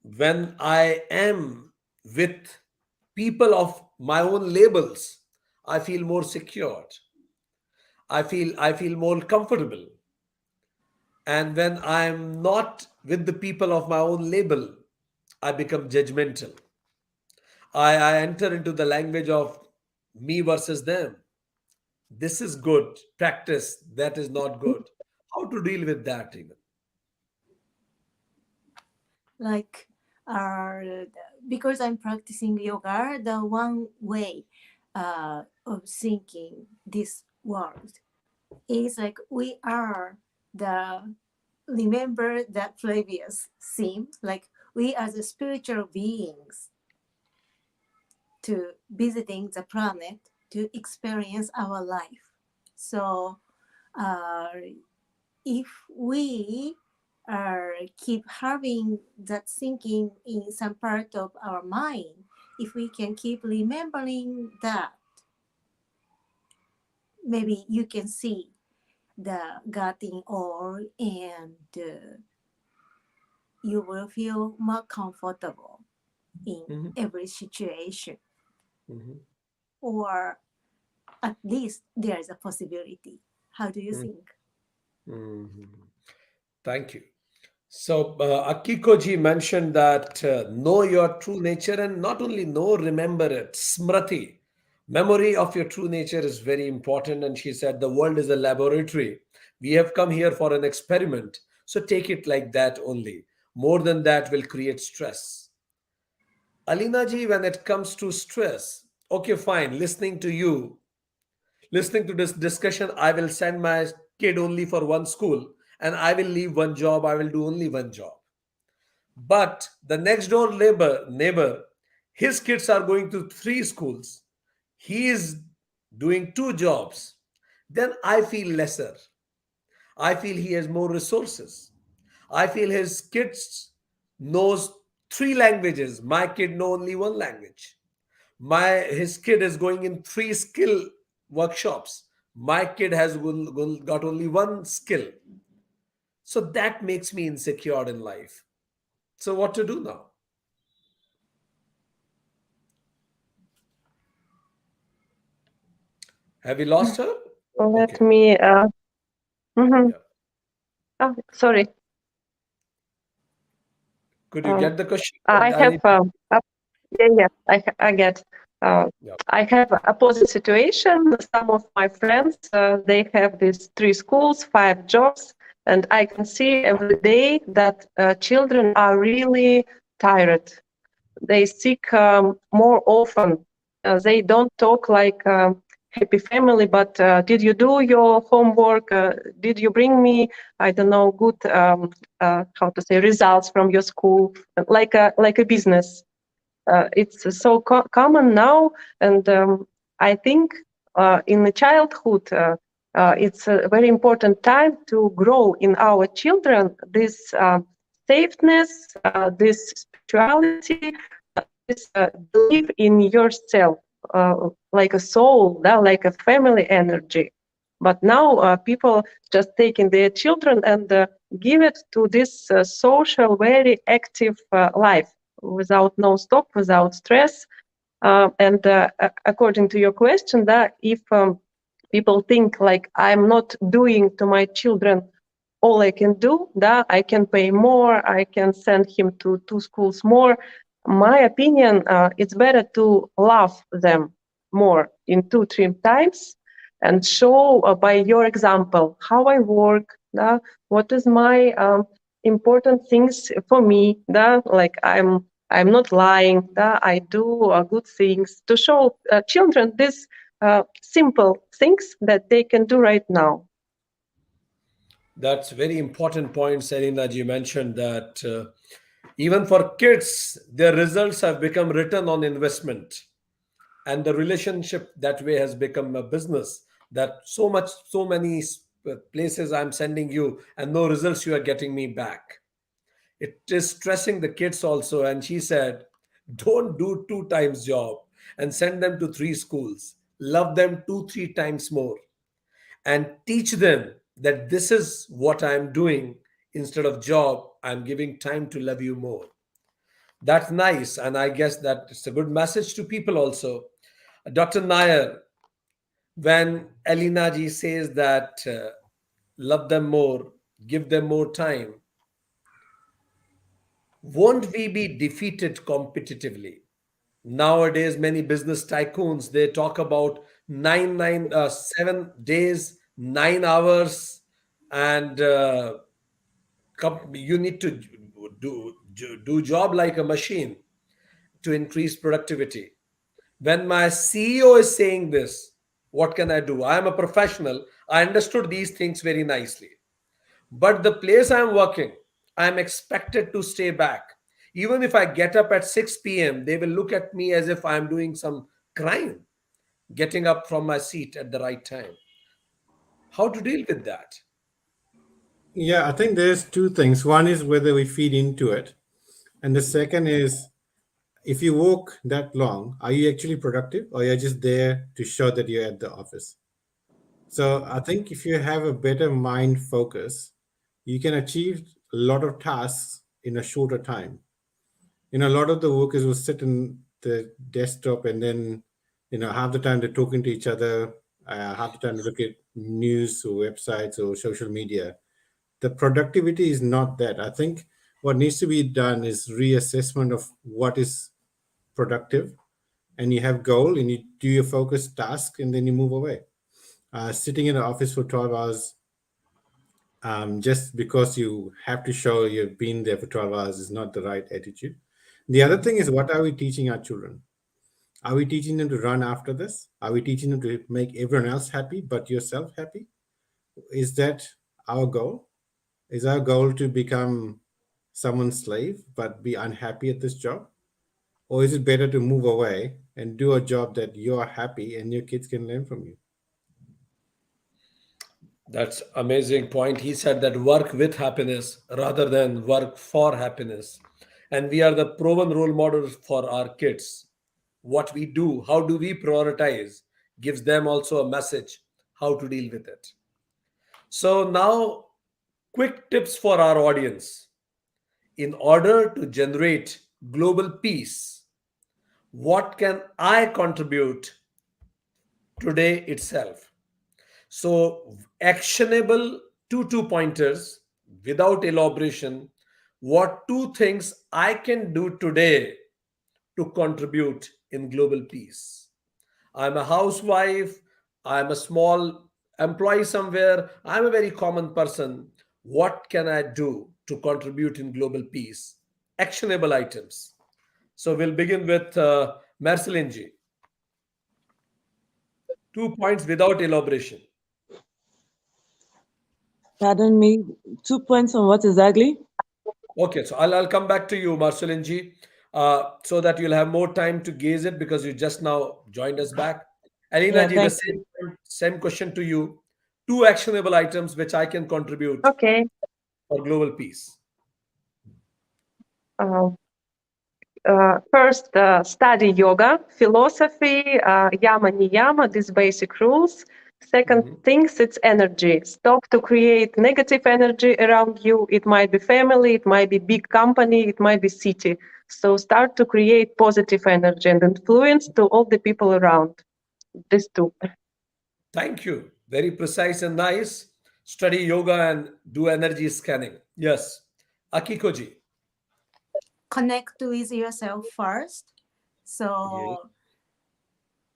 when I am with people of my own labels, I feel more secured. I feel more comfortable. And when I'm not with the people of my own label, I become judgmental. I enter into the language of me versus them. This is good practice, that is not good. How to deal with that, even? Like, because I'm practicing yoga, the one way of thinking this world is like we are the remember that previous theme, like we are the spiritual beings to visiting the planet to experience our life. So if we keep having that thinking in some part of our mind, if we can keep remembering that, maybe you can see the God in all, and you will feel more comfortable in every situation, Mhm. or at least there is a possibility. How do you Mhm. think? Mhm. Thank you. So, Akikoji mentioned that know your true nature and not only know, remember it. Smriti, memory of your true nature is very important. And she said, the world is a laboratory. We have come here for an experiment. So, take it like that only. More than that will create stress. Alina ji, when it comes to stress, okay, fine, listening to this discussion, I will send my kid only for one school and I will leave one job, I will do only one job. But the next door neighbor, his kids are going to three schools. He is doing two jobs. Then I feel lesser. I feel he has more resources. I feel his kids knows three languages. My kid know only one language. His kid is going in three skill workshops. My kid has got only one skill. So that makes me insecure in life. So what to do now? Have we lost her? Let Okay. me. Mhm. Yeah. Oh, sorry. Could you Um, get the question? I I have. need. Yeah, yeah. I get. I have a opposite situation. Some of my friends, they have these 3 schools, 5 jobs, and I can see every day that children are really tired. They sick more often. They don't talk like happy family, but did you do your homework? Did you bring me, I don't know, good, how to say, results from your school? Like a business. It's so common now, and I think in the childhood, it's a very important time to grow in our children this safeness, this spirituality, this belief in yourself, like a soul, like a family energy. But now people just taking their children and give it to this social, very active life without no stop, without stress. And according to your question, that if people think like I'm not doing to my children all I can do, that I can pay more, I can send him to 2 schools more. My opinion, it's better to love them more in 2-3 times and show by your example how I work, what is my important things for me, like I'm not lying, I do good things, to show children these simple things that they can do right now. That's very important point, Selina ji mentioned that even for kids, their results have become return on investment. And the relationship that way has become a business, that so many places I'm sending you and no results you are getting me back. It is stressing the kids also. And she said, don't do 2 times job and send them to 3 schools. Love them 2, 3 times more and teach them that this is what I'm doing. Instead of job, I'm giving time to love you more. That's nice. And I guess that it's a good message to people also. Dr. Nair, when Elena ji says that love them more, give them more time, won't we be defeated competitively? Nowadays, many business tycoons, they talk about 7 days, 9 hours, and you need to do job like a machine to increase productivity. When my CEO is saying this, what can I do? I am a professional. I understood these things very nicely. But the place I'm working, I'm expected to stay back. Even if I get up at 6 p.m., they will look at me as if I'm doing some crime, getting up from my seat at the right time. How to deal with that? Yeah, I think there's 2 things. One is whether we feed into it, and the second is if you work that long, are you actually productive or you're just there to show that you're at the office? So I think if you have a better mind focus, you can achieve a lot of tasks in a shorter time. A lot of the workers will sit in the desktop and then, half the time they're talking to each other, half the time they look at news or websites or social media. The productivity is not that. I think what needs to be done is reassessment of what is productive, and you have goal and you do your focused task and then you move away. Sitting in the office for 12 hours just because you have to show you've been there for 12 hours is not the right attitude. The other thing is, what are we teaching our children? Are we teaching them to run after this? Are we teaching them to make everyone else happy but yourself happy? Is that our goal? Is our goal to become someone's slave but be unhappy at this job? Or is it better to move away and do a job that you're happy and your kids can learn from you? That's amazing point. He said that work with happiness rather than work for happiness. And we are the proven role models for our kids. What we do, how do we prioritize, gives them also a message how to deal with it. So now, quick tips for our audience. In order to generate global peace, what can I contribute today itself? So, actionable two pointers without elaboration. What 2 things I can do today to contribute in global peace? I'm a housewife, I'm a small employee somewhere, I'm a very common person. What can I do to contribute in global peace? Actionable items. So we'll begin with Marceline ji. 2 points without elaboration. Pardon me, 2 points on what exactly? Okay, so I'll come back to you, Marceline ji, so that you'll have more time to gaze it because you just now joined us back. Alina Yeah, ji, the thank you. same question to you. 2 actionable items which I can contribute Okay. for global peace. First, study yoga, philosophy, yama niyama, these basic rules. Second things, it's energy. Stop to create negative energy around you. It might be family, it might be big company, it might be city. So start to create positive energy and influence to all the people around. These two. Thank you. Very precise and nice. Study yoga and do energy scanning. Yes. Akiko ji. Connect with yourself first. So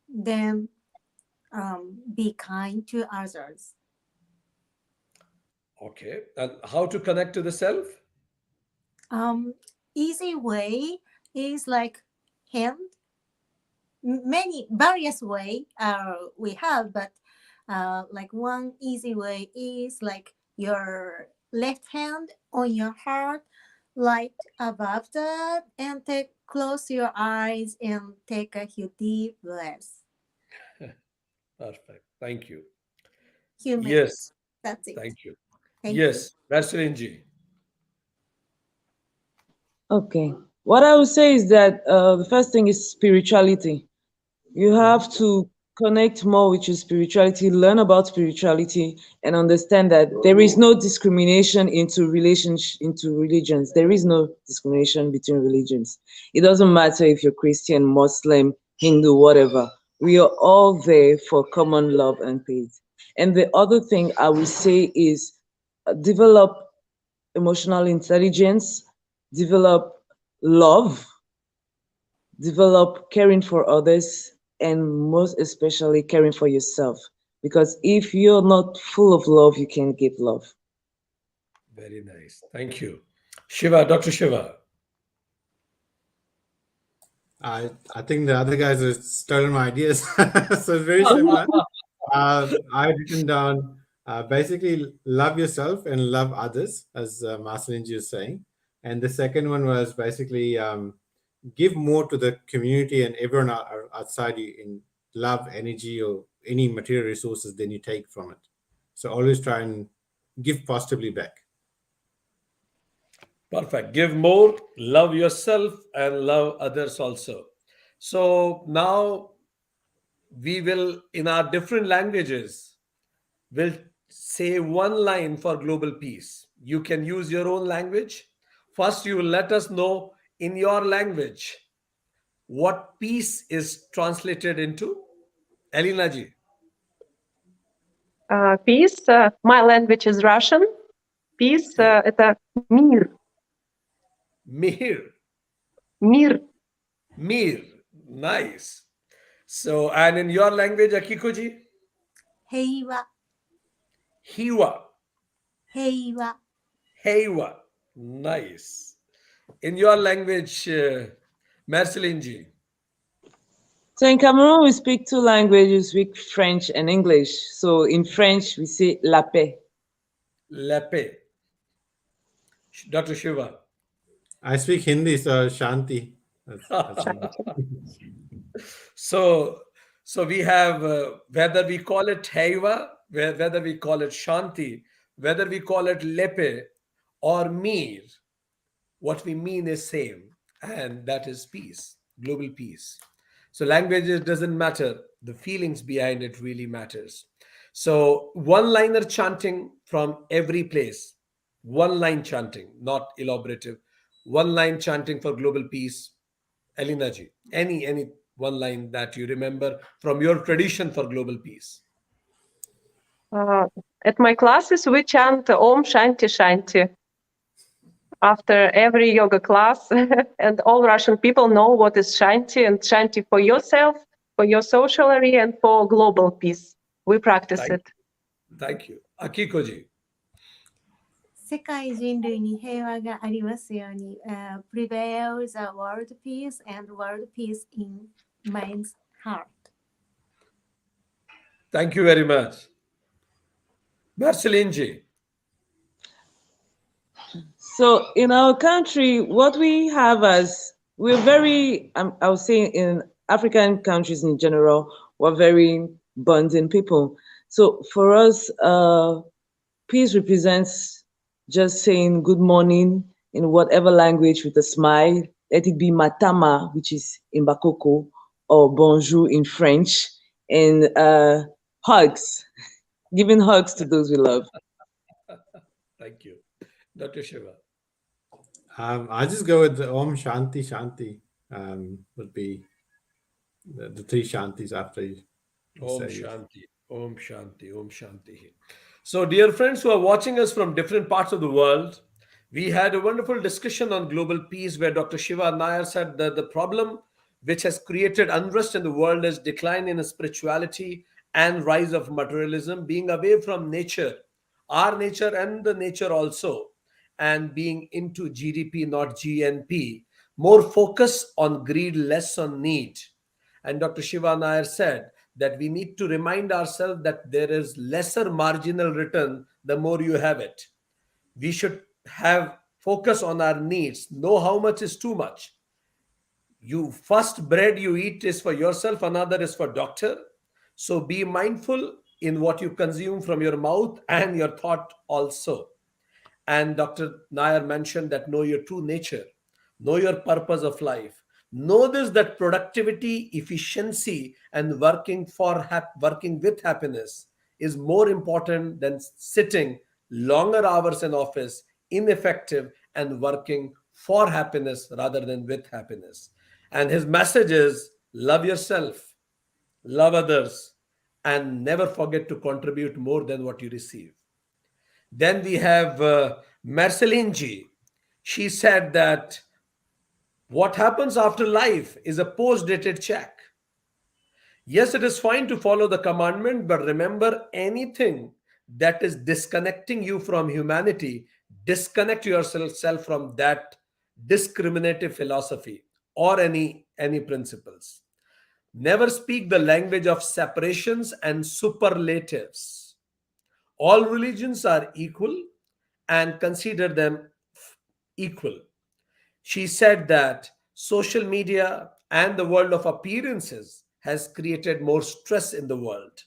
then be kind to others. Okay. And how to connect to the self? Easy way is like hand. Many various way we have, but like one easy way is like your left hand on your heart, light above that, and close your eyes and take a few deep breaths. Perfect. Thank you. Human. Yes. That's it. Thank you. Thank Yes. Marceline ji. Okay. What I would say is that the first thing is spirituality. You have to connect more with your spirituality, learn about spirituality, and understand that there is no discrimination into religions. There is no discrimination between religions. It doesn't matter if you're Christian, Muslim, Hindu, whatever. We are all there for common love and peace. And the other thing I would say is develop emotional intelligence, develop love, develop caring for others, and most especially caring for yourself. Because if you're not full of love, you can't give love. Very nice. Thank you. Shiva, Dr. Shiva. I think the other guys have stolen my ideas. So it's very similar. I've written down basically love yourself and love others, as Marceline ji is saying. And the second one was basically give more to the community and everyone outside you in love, energy, or any material resources than you take from it. So always try and give positively back. Perfect. Give more, love yourself, and love others also. So now we will, in our different languages, will say one line for global peace. You can use your own language. First, you will let us know in your language what peace is translated into. Elina ji. Peace. My language is Russian. Peace. Это мир. Mir. Мир. Mir. Nice. So, and in your language, Akiko ji? Heiwa. Hiwa. Heiwa. Heiwa. Nice. In your language, Marceline ji? So in Cameroon, we speak two languages, we speak French and English. So in French, we say la paix. La paix. Dr. Shiva. I speak Hindi, so Shanti. That's So we have whether we call it Heiva, whether we call it Shanti, whether we call it Lepe or Mir, what we mean is same, and that is peace, global peace. So languages doesn't matter, the feelings behind it really matters. So one-liner chanting from every place, one line chanting, not elaborative, one line chanting for global peace. Elina ji, any one line that you remember from your tradition for global peace. At my classes, we chant Om Shanti Shanti. after every yoga class, and all Russian people know what is Shanti, and Shanti for yourself, for your social area, and for global peace. We practice it. Thank you. Akiko-ji. 世界人類に平和がありますように、prevail the world peace and world peace in mind's heart. Thank you very much. Marceline-ji. So in our country, what we have as we're very, I would say in African countries in general, we're very bonding people. So for us, peace represents just saying good morning in whatever language with a smile. Let it be matama, which is in Bakoko, or bonjour in French, and hugs, giving hugs to those we love. Thank you. Dr. Shiva. I'll just go with the Om Shanti Shanti. Would be the three Shantis after you Om say it. Shanti, Om Shanti, Om Shanti. So, dear friends who are watching us from different parts of the world, we had a wonderful discussion on global peace where Dr. Shiva Nair said that the problem which has created unrest in the world is decline in spirituality and rise of materialism, being away from nature, our nature and the nature also, and being into GDP, not GNP, more focus on greed, less on need. And Dr. Shiva Nair said that we need to remind ourselves that there is lesser marginal return the more you have it. We should have focus on our needs, know how much is too much. You first bread you eat is for yourself, another is for doctor. So be mindful in what you consume from your mouth and your thought also. And Dr. Nair mentioned that know your true nature, know your purpose of life. Know this that productivity, efficiency, and working with happiness is more important than sitting longer hours in office, ineffective, and working for happiness rather than with happiness. And his message is love yourself, love others, and never forget to contribute more than what you receive. Then we have Marceline G. She said that what happens after life is a post-dated check. Yes, it is fine to follow the commandment, but remember anything that is disconnecting you from humanity, disconnect yourself from that discriminative philosophy or any principles. Never speak the language of separations and superlatives. All religions are equal and consider them equal. She said that social media and the world of appearances has created more stress in the world.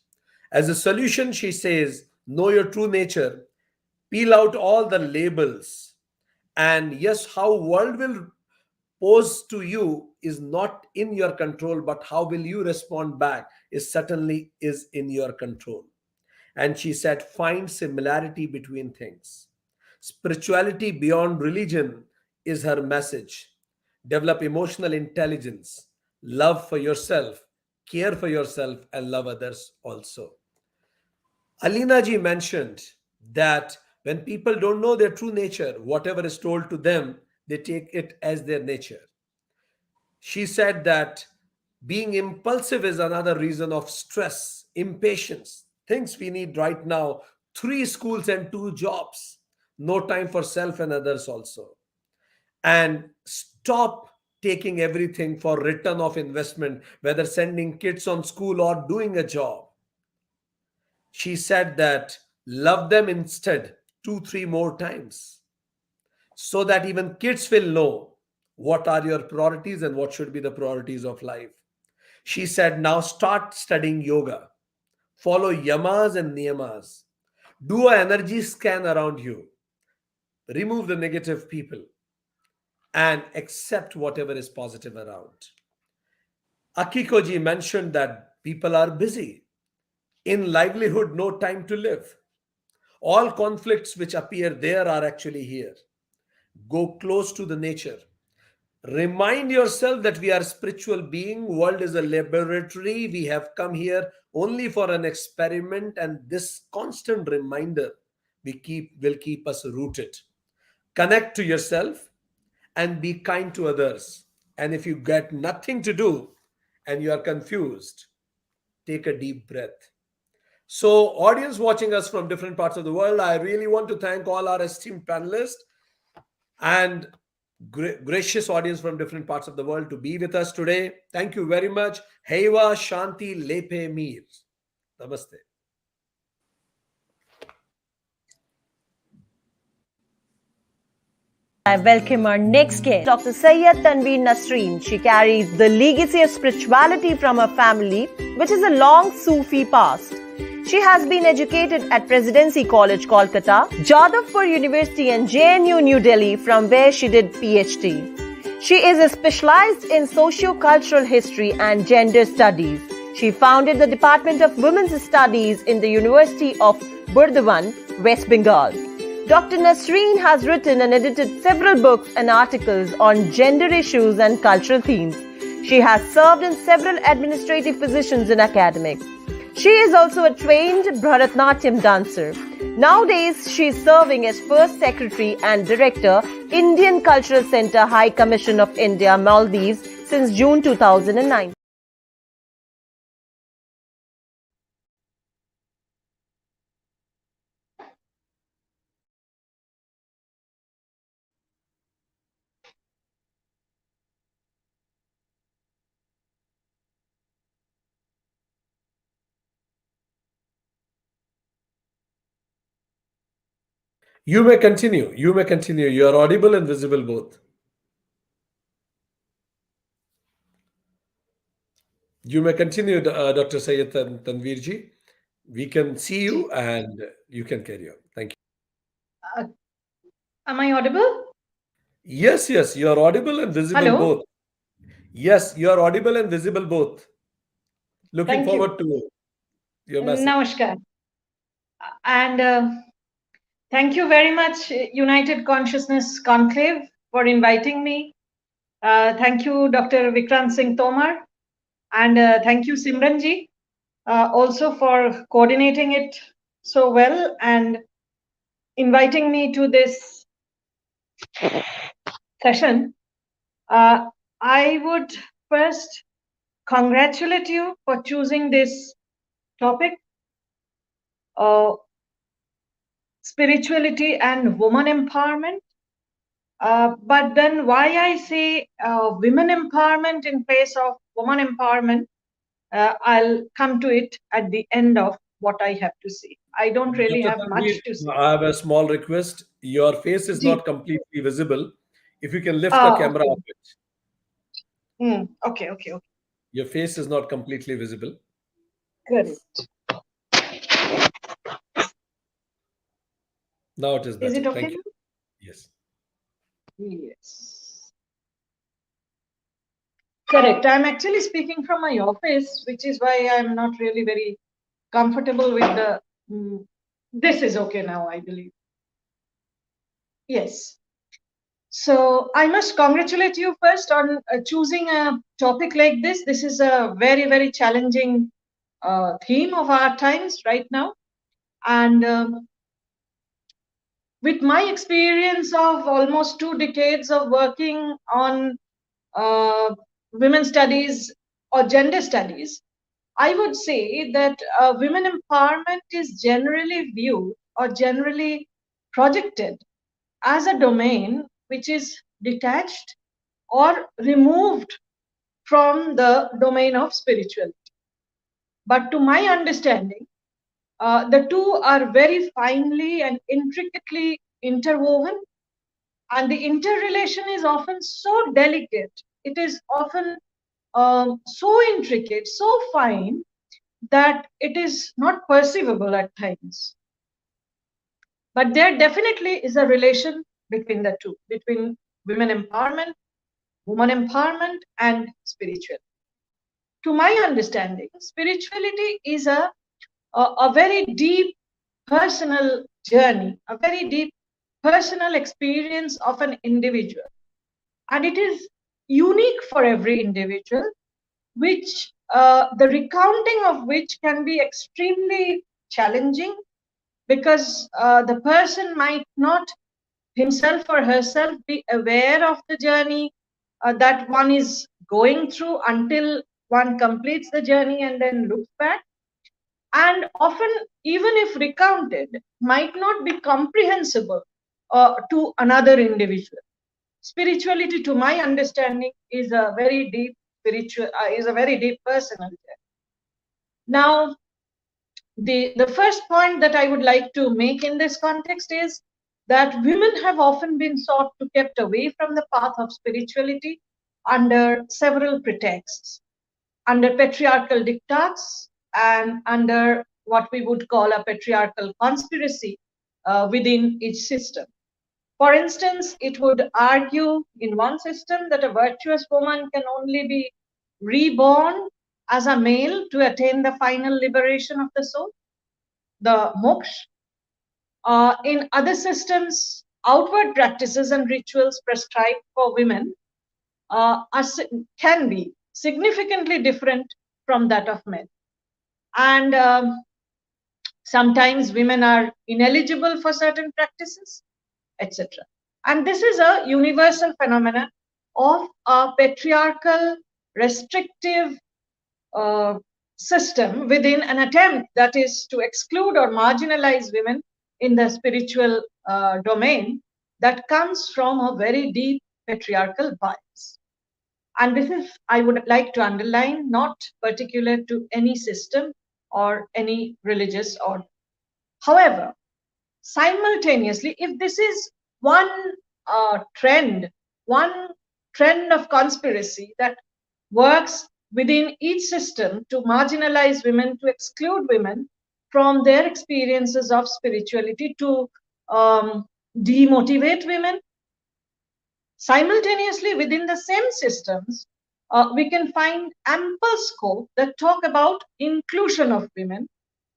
As a solution, she says, know your true nature, peel out all the labels. And yes, how world will pose to you is not in your control, but how will you respond back is certainly is in your control. And she said, find similarity between things. Spirituality beyond religion is her message. Develop emotional intelligence, love for yourself, care for yourself, and love others also. Alina ji mentioned that when people don't know their true nature, whatever is told to them, they take it as their nature. She said that being impulsive is another reason of stress, impatience, things we need right now, 3 schools and 2 jobs, no time for self and others also. And stop taking everything for return of investment, whether sending kids on school or doing a job. She said that love them instead 2, 3 more times so that even kids will know what are your priorities and what should be the priorities of life. She said, now start studying yoga, follow yamas and niyamas, do an energy scan around you, remove the negative people, and accept whatever is positive around. Akiko-ji mentioned that people are busy. In livelihood, no time to live. All conflicts which appear there are actually here. Go close to the nature. Remind yourself that we are spiritual being. World is a laboratory. We have come here only for an experiment, and this constant reminder will keep us rooted. connect to yourself, and be kind to others. And if you get nothing to do and you are confused, take a deep breath. So, audience watching us from different parts of the world, I really want to thank all our esteemed panelists and gracious audience from different parts of the world to be with us today. Thank you very much. Heiva Shanti Lepe Mir. Namaste. I welcome our next guest, Dr. Sayyid Tanveer Nasreen. She carries the legacy of spirituality from her family, which is a long Sufi past. She has been educated at Presidency College, Kolkata, Jadavpur University and JNU New Delhi, from where she did PhD. She is specialized in socio-cultural history and gender studies. She founded the Department of Women's Studies in the University of Burdwan, West Bengal. Dr. Nasreen has written and edited several books and articles on gender issues and cultural themes. She has served in several administrative positions in academics. She is also a trained Bharatanatyam dancer. Nowadays, she is serving as First Secretary and Director, Indian Cultural Center, High Commission of India, Maldives, since June 2009. You may continue. You may continue. You are audible and visible both. You may continue, Dr. Sayyid Tanveerji. We can see you and you can carry on. Thank you. Am I audible? Yes, yes, you are audible and visible Hello? both. Yes, you are audible and visible both. Looking Thank you. forward to your message. Namaskar. And thank you very much, United Consciousness Conclave, for inviting me. Thank you, Dr. Vikrant Singh Tomar. And thank you, Simranji, also for coordinating it so well and inviting me to this session. I would first congratulate you for choosing this topic, spirituality and woman empowerment. But then why I say women empowerment in place of woman empowerment, I'll come to it at the end of what I have to say. I don't really Dr. have much Tanveer, to say. I have a small request. Your face is Ji. not completely visible. If you can lift the camera up. Okay. Your face is not completely visible. Good. Now it is better. Is it okay? Thank you. Yes. Yes. Correct. I'm actually speaking from my office, which is why I'm not really very comfortable with the. This is okay now, I believe. Yes. So I must congratulate you first on choosing a topic like this. This is a very, very challenging theme of our times right now. And with my experience of almost 2 decades of working on women's studies or gender studies, I would say that women empowerment is generally viewed or generally projected as a domain which is detached or removed from the domain of spirituality. But to my understanding, the two are very finely and intricately interwoven, and the interrelation is often so delicate. It is often so intricate, so fine, that it is not perceivable at times. But there definitely is a relation between the two, between women empowerment, woman empowerment, and spirituality. To my understanding, spirituality is a very deep personal journey, a very deep personal experience of an individual. And it is unique for every individual, which the recounting of which can be extremely challenging, because the person might not himself or herself be aware of the journey that one is going through until one completes the journey and then looks back. And often, even if recounted, might not be comprehensible to another individual. Spirituality, to my understanding, is a very deep personal journey. Now, the first point that I would like to make in this context is that women have often been sought to kept away from the path of spirituality under several pretexts, under patriarchal diktats and under what we would call a patriarchal conspiracy within each system. For instance, it would argue in one system that a virtuous woman can only be reborn as a male to attain the final liberation of the soul, the moksha. In other systems, outward practices and rituals prescribed for women can be significantly different from that of men. And sometimes women are ineligible for certain practices, etc. And this is a universal phenomenon of a patriarchal, restrictive system within an attempt that is to exclude or marginalize women in the spiritual domain that comes from a very deep patriarchal bias. And this is, I would like to underline, not particular to any system or any religious order. However, simultaneously, if this is one trend of conspiracy that works within each system to marginalize women, to exclude women from their experiences of spirituality, to demotivate women, simultaneously within the same systems, we can find ample scope that talk about inclusion of women,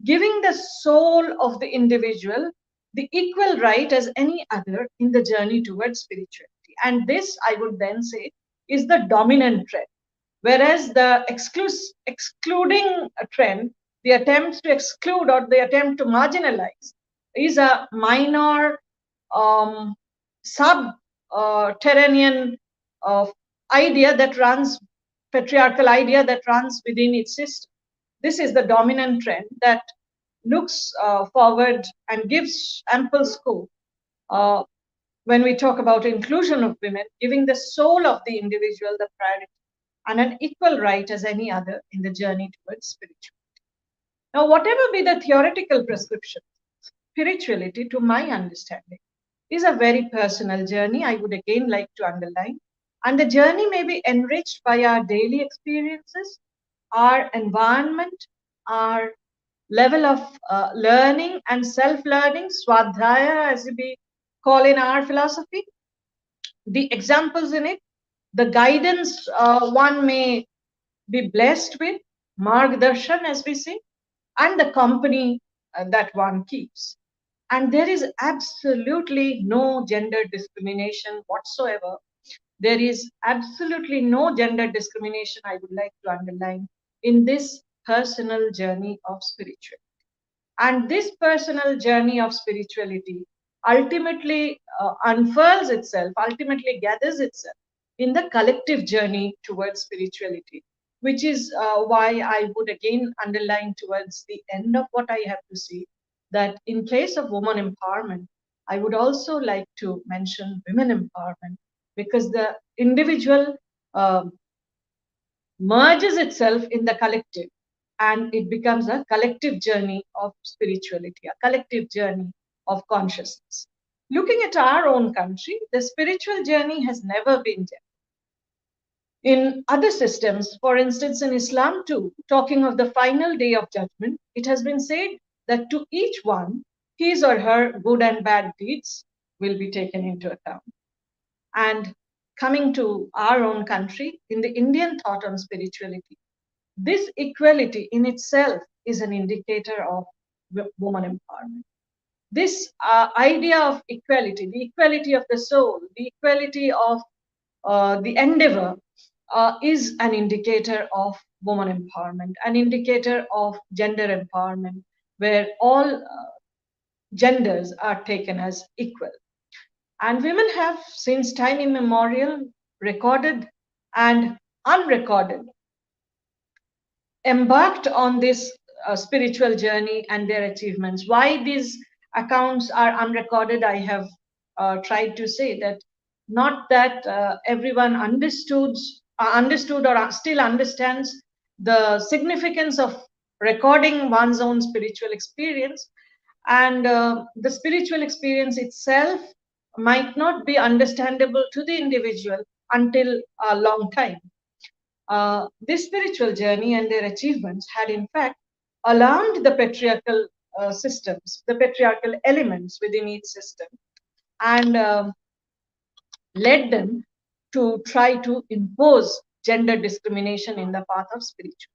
giving the soul of the individual the equal right as any other in the journey towards spirituality. And this, I would then say, is the dominant trend. Whereas the excluding trend, the attempt to exclude or the attempt to marginalize, is a minor subterranean idea that runs, patriarchal idea that runs within its system. This is the dominant trend that looks forward and gives ample scope when we talk about inclusion of women, giving the soul of the individual the priority and an equal right as any other in the journey towards spirituality. Now, whatever be the theoretical prescription, spirituality, to my understanding, is a very personal journey, I would again like to underline. And the journey may be enriched by our daily experiences, our environment, our level of learning and self-learning, swadhyaya as we call in our philosophy, the examples in it, the guidance one may be blessed with, margdarshan as we say, and the company that one keeps. And there is absolutely no gender discrimination whatsoever. There is absolutely no gender discrimination, I would like to underline, in this personal journey of spirituality. And this personal journey of spirituality ultimately unfurls itself, ultimately gathers itself in the collective journey towards spirituality, which is why I would again underline towards the end of what I have to say, that in case of woman empowerment, I would also like to mention women empowerment, because the individual merges itself in the collective, and it becomes a collective journey of spirituality, a collective journey of consciousness. Looking at our own country, the spiritual journey has never been gendered. In other systems, for instance, in Islam too, talking of the final day of judgment, it has been said that to each one, his or her good and bad deeds will be taken into account. And coming to our own country, in the Indian thought on spirituality, this equality in itself is an indicator of woman empowerment. This idea of equality, the equality of the soul, the equality of the endeavor, is an indicator of woman empowerment, an indicator of gender empowerment, where all genders are taken as equal. And women have, since time immemorial, recorded and unrecorded, embarked on this spiritual journey and their achievements. Why these accounts are unrecorded, I have tried to say that not that everyone understood or still understands the significance of recording one's own spiritual experience, and the spiritual experience itself might not be understandable to the individual until a long time. This spiritual journey and their achievements had in fact alarmed the patriarchal systems, the patriarchal elements within each system, and led them to try to impose gender discrimination in the path of spiritual.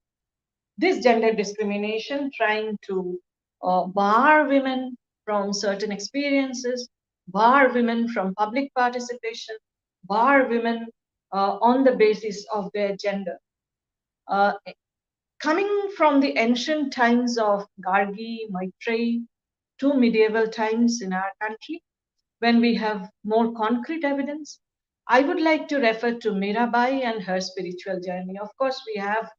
This gender discrimination trying to bar women from certain experiences, bar women from public participation, bar women on the basis of their gender. Coming from the ancient times of Gargi, Maitreyi, to medieval times in our country, when we have more concrete evidence, I would like to refer to Mirabai and her spiritual journey. Of course, we have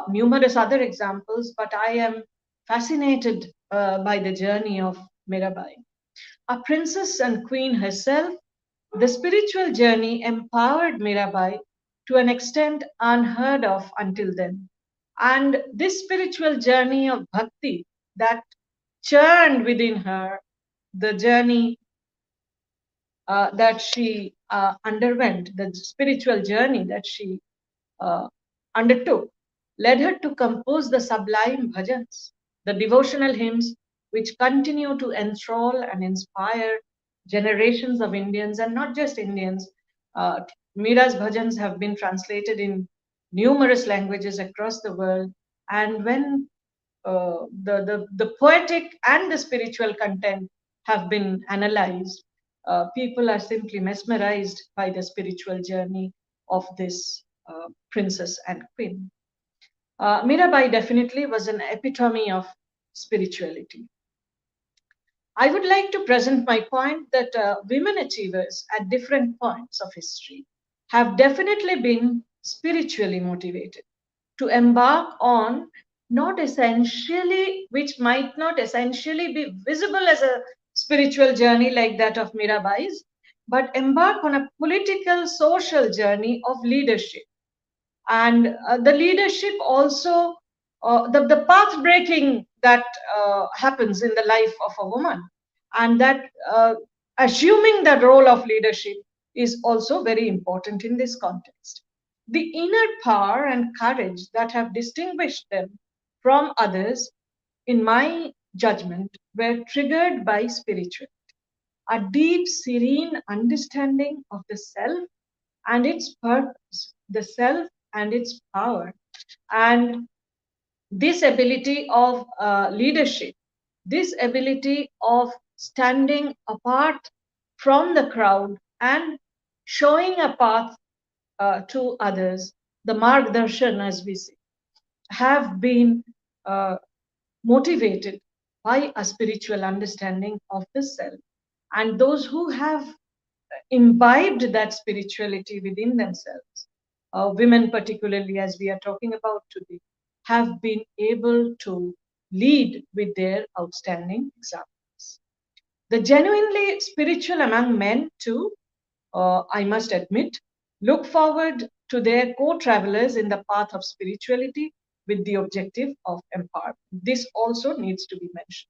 numerous other examples, but I am fascinated by the journey of Mirabai. A princess and queen herself, the spiritual journey empowered Mirabai to an extent unheard of until then. And this spiritual journey of bhakti that churned within her, the journey that she underwent, the spiritual journey that she undertook, led her to compose the sublime bhajans, the devotional hymns which continue to enthrall and inspire generations of Indians, and not just Indians. Mira's bhajans have been translated in numerous languages across the world, and when the poetic and the spiritual content have been analyzed, people are simply mesmerized by the spiritual journey of this princess and queen. Mirabai definitely was an epitome of spirituality. I would like to present my point that women achievers at different points of history have definitely been spiritually motivated to embark on which might not essentially be visible as a spiritual journey like that of Mirabai's, but embark on a political, social journey of leadership. And the leadership also, the path breaking that happens in the life of a woman, and that assuming that role of leadership is also very important in this context. The inner power and courage that have distinguished them from others, in my judgment, were triggered by spirituality. A deep, serene understanding of the self and its purpose, the self and its power. And this ability of leadership, this ability of standing apart from the crowd and showing a path to others, the margdarshan, as we say, have been motivated by a spiritual understanding of the self. And those who have imbibed that spirituality within themselves, women particularly, as we are talking about today, have been able to lead with their outstanding examples. The genuinely spiritual among men too, I must admit, look forward to their co-travelers in the path of spirituality with the objective of empowerment. This also needs to be mentioned.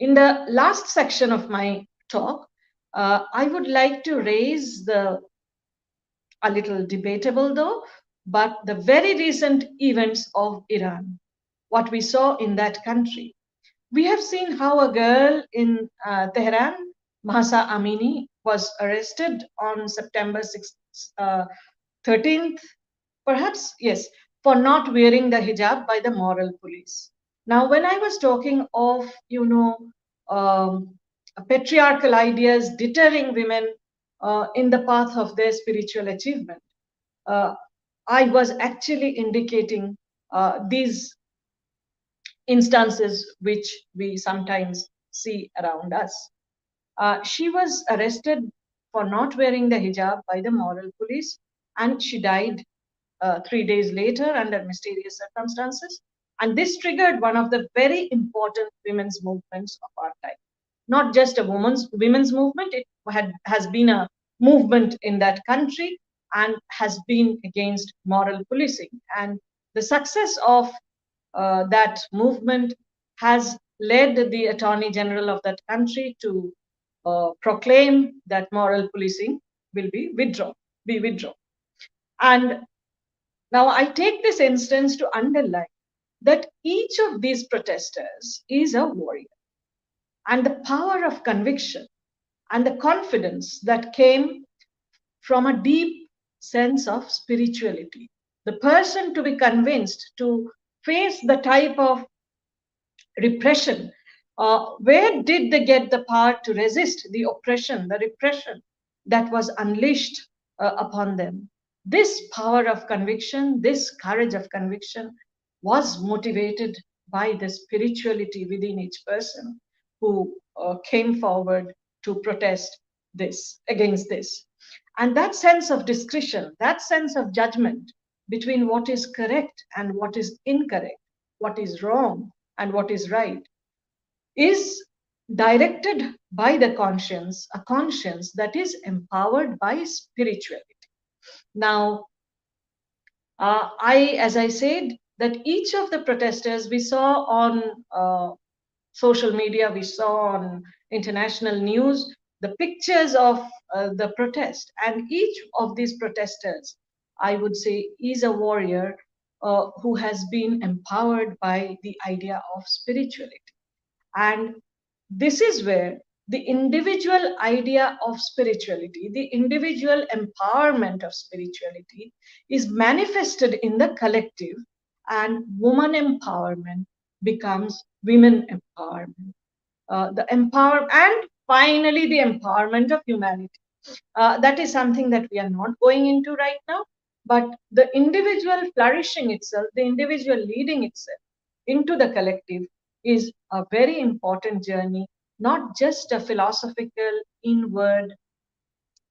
In the last section of my talk, I would like to raise a little debatable though, but the very recent events of Iran, what we saw in that country. We have seen how a girl in Tehran, Mahsa Amini, was arrested on September 13th, perhaps, yes, for not wearing the hijab by the moral police. Now, when I was talking of, patriarchal ideas deterring women in the path of their spiritual achievement, I was actually indicating these instances which we sometimes see around us. She was arrested for not wearing the hijab by the moral police, and she died 3 days later under mysterious circumstances. And this triggered one of the very important women's movements of our time. Not just a women's movement, it has been a movement in that country and has been against moral policing. And the success of that movement has led the Attorney General of that country to proclaim that moral policing will be withdrawn. And now I take this instance to underline that each of these protesters is a warrior. And the power of conviction and the confidence that came from a deep sense of spirituality. The person to be convinced to face the type of repression. Where did they get the power to resist the oppression, the repression that was unleashed upon them? This power of conviction, this courage of conviction was motivated by the spirituality within each person who came forward to protest against this. And that sense of discretion, that sense of judgment between what is correct and what is incorrect, what is wrong and what is right, is directed by the conscience, a conscience that is empowered by spirituality. Now, as I said, that each of the protesters we saw on social media, we saw on international news, the pictures of the protest, and each of these protesters, I would say, is a warrior who has been empowered by the idea of spirituality. And this is where the individual idea of spirituality, the individual empowerment of spirituality is manifested in the collective, and woman empowerment becomes women empowerment. And finally the empowerment of humanity. That is something that we are not going into right now, but the individual flourishing itself, the individual leading itself into the collective is a very important journey, not just a philosophical inward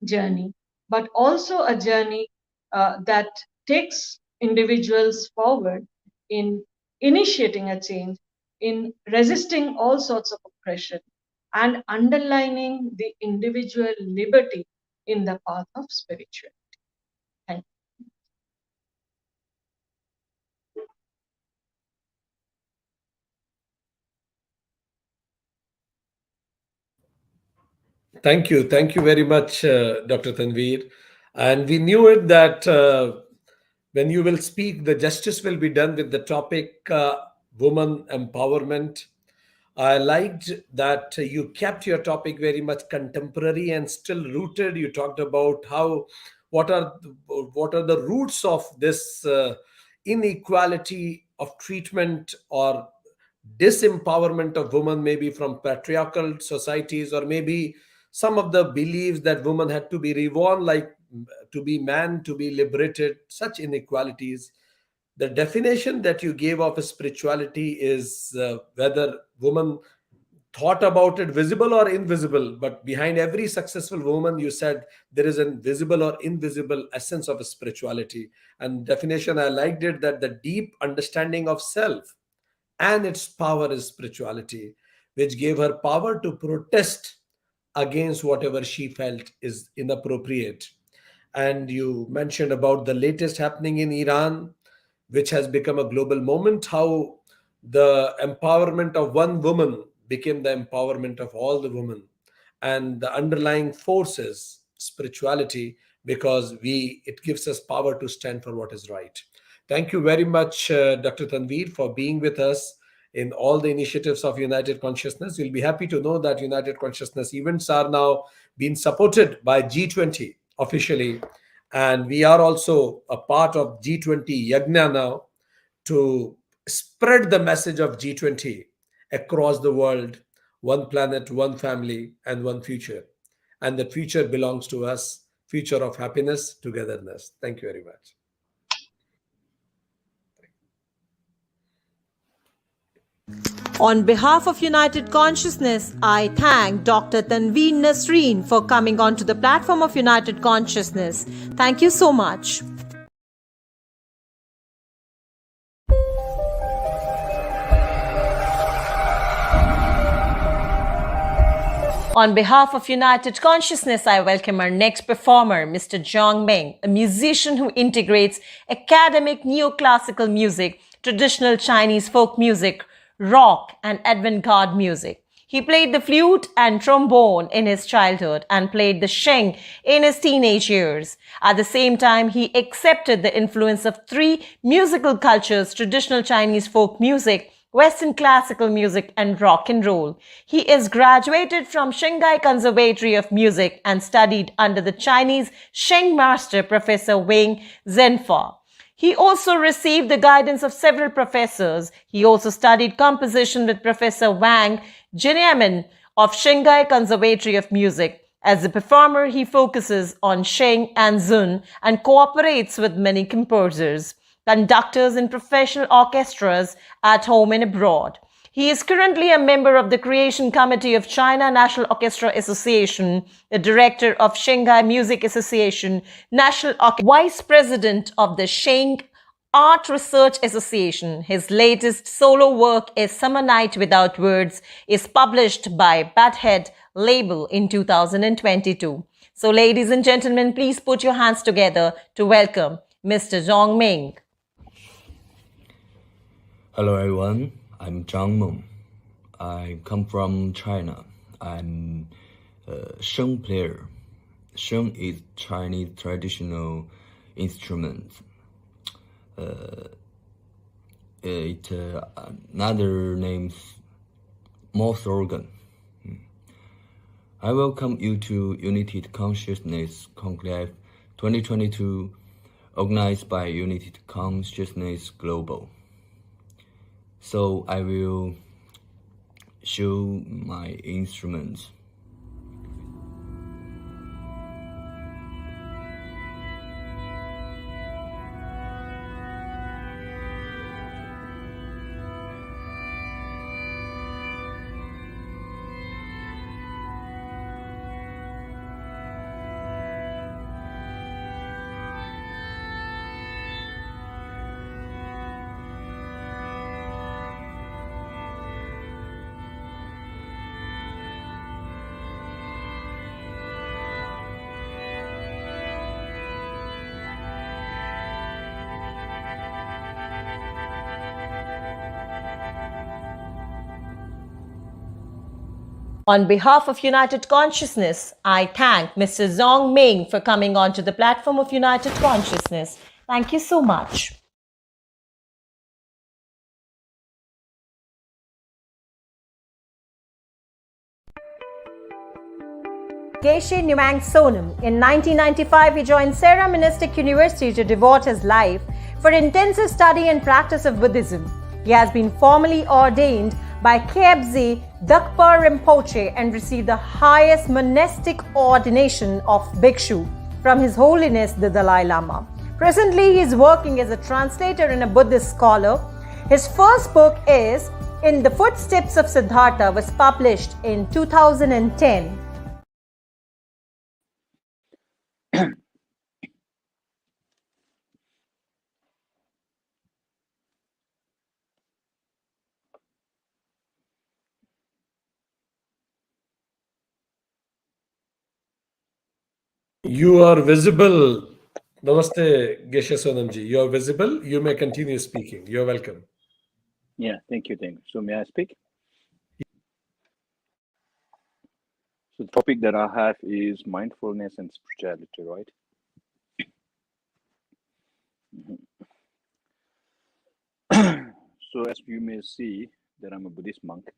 journey, but also a journey that takes individuals forward in initiating a change, in resisting all sorts of oppression, and underlining the individual liberty in the path of spirituality. Thank you. Thank you. Thank you very much, Dr. Tanveer. And we knew it that when you will speak, the justice will be done with the topic woman empowerment. I liked that you kept your topic very much contemporary and still rooted. You talked about what are the roots of this inequality of treatment or disempowerment of women, maybe from patriarchal societies, or maybe some of the beliefs that women had to be reborn, like to be man, to be liberated, such inequalities. The definition that you gave of a spirituality is whether woman thought about it visible or invisible, but behind every successful woman, you said there is a visible or invisible essence of a spirituality. And definition, I liked it, that the deep understanding of self and its power is spirituality, which gave her power to protest against whatever she felt is inappropriate. And you mentioned about the latest happening in Iran, which has become a global moment, how the empowerment of one woman became the empowerment of all the women. And the underlying force is spirituality, because it gives us power to stand for what is right. Thank you very much, Dr. Tanveer, for being with us in all the initiatives of United Consciousness. You'll be happy to know that United Consciousness events are now being supported by G20 officially. And we are also a part of G20 Yagna now to spread the message of G20 across the world: one planet, one family, and one future. And the future belongs to us, future of happiness, togetherness. Thank you very much. On behalf of United Consciousness, I thank Dr. Tanveen Nasreen for coming onto the platform of United Consciousness. Thank you so much. On behalf of United Consciousness, I welcome our next performer, Mr. Zhang Meng, a musician who integrates academic neoclassical music, traditional Chinese folk music, rock, and avant-garde music. He played the flute and trombone in his childhood and played the sheng in his teenage years. At the same time, he accepted the influence of three musical cultures: traditional Chinese folk music, Western classical music, and rock and roll. He is graduated from Shanghai Conservatory of Music and studied under the Chinese Sheng master Professor Wang Zhenfa. He also received the guidance of several professors. He also studied composition with Professor Wang Jianmin of Shanghai Conservatory of Music. As a performer, he focuses on Sheng and Zun and cooperates with many composers, conductors, and professional orchestras at home and abroad. He is currently a member of the Creation Committee of China National Orchestra Association, the director of Shanghai Music Association, National Vice President of the Sheng Art Research Association. His latest solo work is Summer Night Without Words, is published by Badhead label in 2022. So ladies and gentlemen, please put your hands together to welcome Mr. Zhang Meng. Hello everyone, I'm Zhang Meng. I come from China. I'm a sheng player. Sheng is Chinese traditional instrument. Another name's mouth organ. I welcome you to United Consciousness Conclave 2022, organized by United Consciousness Global. So I will show my instruments. On behalf of United Consciousness, I thank Mr. Zhang Meng for coming onto the platform of United Consciousness. Thank you so much. Geshe Nyuang Sonam. In 1995, he joined Sera Monastic University to devote his life for intensive study and practice of Buddhism. He has been formally ordained by Khyentse Dakpa Rinpoche and received the highest monastic ordination of Bhikshu from His Holiness the Dalai Lama. Presently, he is working as a translator and a Buddhist scholar. His first book is In the Footsteps of Siddhartha, was published in 2010. You are visible. Namaste, Geshe Sonamji. You are visible. You may continue speaking. You're welcome. Yeah, thank you. So may I speak? So the topic that I have is mindfulness and spirituality, right? So as you may see that I'm a Buddhist monk.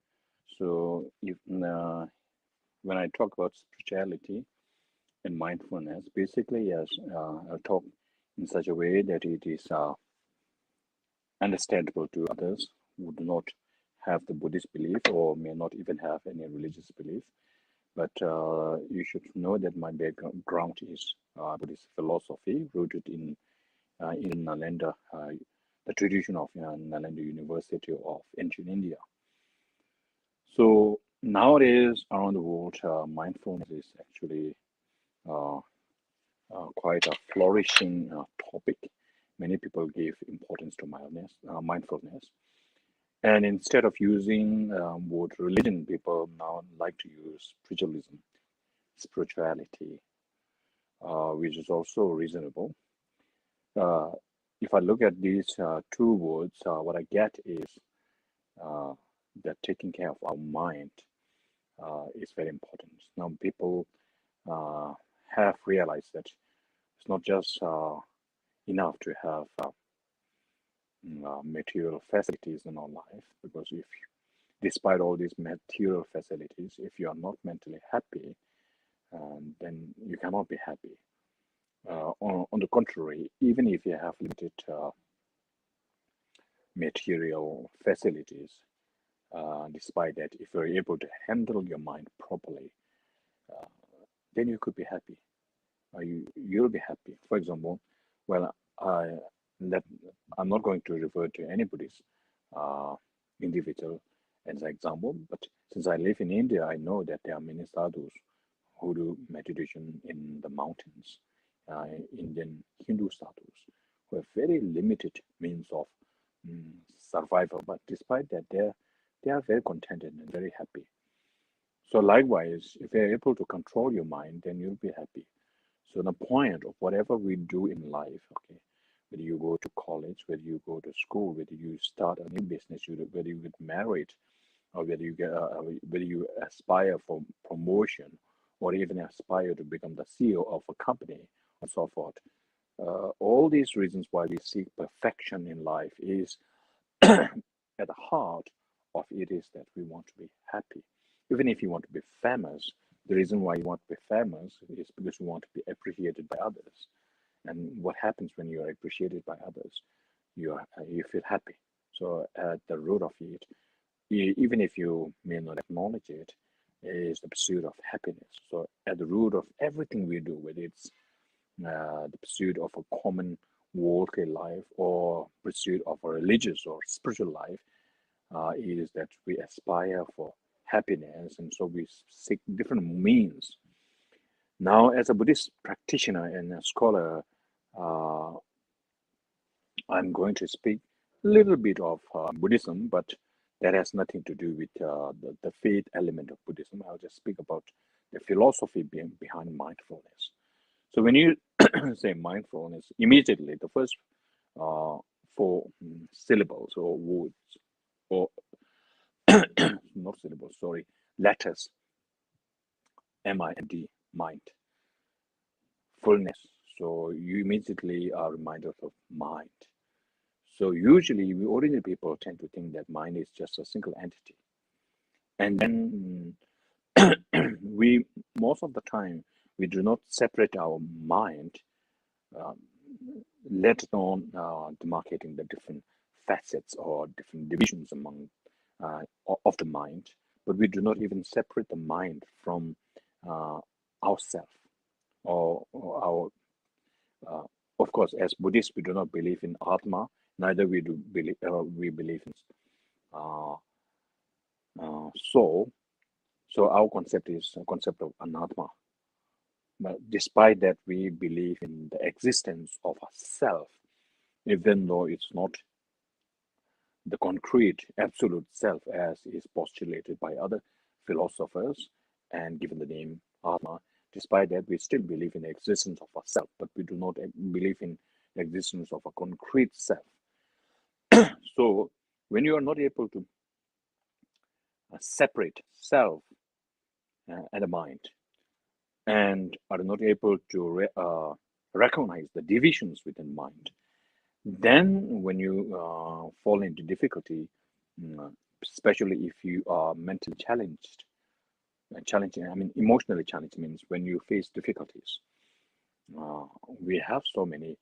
So if, when I talk about spirituality and mindfulness, basically, yes, I'll talk in such a way that it is understandable to others who do not have the Buddhist belief or may not even have any religious belief. But you should know that my background is Buddhist philosophy rooted in Nalanda, the tradition of Nalanda University of ancient India. nowadays around the world, mindfulness is actually uh, quite a flourishing topic. Many people give importance to mindfulness. And instead of using word religion, people now like to use spirituality, which is also reasonable. Uh, if I look at these two words, what I get is uh, that taking care of our mind is very important. Now, people uh, have realized that it's not just enough to have material facilities in our life, because if, despite all these material facilities, if you are not mentally happy, then you cannot be happy. On the contrary, even if you have limited material facilities, despite that, if you're able to handle your mind properly, uh, then you could be happy. You'll be happy. For example, well, that I'm not going to refer to anybody's uh, individual as an example, but since I live in India, I know that there are many sadhus who do meditation in the mountains, Indian Hindu sadhus, who have very limited means of survival, but despite that, they are very contented and very happy. So likewise, if you're able to control your mind, then you'll be happy. So the point of whatever we do in life, okay, whether you go to college, whether you go to school, whether you start a new business, whether you get married, or whether you aspire for promotion, or even aspire to become the CEO of a company, and so forth. All these reasons why we seek perfection in life is at the heart of it is that we want to be happy. Even if you want to be famous, the reason why you want to be famous is because you want to be appreciated by others. And what happens when you are appreciated by others? You feel happy. So at the root of it, even if you may not acknowledge it, is the pursuit of happiness. So at the root of everything we do, whether it's the pursuit of a common worldly life or pursuit of a religious or spiritual life, is that we aspire for happiness, and so we seek different means. Now, as a Buddhist practitioner and a scholar, uh, I'm going to speak a little bit of Buddhism, but that has nothing to do with the faith element of Buddhism. I'll just speak about the philosophy behind mindfulness. So when you say mindfulness, immediately the first four syllables or words, or not syllables, sorry, letters, M-I-N-D, mind, fullness. So you immediately are reminded of mind. So usually, we ordinary people tend to think that mind is just a single entity, and then we most of the time we do not separate our mind, um, let alone demarcating the different facets or different divisions among of the mind. But we do not even separate the mind from ourself or our. Of course, as Buddhists, we do not believe in Atma. Neither we do believe we believe in uh, soul. So our concept is a concept of anatma. But despite that, we believe in the existence of a self, even though it's not the concrete absolute self as is postulated by other philosophers and given the name Atma. Despite that, we still believe in the existence of a self, but we do not believe in the existence of a concrete self. So when you are not able to separate self and the mind, and are not able to recognize the divisions within mind, then when you fall into difficulty, especially if you are mentally challenged, challenging, I mean, emotionally challenged means when you face difficulties. We have so many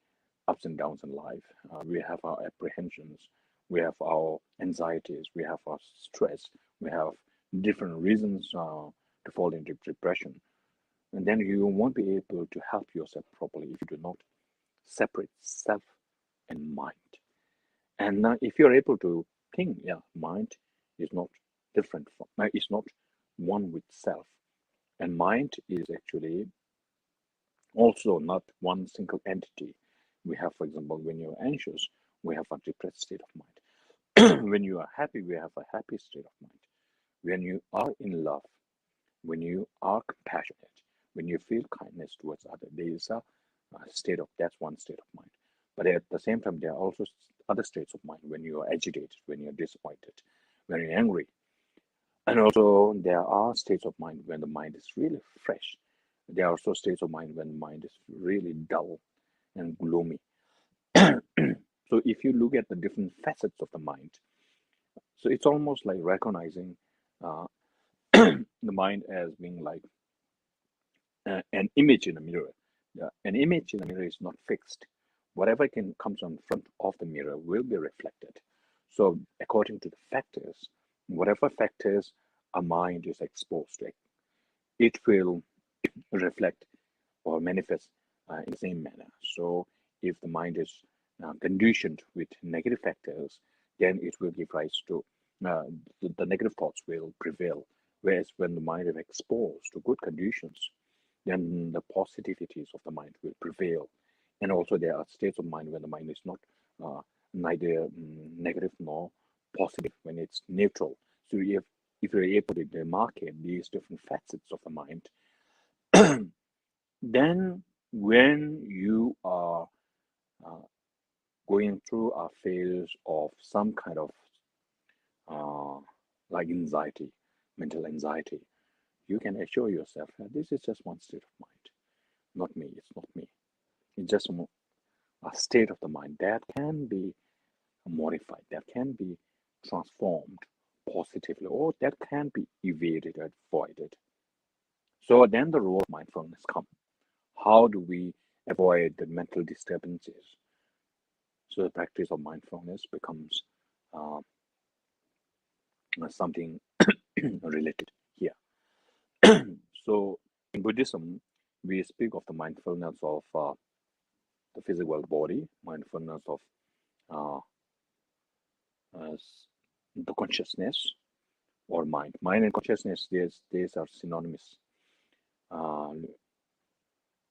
ups and downs in life. We have our apprehensions, we have our anxieties, we have our stress, we have different reasons to fall into depression. And then you won't be able to help yourself properly if you do not separate self and mind. And if you're able to think, yeah, mind is not different from, is not one with self. And mind is actually also not one single entity. We have, for example, when you're anxious, we have a depressed state of mind. When you are happy, we have a happy state of mind. When you are in love, when you are compassionate, when you feel kindness towards others, there is a state of, that's one state of mind. But at the same time, there are also other states of mind when you are agitated, when you're disappointed, when you're angry. And also there are states of mind when the mind is really fresh. There are also states of mind when the mind is really dull and gloomy. So if you look at the different facets of the mind, so it's almost like recognizing the mind as being like an image in a mirror. An image in a mirror is not fixed. Whatever comes on front of the mirror will be reflected. So according to the factors, whatever factors a mind is exposed to, it will reflect or manifest in the same manner. So if the mind is conditioned with negative factors, then it will give rise to the negative thoughts will prevail. Whereas when the mind is exposed to good conditions, then the positivities of the mind will prevail. And also there are states of mind when the mind is not neither negative nor positive, when it's neutral. So if you're able to demarcate these different facets of the mind, then when you are going through a phase of some kind of like anxiety, mental anxiety, you can assure yourself that this is just one state of mind, not me, it's not me. It's just a state of the mind that can be modified, that can be transformed positively, or that can be evaded or avoided. So then the role of mindfulness comes. How do we avoid the mental disturbances? So the practice of mindfulness becomes something related here. So in Buddhism, we speak of the mindfulness of the physical body, mindfulness of the consciousness or mind. Mind and consciousness, these are synonymous.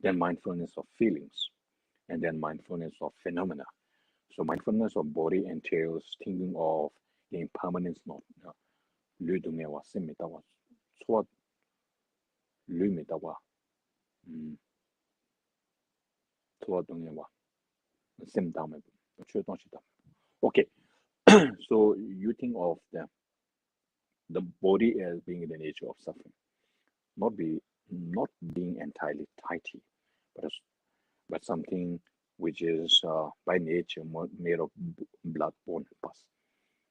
Then mindfulness of feelings, and then mindfulness of phenomena. So mindfulness of body entails thinking of the impermanence of Lüdungewa, Simitawa, Swat Lumitawa, Twadungewa, Simdame, Okay, so you think of the body as being the nature of suffering, not being entirely tighty, but something which is by nature made of blood, bone, and pus.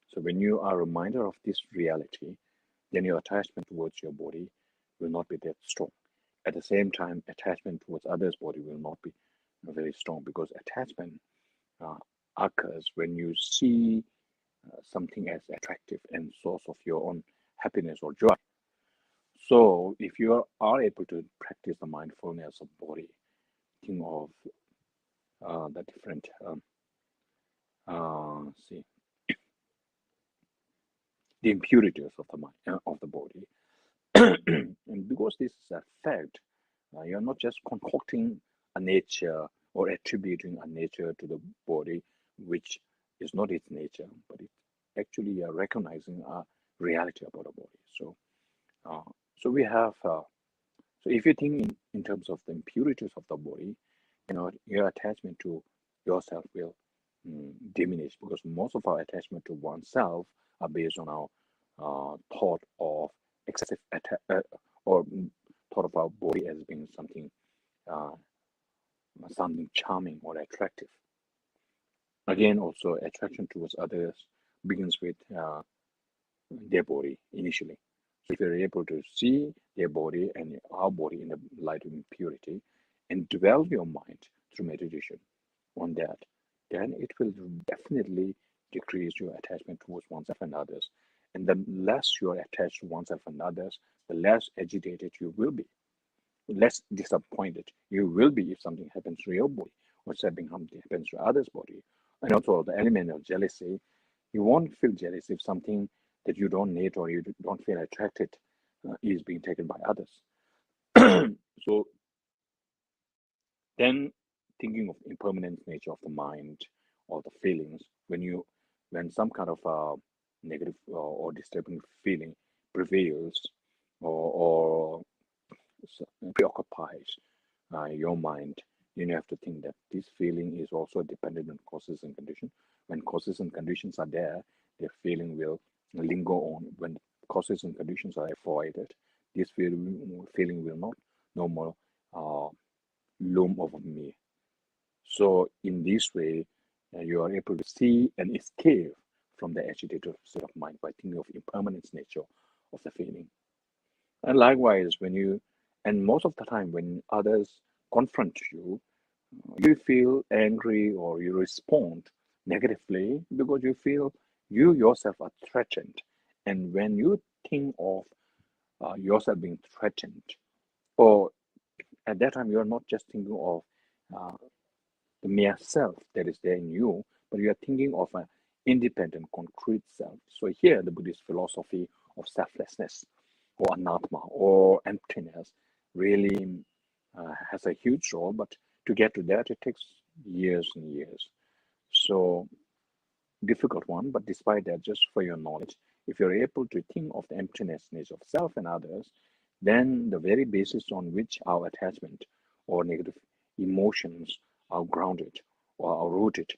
So when you are reminded of this reality, then your attachment towards your body will not be that strong. At the same time, attachment towards others' body will not be very strong, because attachment occurs when you see something as attractive and source of your own happiness or joy. So if you are able to practice the mindfulness of body, think of the different the impurities of the mind of the body, and because this is a fact, you're not just concocting a nature or attributing a nature to the body which is not its nature, but it actually recognizing a reality about a body. So so we have so if you think in terms of the impurities of the body, your attachment to yourself will diminish, because most of our attachment to oneself are based on our thought of excessive or thought of our body as being something charming or attractive. Again, also attraction towards others begins with their body initially. So if you're able to see their body and our body in the light of impurity and dwell your mind through meditation on that, then it will definitely decrease your attachment towards oneself and others. And the less you are attached to oneself and others, the less agitated you will be, less disappointed you will be if something happens to your body or something happens to others' body. And also the element of jealousy, you won't feel jealous if something that you don't need or you don't feel attracted is being taken by others. So then thinking of impermanent nature of the mind or the feelings, when some kind of negative or disturbing feeling prevails or preoccupies your mind, you have to think that this feeling is also dependent on causes and conditions. When causes and conditions are there, the feeling will linger on. When causes and conditions are avoided, this feeling will not no more loom over me. So in this way, you are able to see and escape from the agitated state of mind by thinking of impermanence nature of the feeling. And likewise, and most of the time when others confront you, you feel angry or you respond negatively because you feel you yourself are threatened. And when you think of yourself being threatened, or at that time you're not just thinking of the mere self that is there in you, but you are thinking of an independent, concrete self. So here, the Buddhist philosophy of selflessness, or anatma, or emptiness, really has a huge role. But to get to that, it takes years and years. So difficult one. But despite that, just for your knowledge, if you're able to think of the emptiness nature of self and others, then the very basis on which our attachment or negative emotions are grounded or are rooted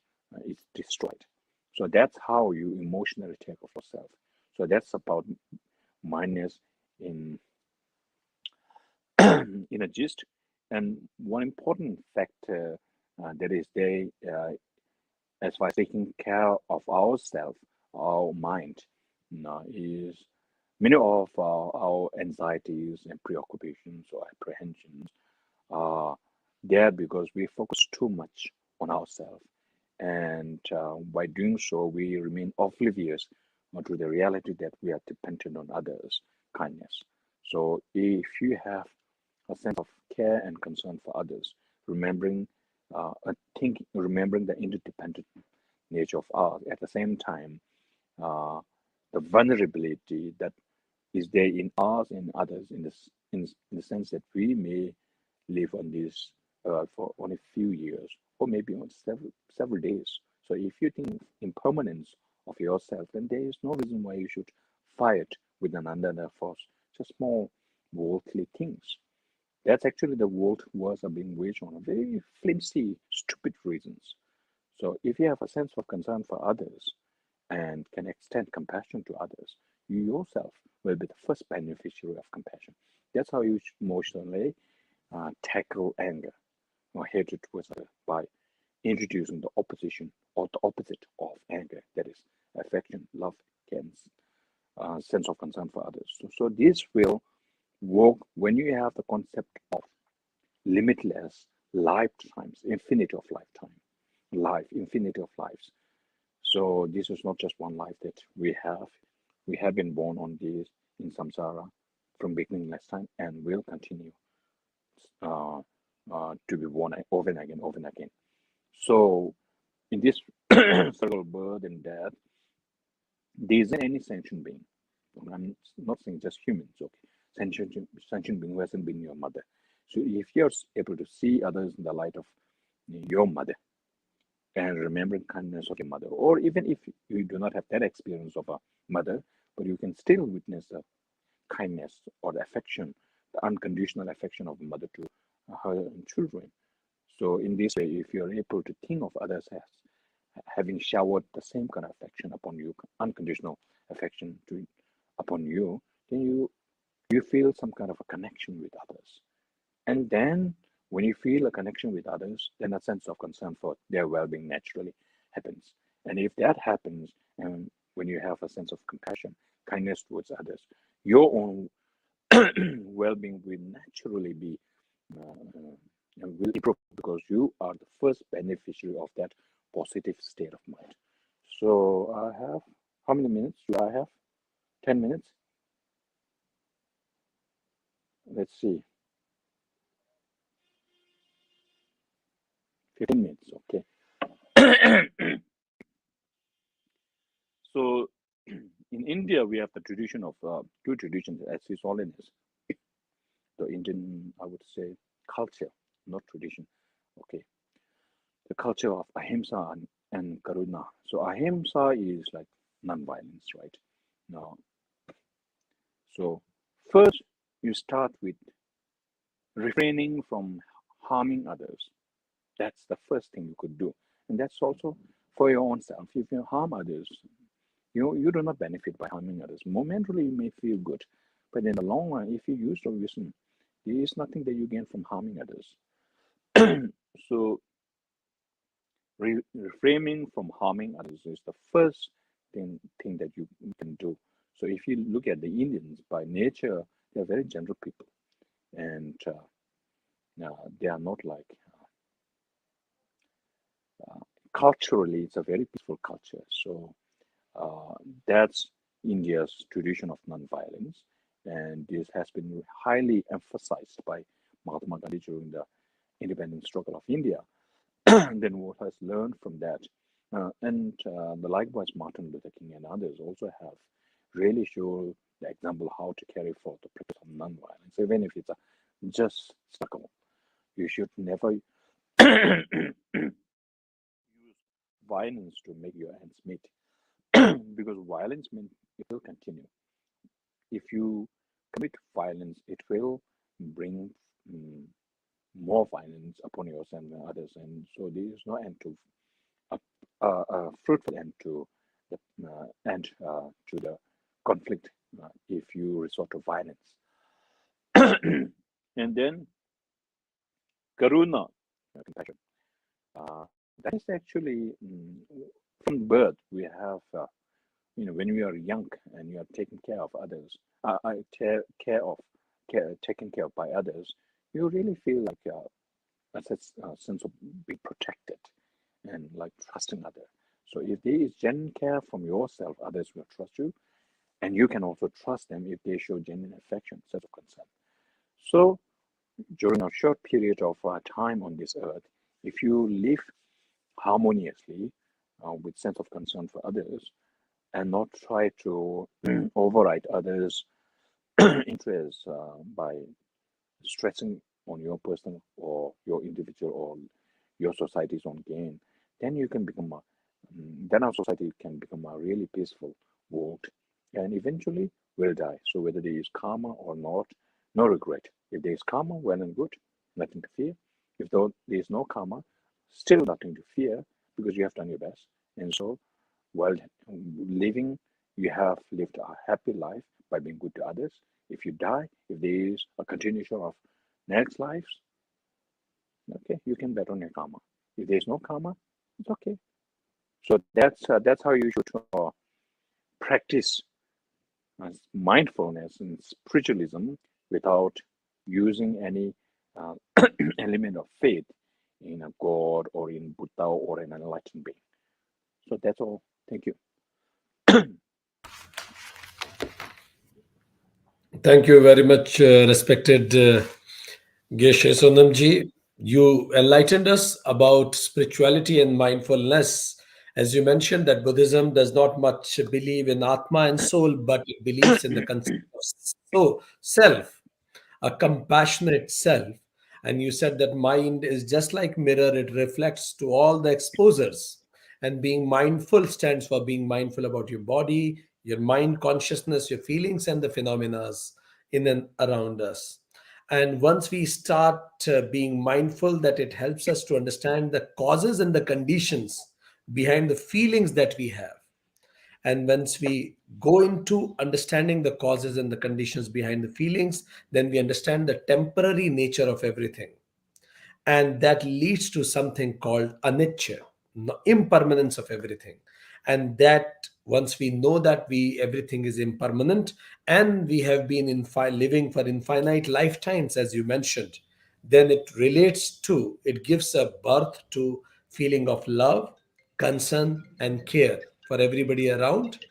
is destroyed. So that's how you emotionally take of yourself. So that's about mindness in in a gist. And one important factor that is there as far as taking care of ourselves, our mind, is many of our anxieties and preoccupations or apprehensions are there because we focus too much on ourselves. And by doing so, we remain oblivious to the reality that we are dependent on others' kindness. So if you have a sense of care and concern for others, remembering remembering the interdependent nature of ours, at the same time, the vulnerability that is there in us and others in the sense that we may live on this for only a few years or maybe on several days. So if you think impermanence of yourself, then there is no reason why you should fight with another for just small worldly things. That's actually the world wars are being waged on very flimsy, stupid reasons. So if you have a sense of concern for others and can extend compassion to others, you yourself will be the first beneficiary of compassion. That's how you emotionally tackle anger or hatred towards others, by introducing the opposition or the opposite of anger, that is affection, love, and sense of concern for others. So this will work when you have the concept of limitless lifetimes, infinity of infinity of lives. So this is not just one life that we have. We have been born on this in samsara from beginning last time and will continue to be born over and again, over and again. So in this circle of birth and death, there isn't any sentient being. I'm not saying just humans, okay? Sentient being who hasn't been your mother. So if you're able to see others in the light of your mother and remembering kindness of your mother, or even if you do not have that experience of a mother, but you can still witness the kindness or the affection, the unconditional affection of a mother to her children. So in this way, if you're able to think of others as having showered the same kind of affection upon you, unconditional affection upon you, then you feel some kind of a connection with others. And then when you feel a connection with others, then a sense of concern for their well-being naturally happens. And if that happens, and when you have a sense of compassion, kindness towards others, your own well-being will naturally be will improve because you are the first beneficiary of that positive state of mind. So I have, how many minutes do I have? 10 minutes? Let's see. 15 minutes, okay. So in India, we have the tradition of two traditions, as His Holiness. The Indian, I would say, culture, not tradition. Okay, the culture of ahimsa and karuna. So ahimsa is like non-violence, right? Now, so first you start with refraining from harming others. That's the first thing you could do, and that's also for your own self. If you harm others, you do not benefit by harming others. Momentarily, you may feel good, but in the long run, if you use your wisdom, there is nothing that you gain from harming others. So, reframing from harming others is the first thing that you can do. So, if you look at the Indians, by nature, they are very gentle people, and they are not like culturally, it's a very peaceful culture. So, that's India's tradition of non-violence, and this has been highly emphasized by Mahatma Gandhi during the independence struggle of India. Then what has learned from that, and the likewise Martin Luther King and others also have really shown the example how to carry forth the practice of non-violence, even if it's a just struggle. You should never use violence to make your ends meet. Because violence means it will continue. If you commit violence, it will bring more violence upon yourself and others, and so there is no end to a fruitful end to the conflict if you resort to violence. And then karuna, compassion. That is actually from birth we have. When we are young and you are taken care of others, taken care of by others, you really feel like a sense of being protected and like trusting others. So if there is genuine care from yourself, others will trust you, and you can also trust them if they show genuine affection, sense of concern. So during a short period of time on this earth, if you live harmoniously with sense of concern for others, and not try to override others' interests by stressing on your personal or your individual or your society's own gain, then you can become then our society can become a really peaceful world, and eventually will die. So whether there is karma or not, no regret. If there is karma, well and good, nothing to fear. If there is no karma, still nothing to fear because you have done your best. And so while living, you have lived a happy life by being good to others. If you die, if there is a continuation of next lives, okay, you can bet on your karma. If there is no karma, it's okay. So that's how you should practice mindfulness and spiritualism without using any element of faith in a god or in Buddha or in an enlightened being. So that's all. Thank you. Thank you very much, respected Geshe Sonamji. You enlightened us about spirituality and mindfulness. As you mentioned, that Buddhism does not much believe in Atma and soul, but it believes in the concept of self, a compassionate self. And you said that mind is just like mirror, it reflects to all the exposures. And being mindful stands for being mindful about your body, your mind consciousness, your feelings, and the phenomena in and around us. And once we start being mindful, that it helps us to understand the causes and the conditions behind the feelings that we have. And once we go into understanding the causes and the conditions behind the feelings, then we understand the temporary nature of everything. And that leads to something called anicca, impermanence of everything. And that once we know that everything is impermanent, and we have been living for infinite lifetimes, as you mentioned, then it gives a birth to feeling of love, concern, and care for everybody around,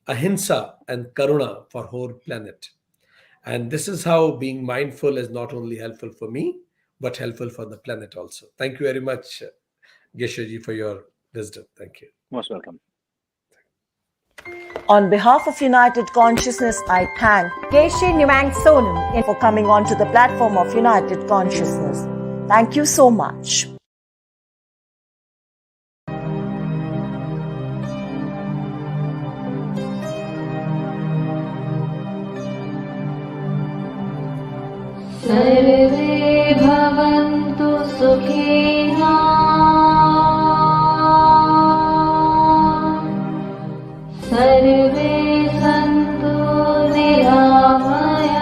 ahimsa and karuna for whole planet. And this is how being mindful is not only helpful for me, but helpful for the planet also. Thank you very much, Geshaji, for your wisdom. Thank you. Most welcome. On behalf of United Consciousness, I thank Geshe Nimang Sonam for coming onto the platform of United Consciousness. Thank you so much. सर्वे भवन्तु सुखिनः सर्वे सन्तु निरामयाः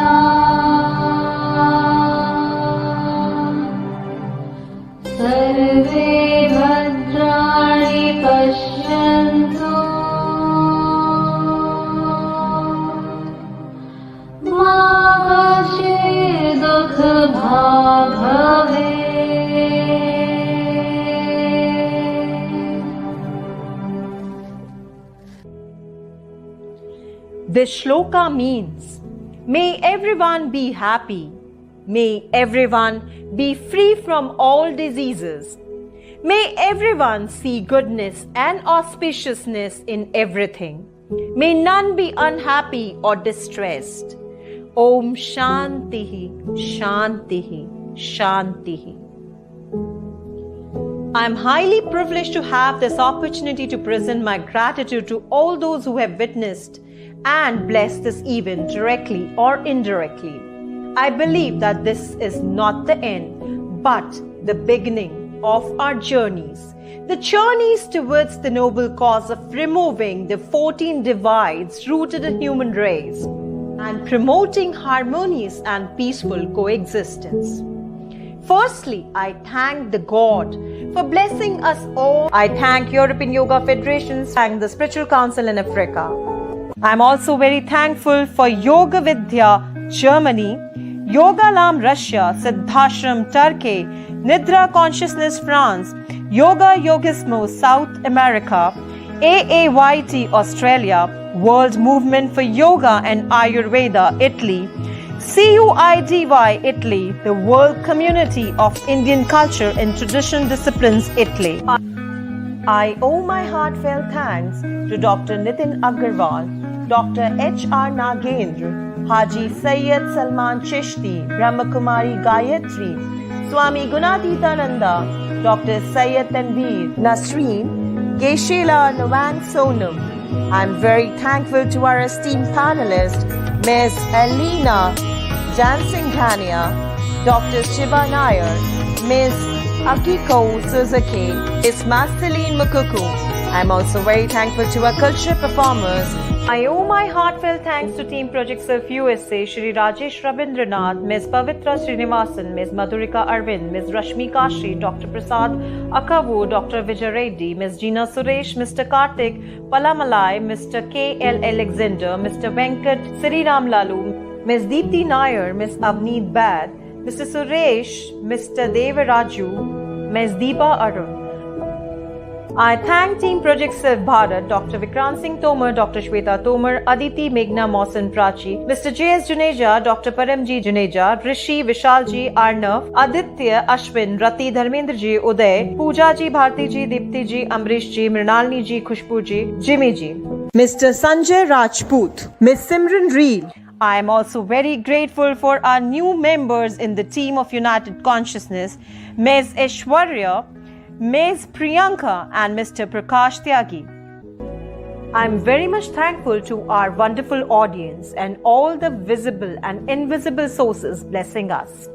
सर्वे भद्राणि पश्यन्तु मा कश्चित् दुःखभाग् भवेत्। This shloka means, may everyone be happy, may everyone be free from all diseases, may everyone see goodness and auspiciousness in everything, may none be unhappy or distressed. Om Shantihi, Shantihi, Shantihi. I am highly privileged to have this opportunity to present my gratitude to all those who have witnessed and blessed this event directly or indirectly. I believe that this is not the end, but the beginning of our journeys. The journeys towards the noble cause of removing the 14 divides rooted in human race and promoting harmonious and peaceful coexistence. Firstly, I thank the God for blessing us all. I thank European Yoga Federations, thank the Spiritual Council in Africa. I'm also very thankful for Yoga Witha, Germany, Yoga Lam, Russia, Siddhashram, Turkey, Nidra Consciousness, France, Yoga Yogismo, South America, AAYT, Australia, World Movement for Yoga and Ayurveda, Italy, CUIDY, Italy, the World Community of Indian Culture and Traditional Disciplines, Italy. I owe my heartfelt thanks to Dr. Nitin Agarwal, Dr. H.R. Nagendra, Haji Sayyid Salman Chishti, Brahmakumari Gayatri, Swami Gunatitananda, Dr. Sayyid Tanveer Nasreen, Geshe Nimang Sonam. I'm very thankful to our esteemed panelists, Ms. Elena Jansinghania, Dr. Shiva Nair, Ms. Akiko Suzuki, Ms. Marceline Mukuku. I'm also very thankful to our culture performers. I owe my heartfelt thanks to Team Project Surf USA, Shri Rajesh Rabindranath, Ms. Pavitra Srinivasan, Ms. Madhurika Arvind, Ms. Rashmi Kashi, Dr. Prasad Akavu, Dr. Vijay Reddy, Ms. Gina Suresh, Mr. Kartik Palamalai, Mr. K.L. Alexander, Mr. Venkat Sriram Lalu, Ms. Deepthi Nair, Ms. Avneet Bad, Mr. Suresh, Mr. Devaraju, Ms. Deepa Arun. I thank Team Project Surf Bharat, Dr. Vikrant Singh Tomar, Dr. Shweta Tomar, Aditi Meghna Mausan Prachi, Mr. J.S. Juneja, Dr. Paramji Juneja, Rishi Vishalji Arnav, Aditya Ashwin, Rati Dharmendraji Uday, Poojaji Bhartiji, Diptiji, Amrishji, Mrinalniji, Khushbuji, Jimmyji, Mr. Sanjay Rajput, Ms. Simran Reel. I am also very grateful for our new members in the team of United Consciousness, Ms. Aishwarya, Ms. Priyanka and Mr. Prakash Tyagi. I am very much thankful to our wonderful audience and all the visible and invisible sources blessing us.